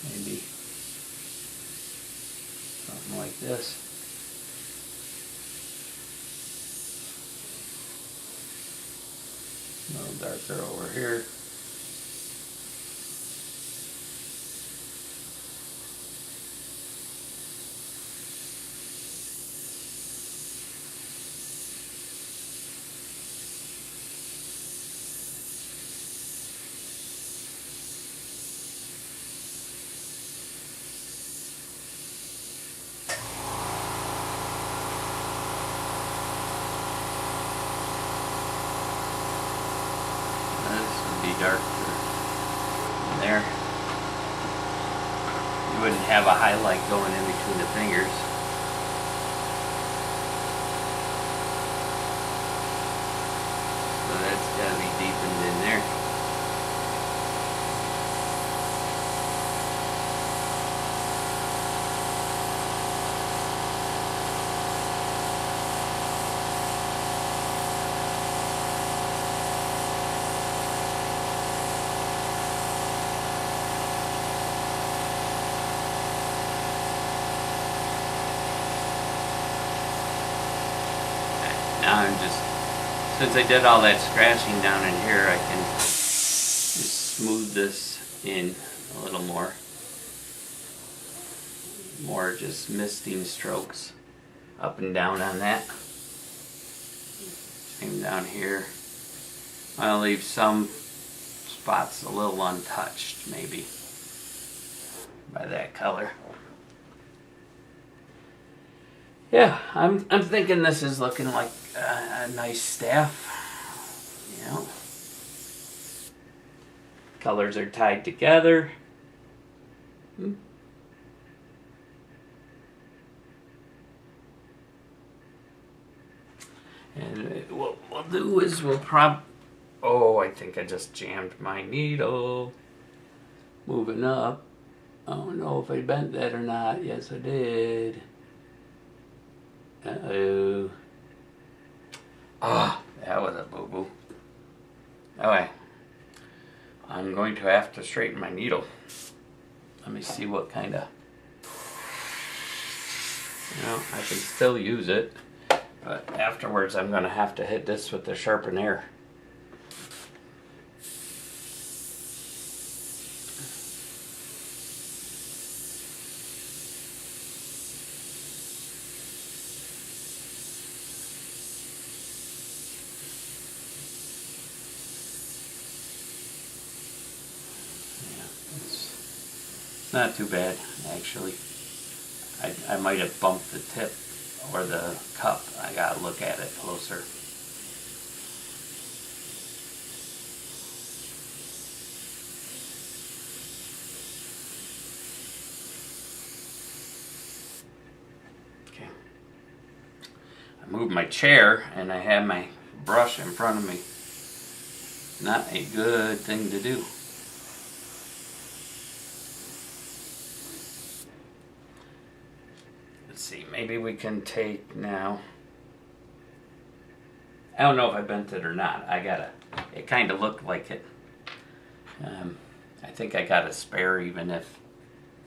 Maybe something like this. A little darker over here. Darker in there. You wouldn't have a highlight going in between the fingers. So that's got to be deepened in there. Now I'm just, since I did all that scratching down in here, I can just smooth this in a little more. More just misting strokes up and down on that. Same down here. I'll leave some spots a little untouched, maybe, by that color. Yeah, I'm thinking this is looking like a nice staff. You know, colors are tied together. And what we'll do is oh, I think I just jammed my needle. Moving up. I don't know if I bent that or not. Yes, I did. Uh-oh. Ah, that was a boo-boo. Okay. I'm going to have to straighten my needle. Let me see what kind of... I can still use it, but afterwards I'm going to have to hit this with the sharpener. Not too bad, actually. I might have bumped the tip or the cup. I gotta look at it closer. Okay. I moved my chair and I had my brush in front of me. Not a good thing to do. Let's see, maybe we can take now. I don't know if I bent it or not. It kind of looked like it. I think I got a spare even if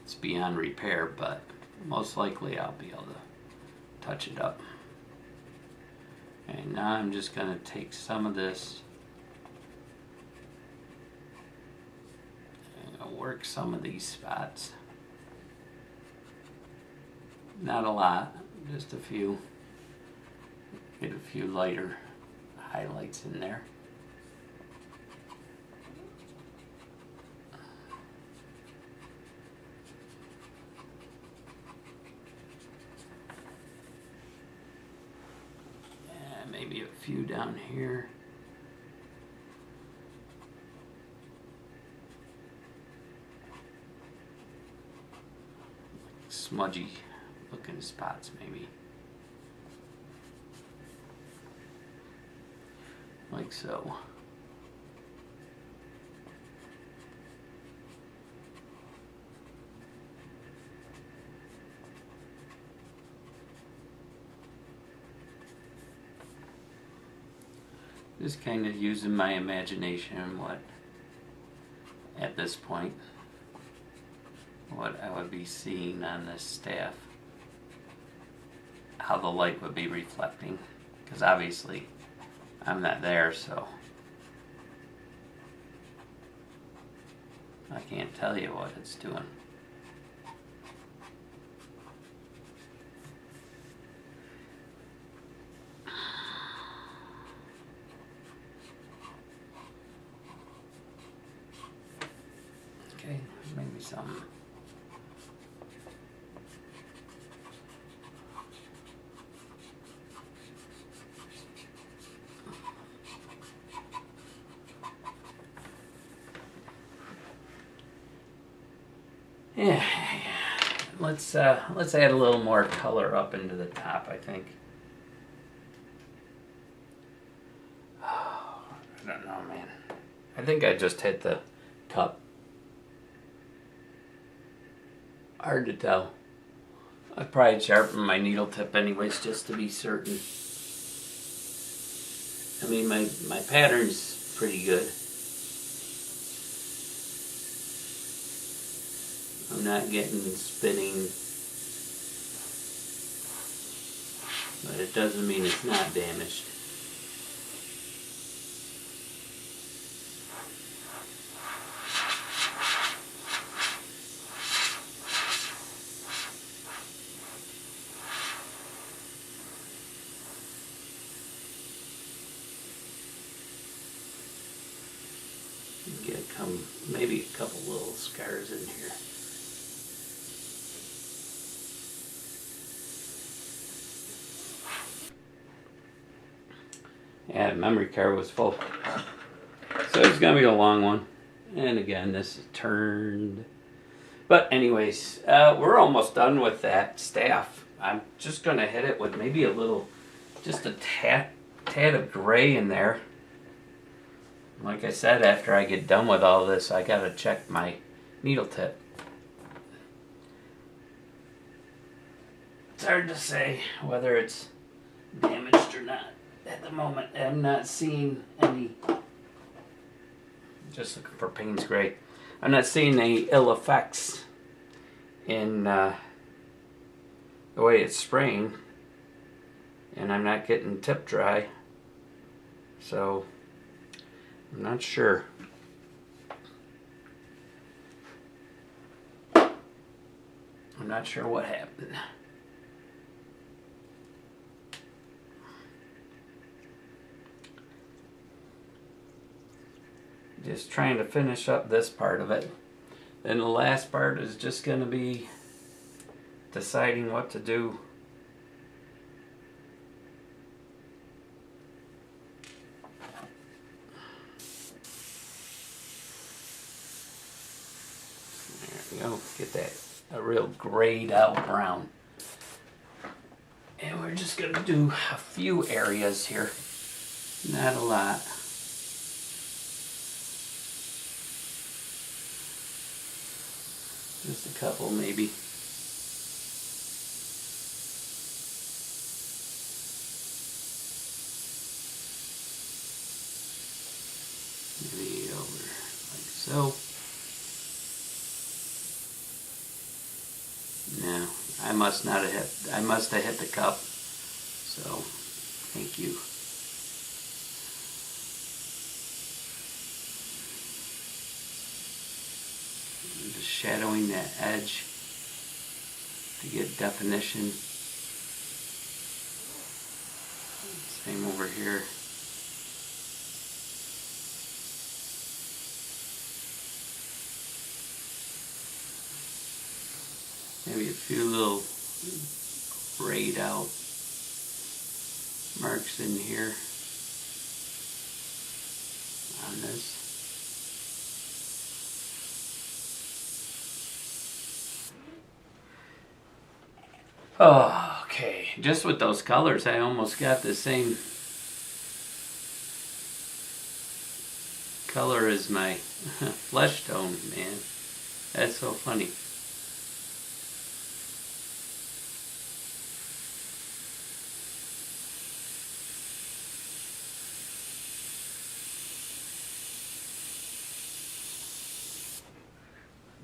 it's beyond repair, but most likely I'll be able to touch it up. And now I'm just going to take some of this and I'll work some of these spots. Not a lot, just a few. Get a few lighter highlights in there. And maybe a few down here. Smudgy looking spots, maybe. Like so. Just kind of using my imagination at this point, what I would be seeing on this staff. How the light would be reflecting, because obviously I'm not there, so I can't tell you what it's doing. Okay, maybe some. Yeah, let's add a little more color up into the top, I think. Oh, I don't know, man. I think I just hit the cup. Hard to tell. I'd probably sharpen my needle tip anyways, just to be certain. I mean, my pattern's pretty good. I'm not getting spinning, but it doesn't mean it's not damaged. Get maybe a couple little scars in here. Yeah, the memory card was full. So it's gonna be a long one. And again, this is turned. But anyways, we're almost done with that staff. I'm just gonna hit it with maybe a little, just a tad of gray in there. Like I said, after I get done with all this, I gotta check my needle tip. It's hard to say whether it's damaged or not. At the moment, I'm not seeing any, just looking for Payne's Gray. I'm not seeing any ill effects in the way it's spraying, and I'm not getting tip dry, so I'm not sure. I'm not sure what happened. Just trying to finish up this part of it. Then the last part is just going to be deciding what to do. There we go. Get that a real grayed out brown. And we're just going to do a few areas here. Not a lot. Just a couple, maybe. Maybe over like so. No, I must not have hit. I must have hit the cup. So, thank you. Just shadowing that edge to get definition. Same over here. Maybe a few little grayed out marks in here on this. Oh, okay. Just with those colors, I almost got the same color as my flesh tone, man. That's so funny.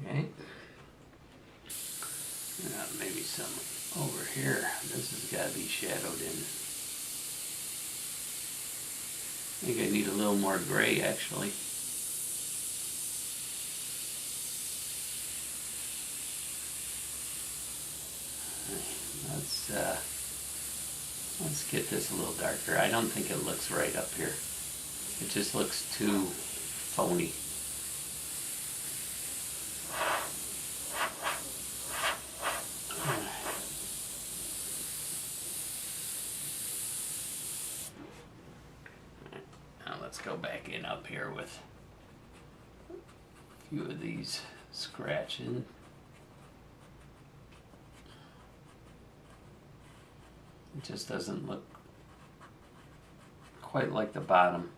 Okay. Maybe some over here. This has got to be shadowed in. I think I need a little more gray, actually. Let's get this a little darker. I don't think it looks right up here. It just looks too phony. Let's go back in up here with a few of these scratching. It just doesn't look quite like the bottom.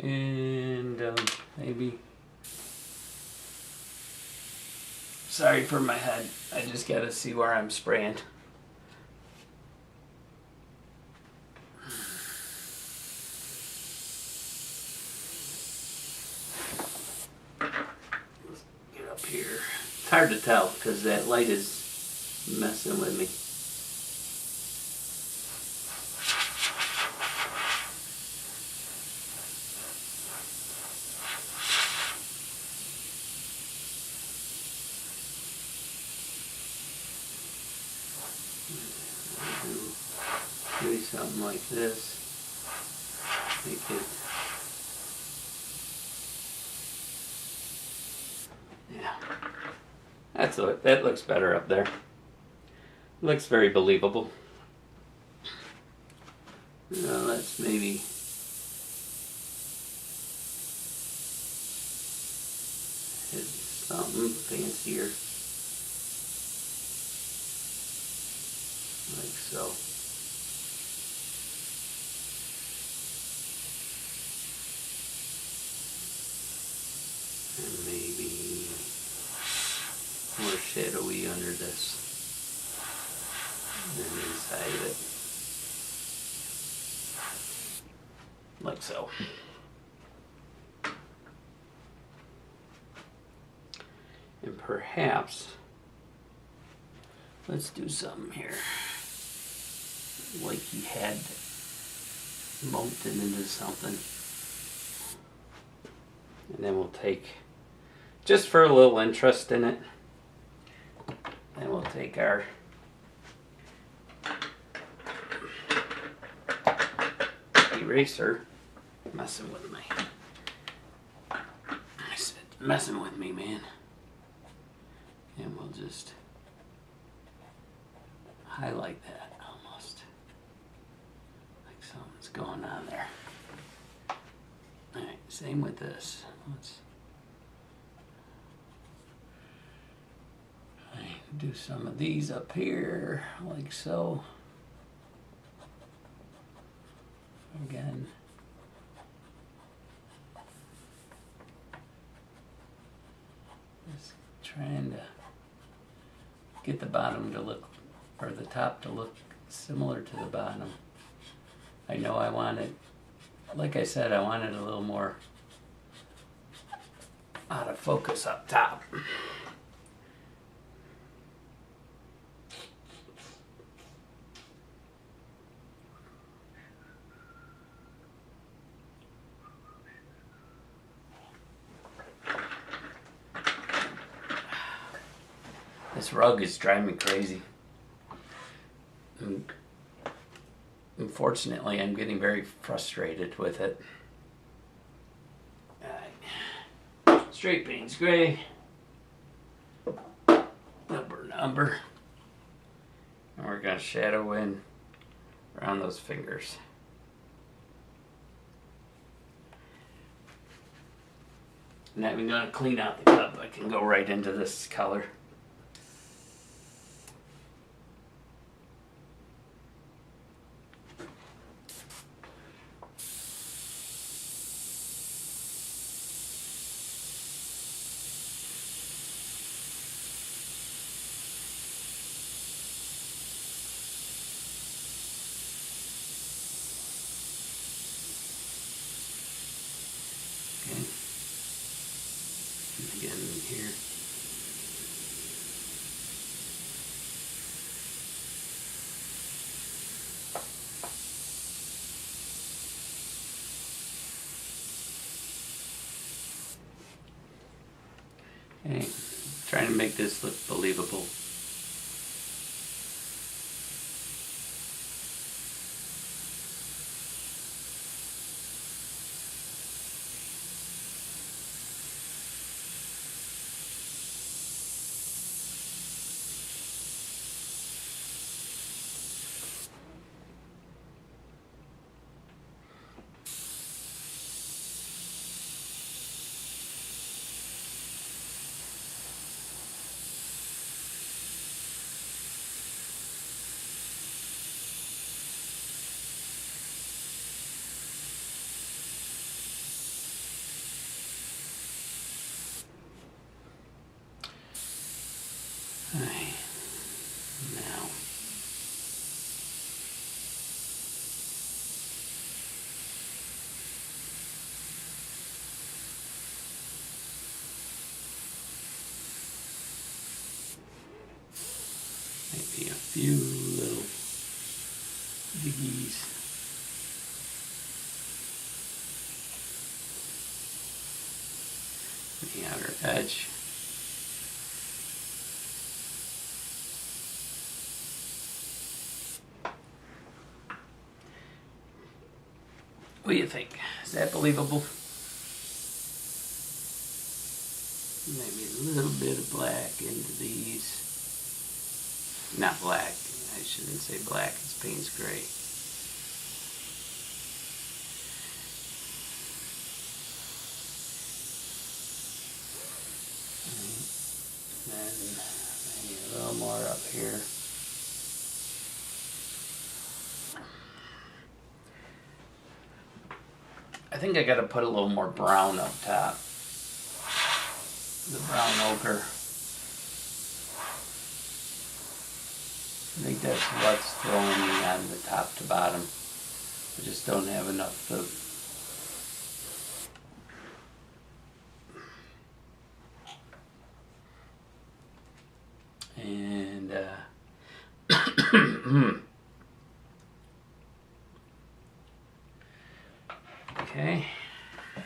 And maybe, sorry for my head, I just gotta see where I'm spraying. Let's get up here. It's hard to tell because that light is messing with me. Do something like this. Make it, yeah. That looks better up there. Looks very believable. Now let's maybe hit something fancier, like so. And maybe more shadowy under this than inside of it. Like so. And perhaps, let's do something here. Like he had molten into something. And then we'll take, just for a little interest in it, then we'll take our eraser, messing with me. I said, messing with me, man. And we'll just highlight that almost. Like something's going on there. Alright, same with this. Let's do some of these up here, like so. Again. Just trying to get the bottom to look, or the top to look similar to the bottom. I know I want it, like I said, I want it a little more out of focus up top. This rug is driving me crazy. Unfortunately, I'm getting very frustrated with it. Alright. Straight Payne's Gray. Number. And we're going to shadow in around those fingers. I'm not even going to clean out the cup. I can go right into this color. Again here. Okay, trying to make this look believable. Okay. Now, maybe a few little diggies. The outer edge. What do you think? Is that believable? Maybe a little bit of black into these. Not black. I shouldn't say black. It's Payne's gray. And maybe a little more up here. I think I got to put a little more brown up top. The brown ochre. I think that's what's throwing me on the top to bottom. I just don't have enough to. And okay. I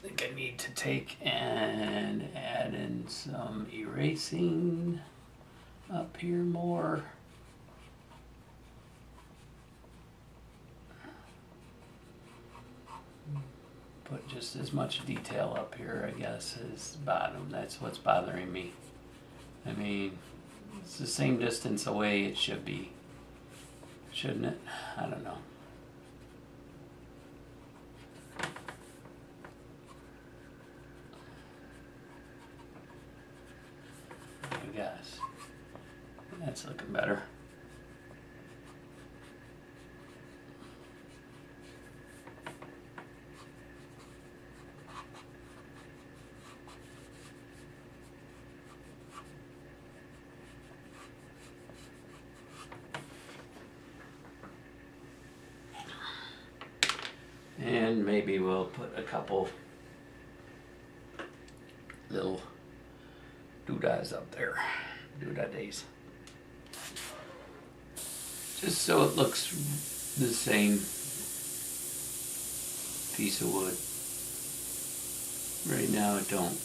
think I need to take and add in some erasing up here more. Put just as much detail up here, I guess, as bottom. That's what's bothering me. I mean, it's the same distance away it should be, shouldn't it? I don't know. I guess. That's looking better. And maybe we'll put a couple little doodads up there, doodadays. Just so it looks the same piece of wood. Right now it don't.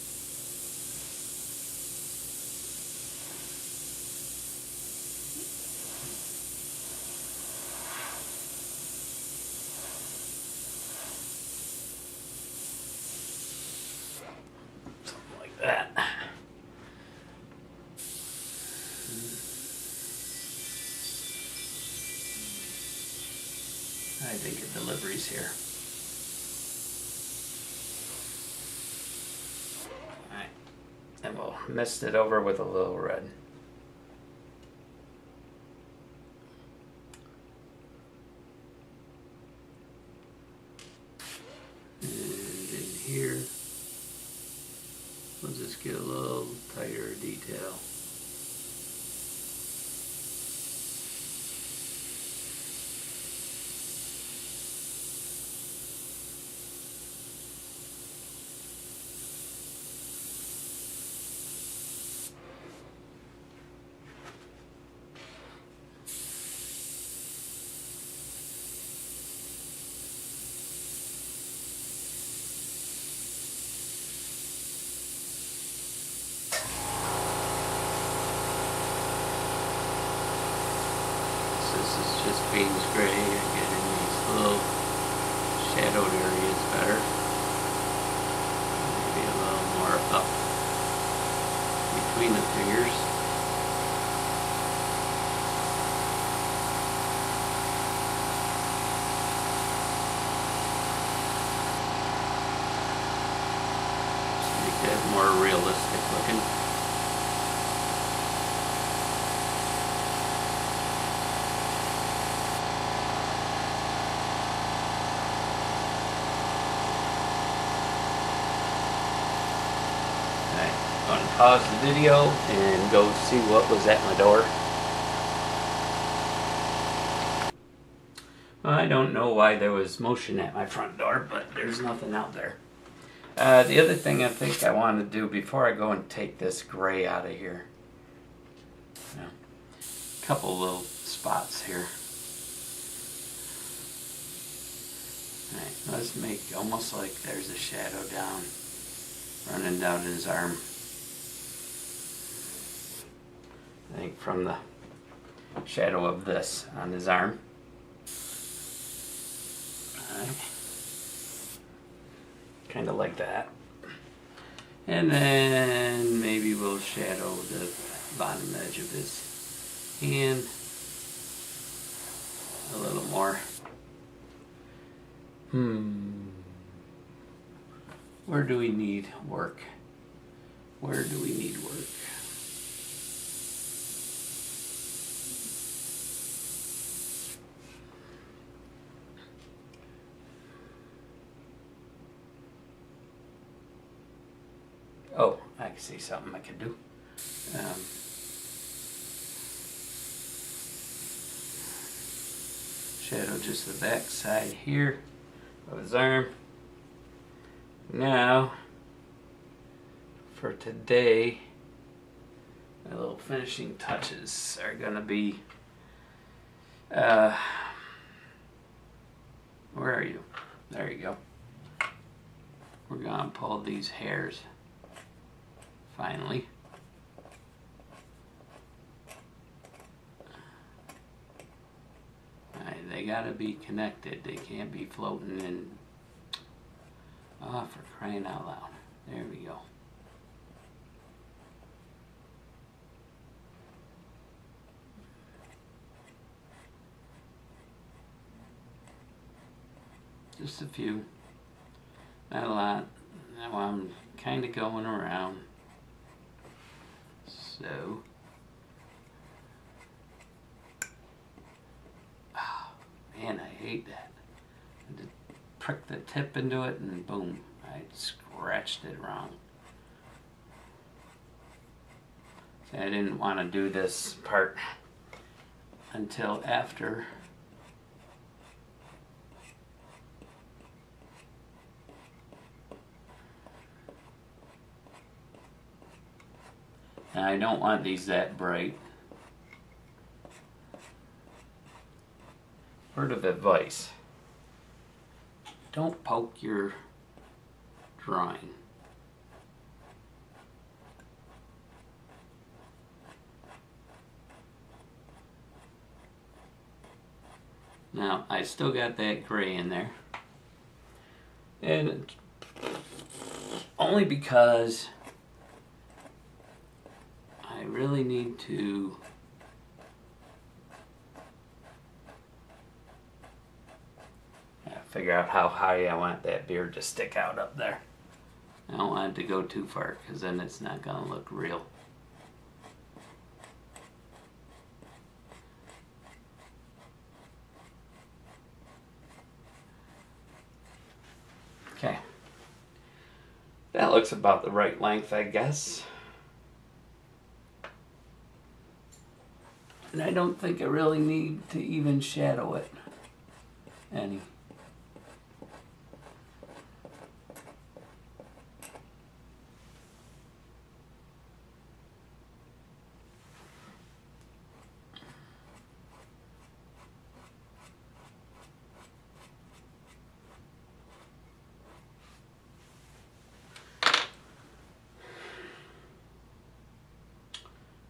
Something like that. I think it delivers here. Alright, and we'll mist it over with a little red. And in here, we'll just get a little tighter detail. This is just Payne's gray. You're getting these little shadowed areas better. Maybe a little more up between the fingers. Make that more realistic looking. Fun. pause the video and go see what was at my door. Well, I don't know why there was motion at my front door, but there's nothing out there. The other thing I think I want to do before I go and take this gray out of here, a couple little spots here. Alright, let's make almost like there's a shadow down, running down his arm. I think from the shadow of this on his arm. Alright. Kind of like that. And then maybe we'll shadow the bottom edge of his hand a little more. Where do we need work? Where do we need work? Oh, I can see something I could do. Shadow just the back side here of his arm. Now, for today, my little finishing touches are gonna be, where are you? There you go. We're gonna pull these hairs, finally. They gotta be connected. They can't be floating in. Oh, for crying out loud. There we go. Just a few. Not a lot. Now I'm kind of going around. So. Man, I hate that. I just prick the tip into it and boom, I scratched it wrong. See, I didn't want to do this part until after and I don't want these that bright. Word of advice, don't poke your drawing. Now, I still got that gray in there. And only because I really need to figure out how high I want that beard to stick out up there. I don't want it to go too far because then it's not going to look real. Okay. That looks about the right length, I guess. And I don't think I really need to even shadow it any.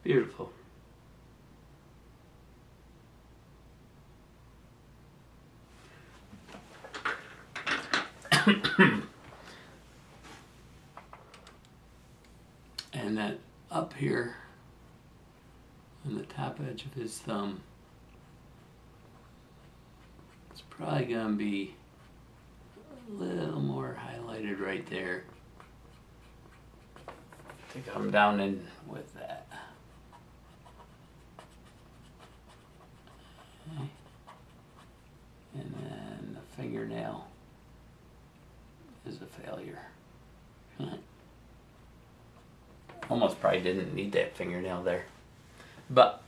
Beautiful. And that up here on the top edge of his thumb, it's probably going to be a little more highlighted right there to come down in with that. Okay. And then the fingernail is a failure. Almost probably didn't need that fingernail there. But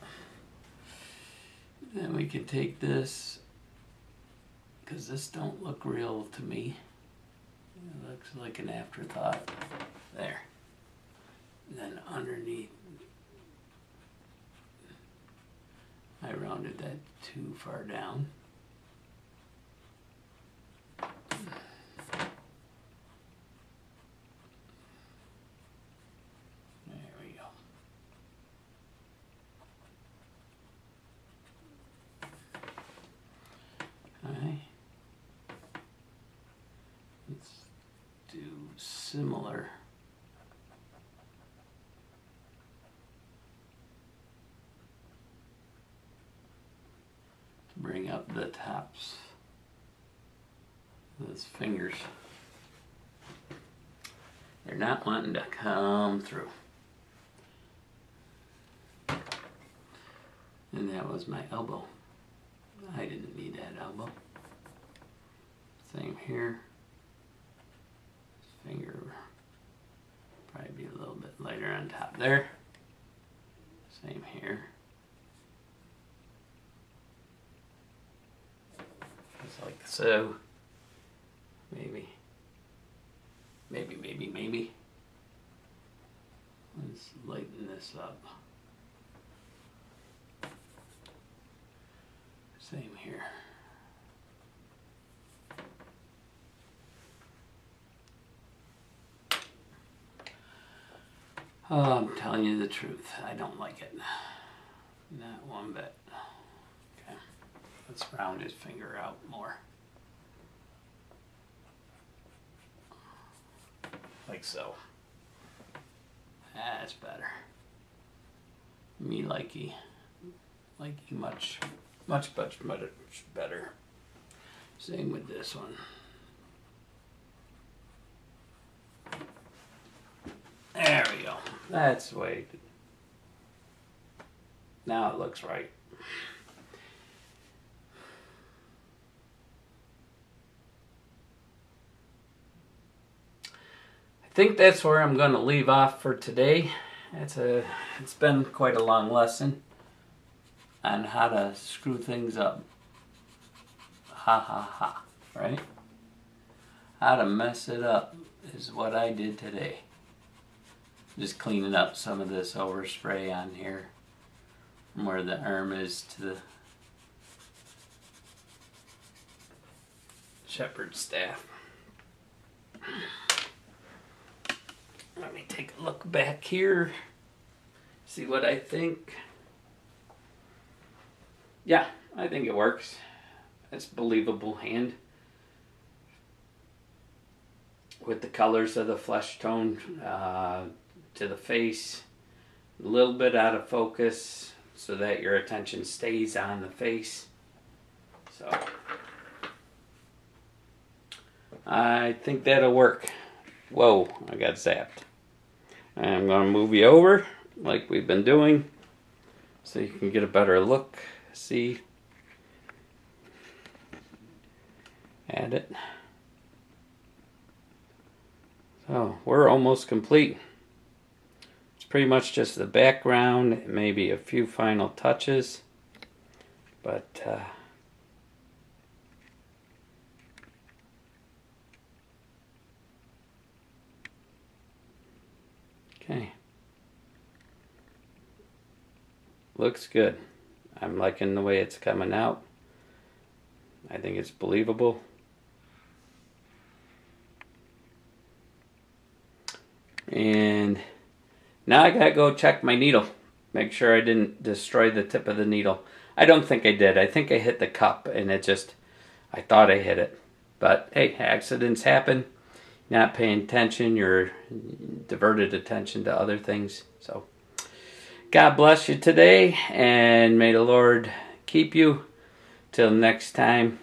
then we can take this, because this don't look real to me. It looks like an afterthought. There. And then underneath, I rounded that too far down. There we go. Alright. Let's do similar. Bring up the tops of those fingers. They're not wanting to come through. And that was my elbow. I didn't need that elbow. Same here. This finger probably be a little bit lighter on top there. Same here. Just like so. Maybe. Let's lighten this up. Same here. Oh, I'm telling you the truth. I don't like it. Not one bit. Okay. Let's round his finger out more. Like so. That's better. Me likey much better. Same with this one. There we go. That's the way. Now it looks right. I think that's where I'm going to leave off for today. It's been quite a long lesson on how to screw things up. Ha ha ha, right? How to mess it up is what I did today. Just cleaning up some of this overspray on here from where the arm is to the shepherd staff. Let me take a look back here, see what I think. Yeah, I think it works. It's believable hand. With the colors of the flesh tone to the face, a little bit out of focus so that your attention stays on the face. So I think that'll work. Whoa, I got zapped. I'm going to move you over like we've been doing so you can get a better look. See? Add it. So we're almost complete. It's pretty much just the background, maybe a few final touches, but okay. Looks good. I'm liking the way it's coming out. I think it's believable. And now I gotta go check my needle. Make sure I didn't destroy the tip of the needle. I don't think I did. I think I hit the cup and I thought I hit it. But hey, accidents happen. You're not paying attention. You're diverted attention to other things. So God bless you today, and may the Lord keep you till next time.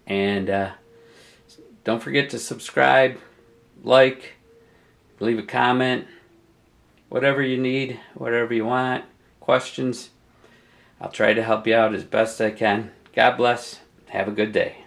And don't forget to subscribe, like, leave a comment, whatever you need, whatever you want, questions. I'll try to help you out as best I can. God bless. Have a good day.